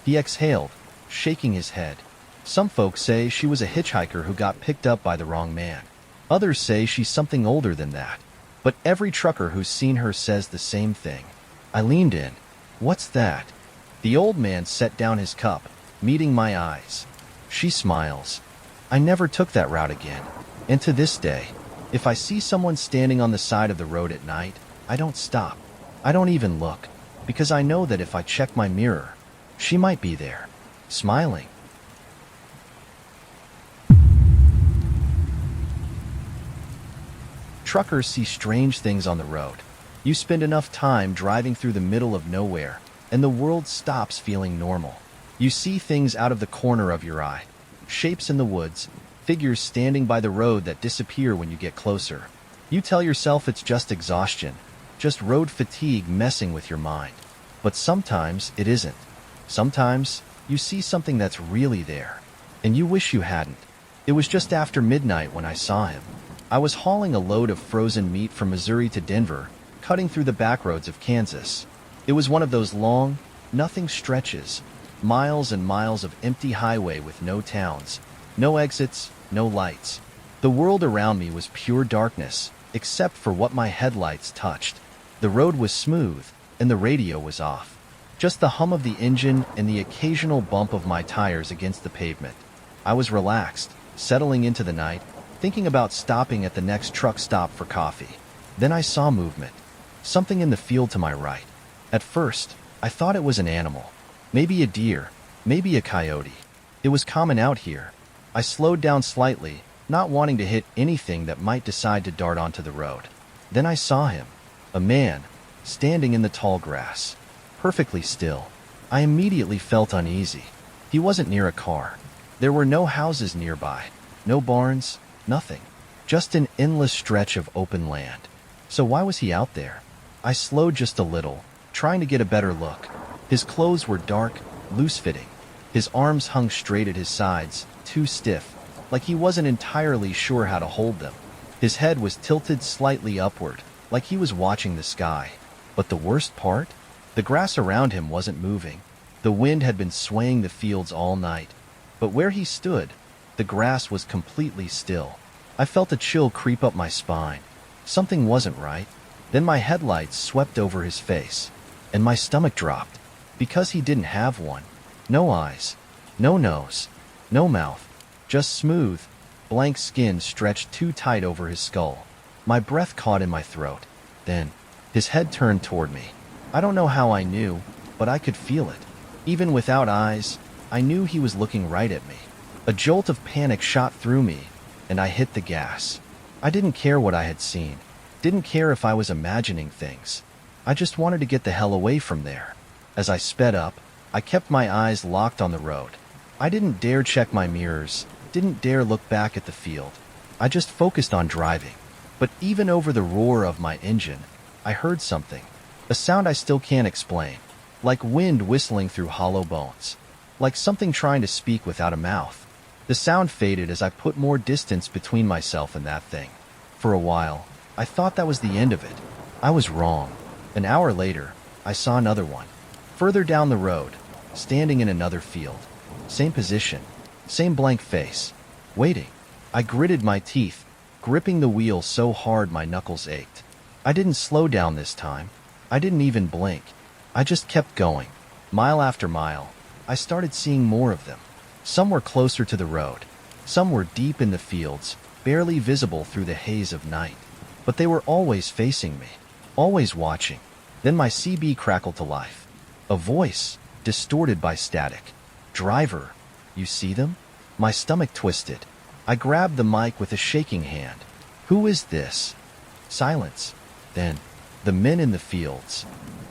He exhaled, shaking his head. "Some folks say she was a hitchhiker who got picked up by the wrong man. Others say she's something older than that. But every trucker who's seen her says the same thing." I leaned in. "What's that?" The old man set down his cup, meeting my eyes. "She smiles." I never took that route again. And to this day, if I see someone standing on the side of the road at night, I don't stop. I don't even look, because I know that if I check my mirror, she might be there, smiling. Truckers see strange things on the road. You spend enough time driving through the middle of nowhere, and the world stops feeling normal. You see things out of the corner of your eye, shapes in the woods, figures standing by the road that disappear when you get closer. You tell yourself it's just exhaustion, just road fatigue messing with your mind. But sometimes it isn't. Sometimes you see something that's really there, and you wish you hadn't. It was just after midnight when I saw him. I was hauling a load of frozen meat from Missouri to Denver, cutting through the back roads of Kansas. It was one of those long, nothing stretches, miles and miles of empty highway with no towns, no exits, no lights. The world around me was pure darkness, except for what my headlights touched. The road was smooth, and the radio was off. Just the hum of the engine and the occasional bump of my tires against the pavement. I was relaxed, settling into the night, thinking about stopping at the next truck stop for coffee. Then I saw movement. Something in the field to my right. At first, I thought it was an animal. Maybe a deer, maybe a coyote. It was common out here. I slowed down slightly, not wanting to hit anything that might decide to dart onto the road. Then I saw him. A man, standing in the tall grass. Perfectly still. I immediately felt uneasy. He wasn't near a car. There were no houses nearby. No barns. Nothing. Just an endless stretch of open land. So why was he out there? I slowed just a little, trying to get a better look. His clothes were dark, loose-fitting. His arms hung straight at his sides, too stiff, like he wasn't entirely sure how to hold them. His head was tilted slightly upward, like he was watching the sky. But the worst part? The grass around him wasn't moving. The wind had been swaying the fields all night. But where he stood, the grass was completely still. I felt a chill creep up my spine. Something wasn't right. Then my headlights swept over his face, and my stomach dropped. Because he didn't have one. No eyes, no nose, no mouth. Just smooth, blank skin stretched too tight over his skull. My breath caught in my throat. Then, his head turned toward me. I don't know how I knew, but I could feel it. Even without eyes, I knew he was looking right at me. A jolt of panic shot through me, and I hit the gas. I didn't care what I had seen. Didn't care if I was imagining things. I just wanted to get the hell away from there. As I sped up, I kept my eyes locked on the road. I didn't dare check my mirrors, didn't dare look back at the field. I just focused on driving. But even over the roar of my engine, I heard something. A sound I still can't explain. Like wind whistling through hollow bones. Like something trying to speak without a mouth. The sound faded as I put more distance between myself and that thing. For a while, I thought that was the end of it. I was wrong. An hour later, I saw another one. Further down the road, standing in another field. Same position, same blank face. Waiting. I gritted my teeth, gripping the wheel so hard my knuckles ached. I didn't slow down this time. I didn't even blink. I just kept going. Mile after mile, I started seeing more of them. Some were closer to the road. Some were deep in the fields, barely visible through the haze of night. But they were always facing me, always watching. Then my CB crackled to life. A voice, distorted by static. "Driver, you see them?" My stomach twisted. I grabbed the mic with a shaking hand. "Who is this?" Silence. Then, the men in the fields.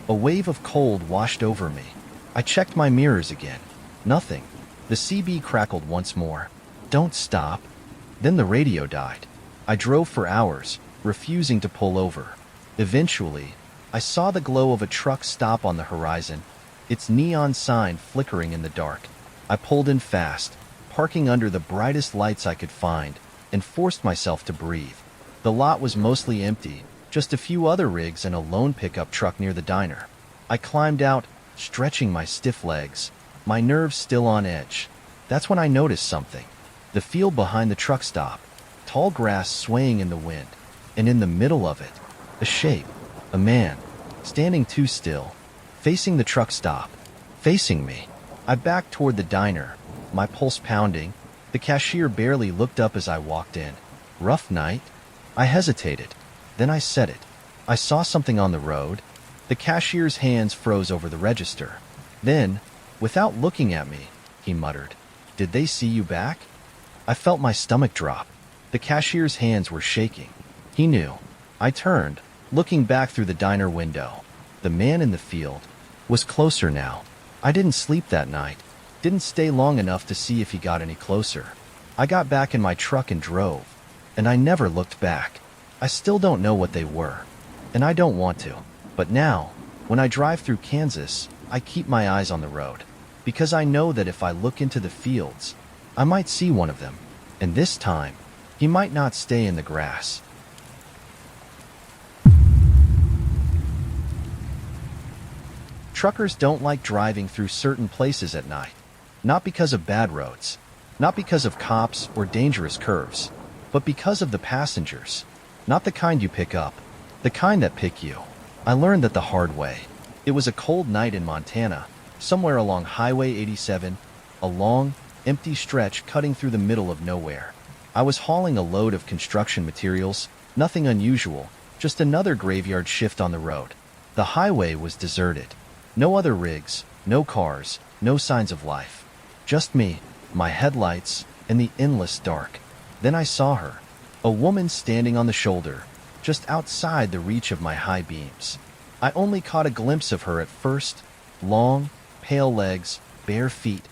A wave of cold washed over me. I checked my mirrors again. Nothing. The CB crackled once more. "Don't stop." Then the radio died. I drove for hours, refusing to pull over. Eventually, I saw the glow of a truck stop on the horizon, its neon sign flickering in the dark. I pulled in fast, parking under the brightest lights I could find, and forced myself to breathe. The lot was mostly empty, just a few other rigs and a lone pickup truck near the diner. I climbed out, stretching my stiff legs, my nerves still on edge. That's when I noticed something. The field behind the truck stop, tall grass swaying in the wind, and in the middle of it, a shape, a man, standing too still, facing the truck stop, facing me. I backed toward the diner, my pulse pounding. The cashier barely looked up as I walked in. "Rough night?" I hesitated. Then I said it. "I saw something on the road." The cashier's hands froze over the register. Then, without looking at me, he muttered, "Did they see you back?" I felt my stomach drop. The cashier's hands were shaking. He knew. I turned, looking back through the diner window. The man in the field was closer now. I didn't sleep that night. Didn't stay long enough to see if he got any closer. I got back in my truck and drove. And I never looked back. I still don't know what they were. And I don't want to. But now, when I drive through Kansas, I keep my eyes on the road. Because I know that if I look into the fields, I might see one of them. And this time, he might not stay in the grass. Truckers don't like driving through certain places at night. Not because of bad roads, not because of cops or dangerous curves, but because of the passengers. Not the kind you pick up, the kind that pick you. I learned that the hard way. It was a cold night in Montana, somewhere along Highway 87, a long, empty stretch cutting through the middle of nowhere. I was hauling a load of construction materials, nothing unusual, just another graveyard shift on the road. The highway was deserted. No other rigs, no cars, no signs of life. Just me, my headlights, and the endless dark. Then I saw her, a woman standing on the shoulder, just outside the reach of my high beams. I only caught a glimpse of her at first, long, pale legs, bare feet,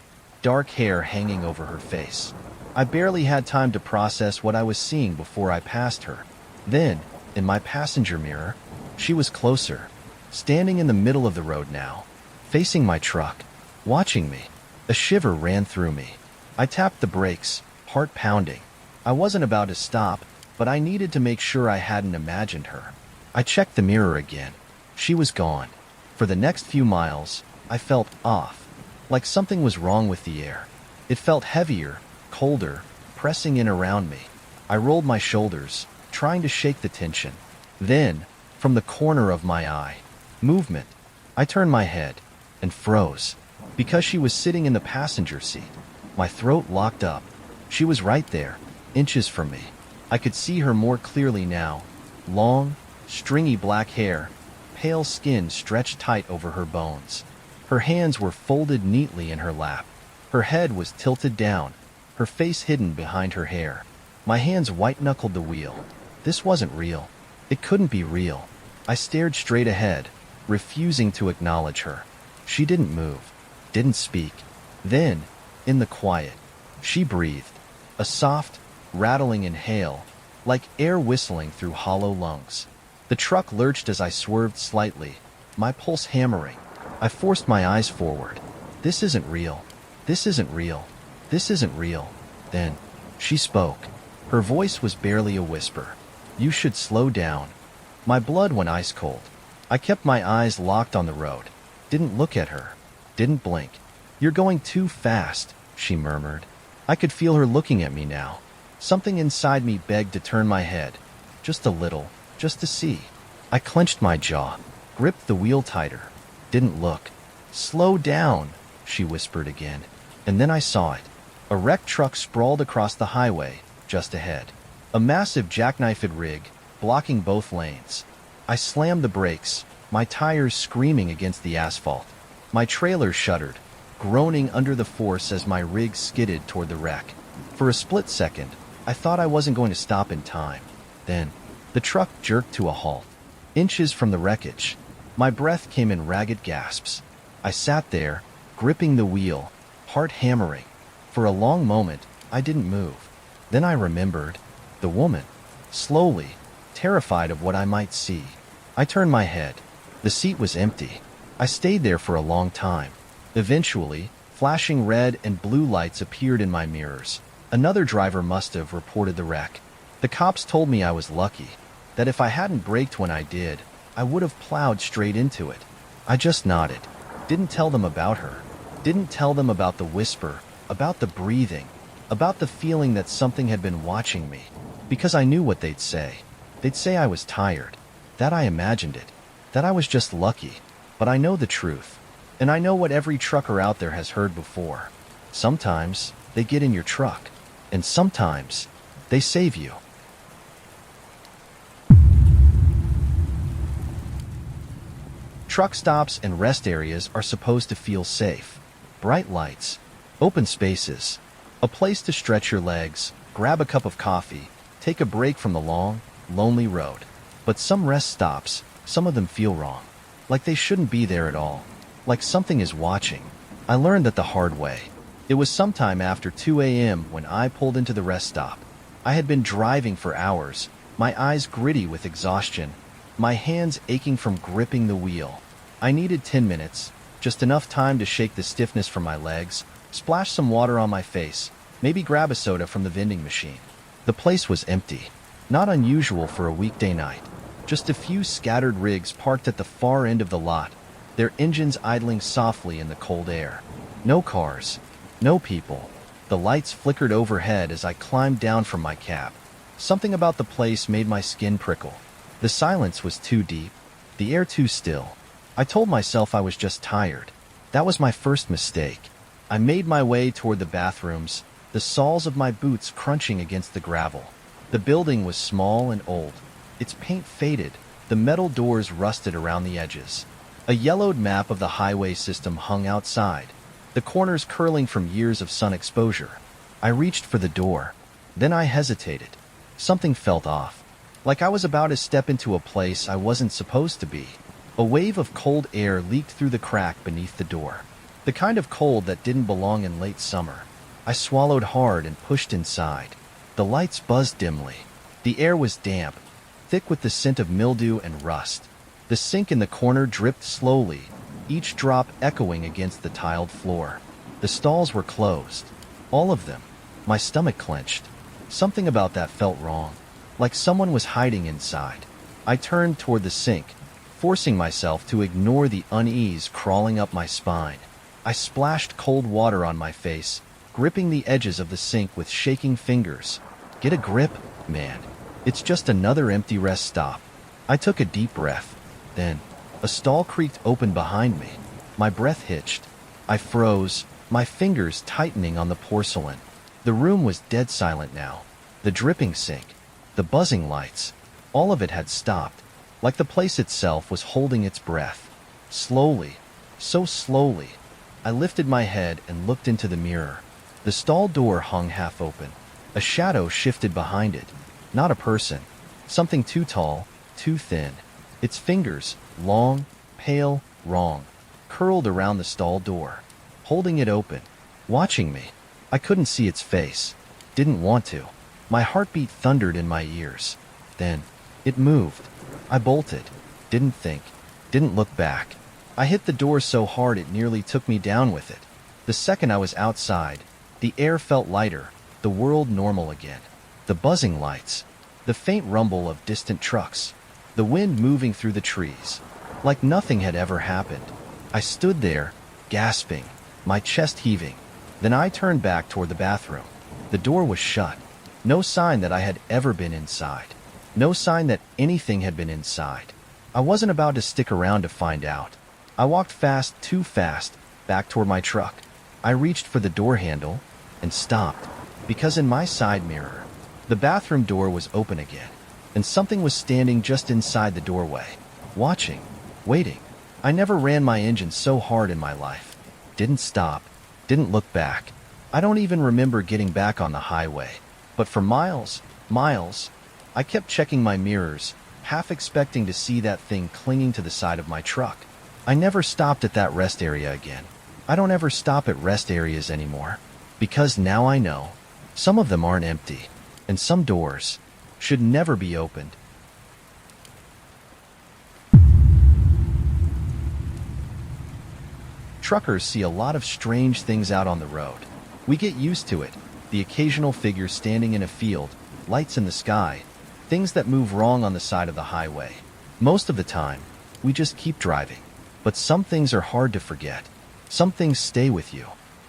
dark hair hanging over her face. I barely had time to process what I was seeing before I passed her. Then, in my passenger mirror, she was closer, standing in the middle of the road now, facing my truck, watching me. A shiver ran through me. I tapped the brakes, heart pounding. I wasn't about to stop, but I needed to make sure I hadn't imagined her. I checked the mirror again. She was gone. For the next few miles, I felt off, like something was wrong with the air. It felt heavier, colder, pressing in around me. I rolled my shoulders, trying to shake the tension. Then, from the corner of my eye, movement. I turned my head and froze. Because she was sitting in the passenger seat, my throat locked up. She was right there, inches from me. I could see her more clearly now. Long, stringy black hair, pale skin stretched tight over her bones. Her hands were folded neatly in her lap. Her head was tilted down, her face hidden behind her hair. My hands white-knuckled the wheel. This wasn't real. It couldn't be real. I stared straight ahead, refusing to acknowledge her. She didn't move, didn't speak. Then, in the quiet, she breathed. A soft, rattling inhale, like air whistling through hollow lungs. The truck lurched as I swerved slightly, my pulse hammering. I forced my eyes forward. This isn't real. This isn't real. This isn't real. Then, she spoke. Her voice was barely a whisper. "You should slow down." My blood went ice cold. I kept my eyes locked on the road. Didn't look at her. Didn't blink. "You're going too fast," she murmured. I could feel her looking at me now. Something inside me begged to turn my head. Just a little, just to see. I clenched my jaw, gripped the wheel tighter. Didn't look. "Slow down," she whispered again. And then I saw it. A wrecked truck sprawled across the highway, just ahead. A massive jackknifed rig, blocking both lanes. I slammed the brakes, my tires screaming against the asphalt. My trailer shuddered, groaning under the force as my rig skidded toward the wreck. For a split second, I thought I wasn't going to stop in time. Then, the truck jerked to a halt, inches from the wreckage. My breath came in ragged gasps. I sat there, gripping the wheel, heart hammering. For a long moment, I didn't move. Then I remembered. The woman. Slowly, terrified of what I might see. I turned my head. The seat was empty. I stayed there for a long time. Eventually, flashing red and blue lights appeared in my mirrors. Another driver must have reported the wreck. The cops told me I was lucky, that if I hadn't braked when I did, I would have plowed straight into it. I just nodded. Didn't tell them about her. Didn't tell them about the whisper, about the breathing, about the feeling that something had been watching me. Because I knew what they'd say. They'd say I was tired, that I imagined it, that I was just lucky. But I know the truth. And I know what every trucker out there has heard before. Sometimes they get in your truck, and sometimes they save you. Truck stops and rest areas are supposed to feel safe. Bright lights, open spaces, a place to stretch your legs, grab a cup of coffee, take a break from the long, lonely road. But some rest stops, some of them feel wrong. Like they shouldn't be there at all. Like something is watching. I learned that the hard way. It was sometime after 2 a.m. when I pulled into the rest stop. I had been driving for hours, my eyes gritty with exhaustion, my hands aching from gripping the wheel. I needed 10 minutes, just enough time to shake the stiffness from my legs, splash some water on my face, maybe grab a soda from the vending machine. The place was empty. Not unusual for a weekday night. Just a few scattered rigs parked at the far end of the lot, their engines idling softly in the cold air. No cars. No people. The lights flickered overhead as I climbed down from my cab. Something about the place made my skin prickle. The silence was too deep, the air too still. I told myself I was just tired. That was my first mistake. I made my way toward the bathrooms, the soles of my boots crunching against the gravel. The building was small and old. Its paint faded, the metal doors rusted around the edges. A yellowed map of the highway system hung outside, the corners curling from years of sun exposure. I reached for the door. Then I hesitated. Something felt off. Like I was about to step into a place I wasn't supposed to be. A wave of cold air leaked through the crack beneath the door. The kind of cold that didn't belong in late summer. I swallowed hard and pushed inside. The lights buzzed dimly. The air was damp, thick with the scent of mildew and rust. The sink in the corner dripped slowly, each drop echoing against the tiled floor. The stalls were closed. All of them. My stomach clenched. Something about that felt wrong. Like someone was hiding inside. I turned toward the sink, forcing myself to ignore the unease crawling up my spine. I splashed cold water on my face, gripping the edges of the sink with shaking fingers. Get a grip, man. It's just another empty rest stop. I took a deep breath. Then, a stall creaked open behind me. My breath hitched. I froze, my fingers tightening on the porcelain. The room was dead silent now. The dripping sink, the buzzing lights, all of it had stopped, like the place itself was holding its breath. Slowly, so slowly, I lifted my head and looked into the mirror. The stall door hung half open. A shadow shifted behind it. Not a person. Something too tall, too thin. Its fingers, long, pale, wrong, curled around the stall door, holding it open, watching me. I couldn't see its face. Didn't want to. My heartbeat thundered in my ears. Then, it moved. I bolted. Didn't think. Didn't look back. I hit the door so hard it nearly took me down with it. The second I was outside, the air felt lighter, the world normal again. The buzzing lights, the faint rumble of distant trucks, the wind moving through the trees, like nothing had ever happened. I stood there, gasping, my chest heaving. Then I turned back toward the bathroom. The door was shut. No sign that I had ever been inside. No sign that anything had been inside. I wasn't about to stick around to find out. I walked fast, too fast, back toward my truck. I reached for the door handle and stopped, because in my side mirror, The bathroom door was open again, and something was standing just inside the doorway, watching, waiting. I never ran my engine so hard in my life. Didn't stop, didn't look back. I don't even remember getting back on the highway. But for miles, I kept checking my mirrors, half expecting to see that thing clinging to the side of my truck. I never stopped at that rest area again. I don't ever stop at rest areas anymore. Because now I know, some of them aren't empty, and some doors should never be opened. Truckers see a lot of strange things out on the road. We get used to it. The occasional figure standing in a field, lights in the sky, things that move wrong on the side of the highway. Most of the time, we just keep driving. But some things are hard to forget. Some things stay with you.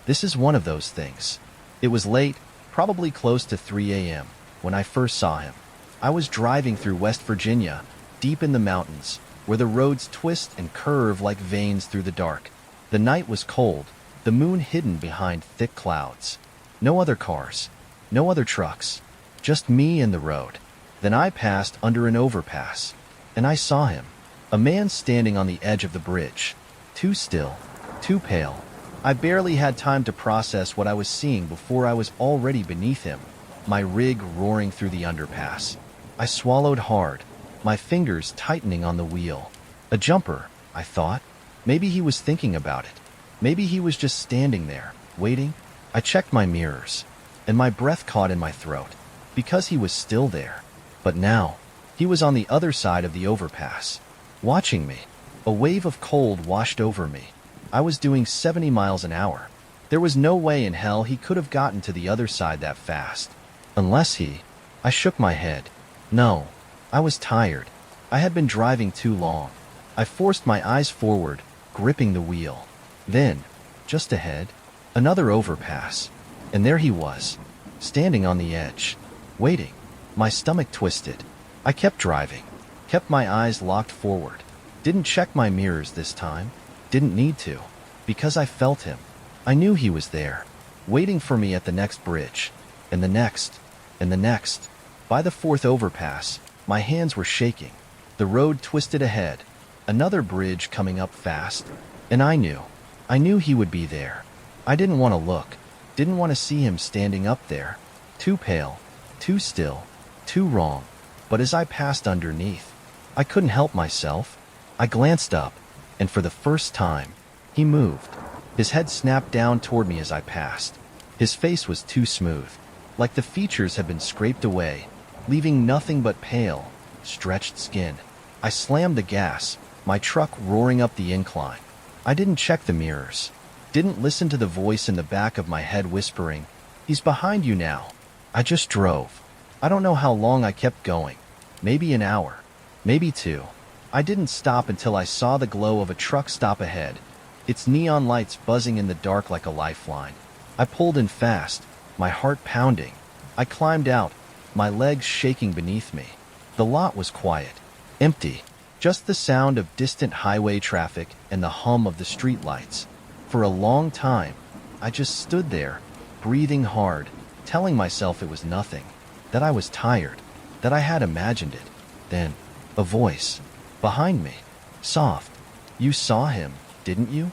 This is one of those things. It was late, probably close to 3 a.m., when I first saw him. I was driving through West Virginia, deep in the mountains, where the roads twist and curve like veins through the dark. The night was cold, the moon hidden behind thick clouds. No other cars, no other trucks, just me and the road. Then I passed under an overpass, and I saw him. A man standing on the edge of the bridge, too still, too pale. I barely had time to process what I was seeing before I was already beneath him, my rig roaring through the underpass. I swallowed hard, my fingers tightening on the wheel. A jumper, I thought. Maybe he was thinking about it. Maybe he was just standing there, waiting. I checked my mirrors, and my breath caught in my throat, because he was still there. But now, he was on the other side of the overpass, watching me. A wave of cold washed over me. I was doing 70 miles an hour. There was no way in hell he could have gotten to the other side that fast. Unless he... I shook my head. No, I was tired. I had been driving too long. I forced my eyes forward, gripping the wheel. Then, just ahead, another overpass. And there he was, standing on the edge, waiting. My stomach twisted. I kept driving, kept my eyes locked forward. Didn't check my mirrors this time. Didn't need to, because I felt him. I knew he was there, waiting for me at the next bridge, and the next, and the next. By the fourth overpass, my hands were shaking. The road twisted ahead, another bridge coming up fast, and I knew he would be there. I didn't want to look, didn't want to see him standing up there, too pale, too still, too wrong. But as I passed underneath, I couldn't help myself. I glanced up, and for the first time, he moved. His head snapped down toward me as I passed. His face was too smooth, like the features had been scraped away, leaving nothing but pale, stretched skin. I slammed the gas, my truck roaring up the incline. I didn't check the mirrors, didn't listen to the voice in the back of my head whispering, "He's behind you now." I just drove. I don't know how long I kept going. Maybe an hour, maybe two. I didn't stop until I saw the glow of a truck stop ahead, its neon lights buzzing in the dark like a lifeline. I pulled in fast, my heart pounding. I climbed out, my legs shaking beneath me. The lot was quiet, empty, just the sound of distant highway traffic and the hum of the streetlights. For a long time, I just stood there, breathing hard, telling myself it was nothing, that I was tired, that I had imagined it. Then, a voice, behind me, soft. "You saw him, didn't you?"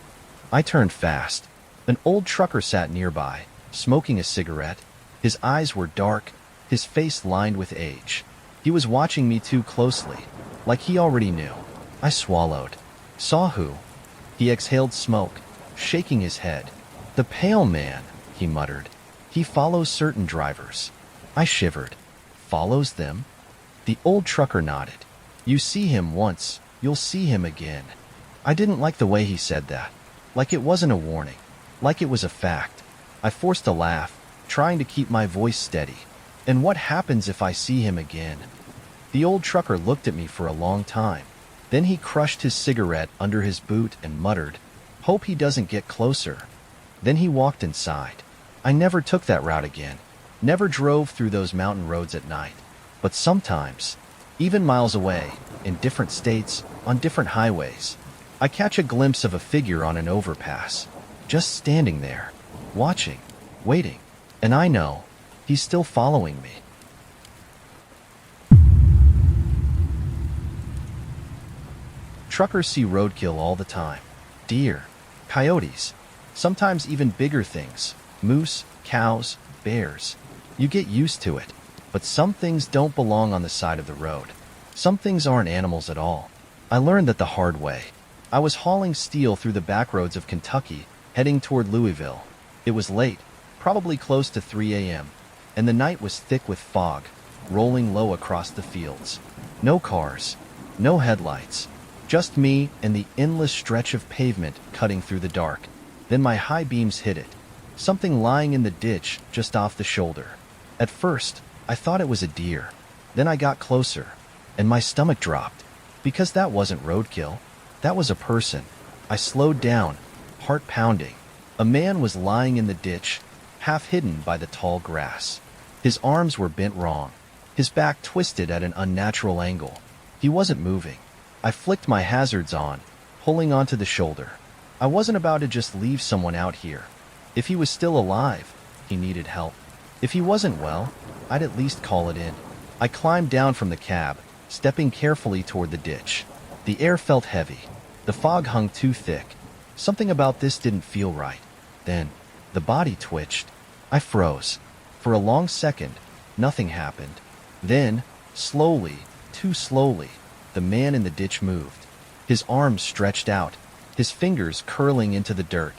I turned fast. An old trucker sat nearby, smoking a cigarette. His eyes were dark, his face lined with age. He was watching me too closely, like he already knew. I swallowed. "Saw who?" He exhaled smoke, shaking his head. "The pale man," he muttered. "He follows certain drivers." I shivered. "Follows them?" The old trucker nodded. "You see him once, you'll see him again." I didn't like the way he said that. Like it wasn't a warning. Like it was a fact. I forced a laugh, trying to keep my voice steady. "And what happens if I see him again?" The old trucker looked at me for a long time. Then he crushed his cigarette under his boot and muttered, "Hope he doesn't get closer." Then he walked inside. I never took that route again. Never drove through those mountain roads at night. But sometimes, even miles away, in different states, on different highways, I catch a glimpse of a figure on an overpass, just standing there, watching, waiting, and I know he's still following me. Truckers see roadkill all the time. Deer, coyotes, sometimes even bigger things, moose, cows, bears. You get used to it, but some things don't belong on the side of the road. Some things aren't animals at all. I learned that the hard way. I was hauling steel through the back roads of Kentucky, heading toward Louisville. It was late, probably close to 3 a.m., and the night was thick with fog, rolling low across the fields. No cars, no headlights, just me and the endless stretch of pavement cutting through the dark. Then my high beams hit it, something lying in the ditch just off the shoulder. At first, I thought it was a deer. Then I got closer, and my stomach dropped, because that wasn't roadkill. That was a person. I slowed down, heart pounding. A man was lying in the ditch, half hidden by the tall grass. His arms were bent wrong, his back twisted at an unnatural angle. He wasn't moving. I flicked my hazards on, pulling onto the shoulder. I wasn't about to just leave someone out here. If he was still alive, he needed help. If he wasn't well, I'd at least call it in. I climbed down from the cab, stepping carefully toward the ditch. The air felt heavy. The fog hung too thick. Something about this didn't feel right. Then, the body twitched. I froze. For a long second, nothing happened. Then, slowly, too slowly, the man in the ditch moved. His arms stretched out, his fingers curling into the dirt.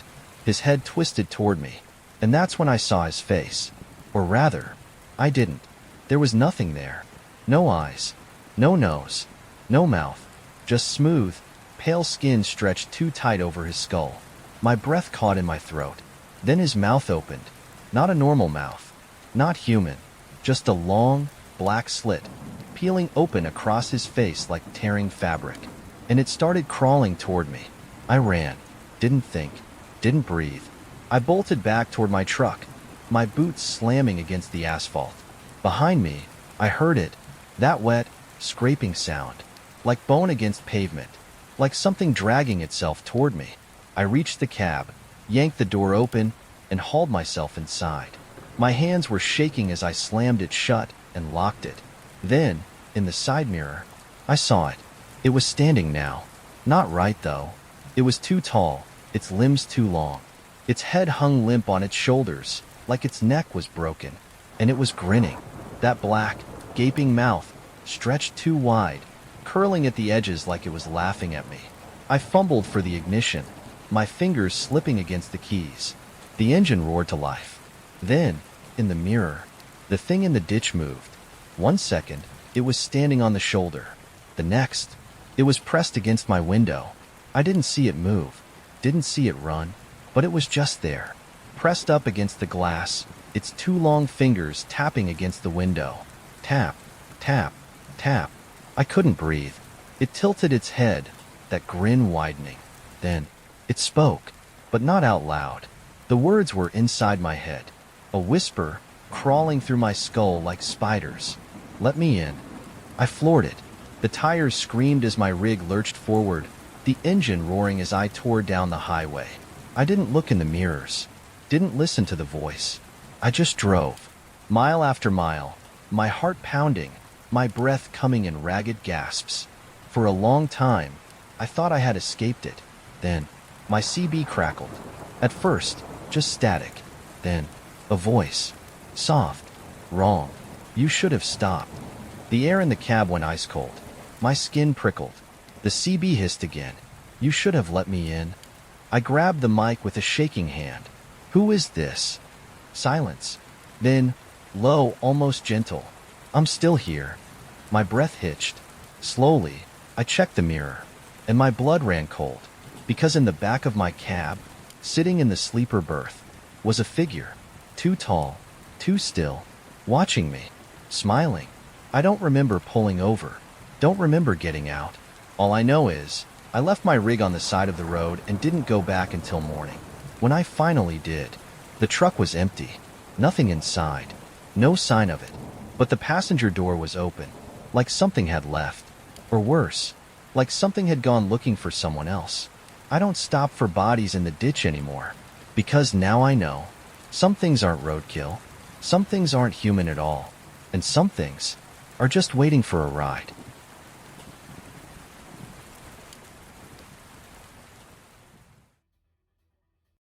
His head twisted toward me, and that's when I saw his face. Or rather, I didn't. There was nothing there. No eyes, no nose, no mouth. Just smooth, pale skin stretched too tight over his skull. My breath caught in my throat. Then his mouth opened. Not a normal mouth. Not human. Just a long, black slit, peeling open across his face like tearing fabric. And it started crawling toward me. I ran. Didn't think. Didn't breathe. I bolted back toward my truck, my boots slamming against the asphalt. Behind me, I heard it. That wet, scraping sound. Like bone against pavement. Like something dragging itself toward me. I reached the cab, yanked the door open, and hauled myself inside. My hands were shaking as I slammed it shut and locked it. Then, in the side mirror, I saw it. It was standing now. Not right, though. It was too tall, its limbs too long. Its head hung limp on its shoulders, like its neck was broken. And it was grinning. That black, gaping mouth, stretched too wide, curling at the edges like it was laughing at me. I fumbled for the ignition, my fingers slipping against the keys. The engine roared to life. Then, in the mirror, the thing in the ditch moved. 1 second, it was standing on the shoulder. The next, it was pressed against my window. I didn't see it move, didn't see it run, but it was just there, pressed up against the glass, its two long fingers tapping against the window. Tap, tap, tap. I couldn't breathe. It tilted its head, that grin widening. Then, it spoke, but not out loud. The words were inside my head, a whisper crawling through my skull like spiders. Let me in. I floored it. The tires screamed as my rig lurched forward, the engine roaring as I tore down the highway. I didn't look in the mirrors, didn't listen to the voice. I just drove, mile after mile, my heart pounding, my breath coming in ragged gasps. For a long time, I thought I had escaped it. Then, my CB crackled. At first, just static. Then, a voice. Soft. Wrong. You should have stopped. The air in the cab went ice cold. My skin prickled. The CB hissed again. You should have let me in. I grabbed the mic with a shaking hand. Who is this? Silence. Then, low, almost gentle. I'm still here. My breath hitched. Slowly, I checked the mirror, and my blood ran cold, because in the back of my cab, sitting in the sleeper berth, was a figure, too tall, too still, watching me, smiling. I don't remember pulling over, don't remember getting out. All I know is, I left my rig on the side of the road and didn't go back until morning. When I finally did, the truck was empty, nothing inside, no sign of it, but the passenger door was open, like something had left. Or worse, like something had gone looking for someone else. I don't stop for bodies in the ditch anymore, because now I know. Some things aren't roadkill, some things aren't human at all, and some things are just waiting for a ride.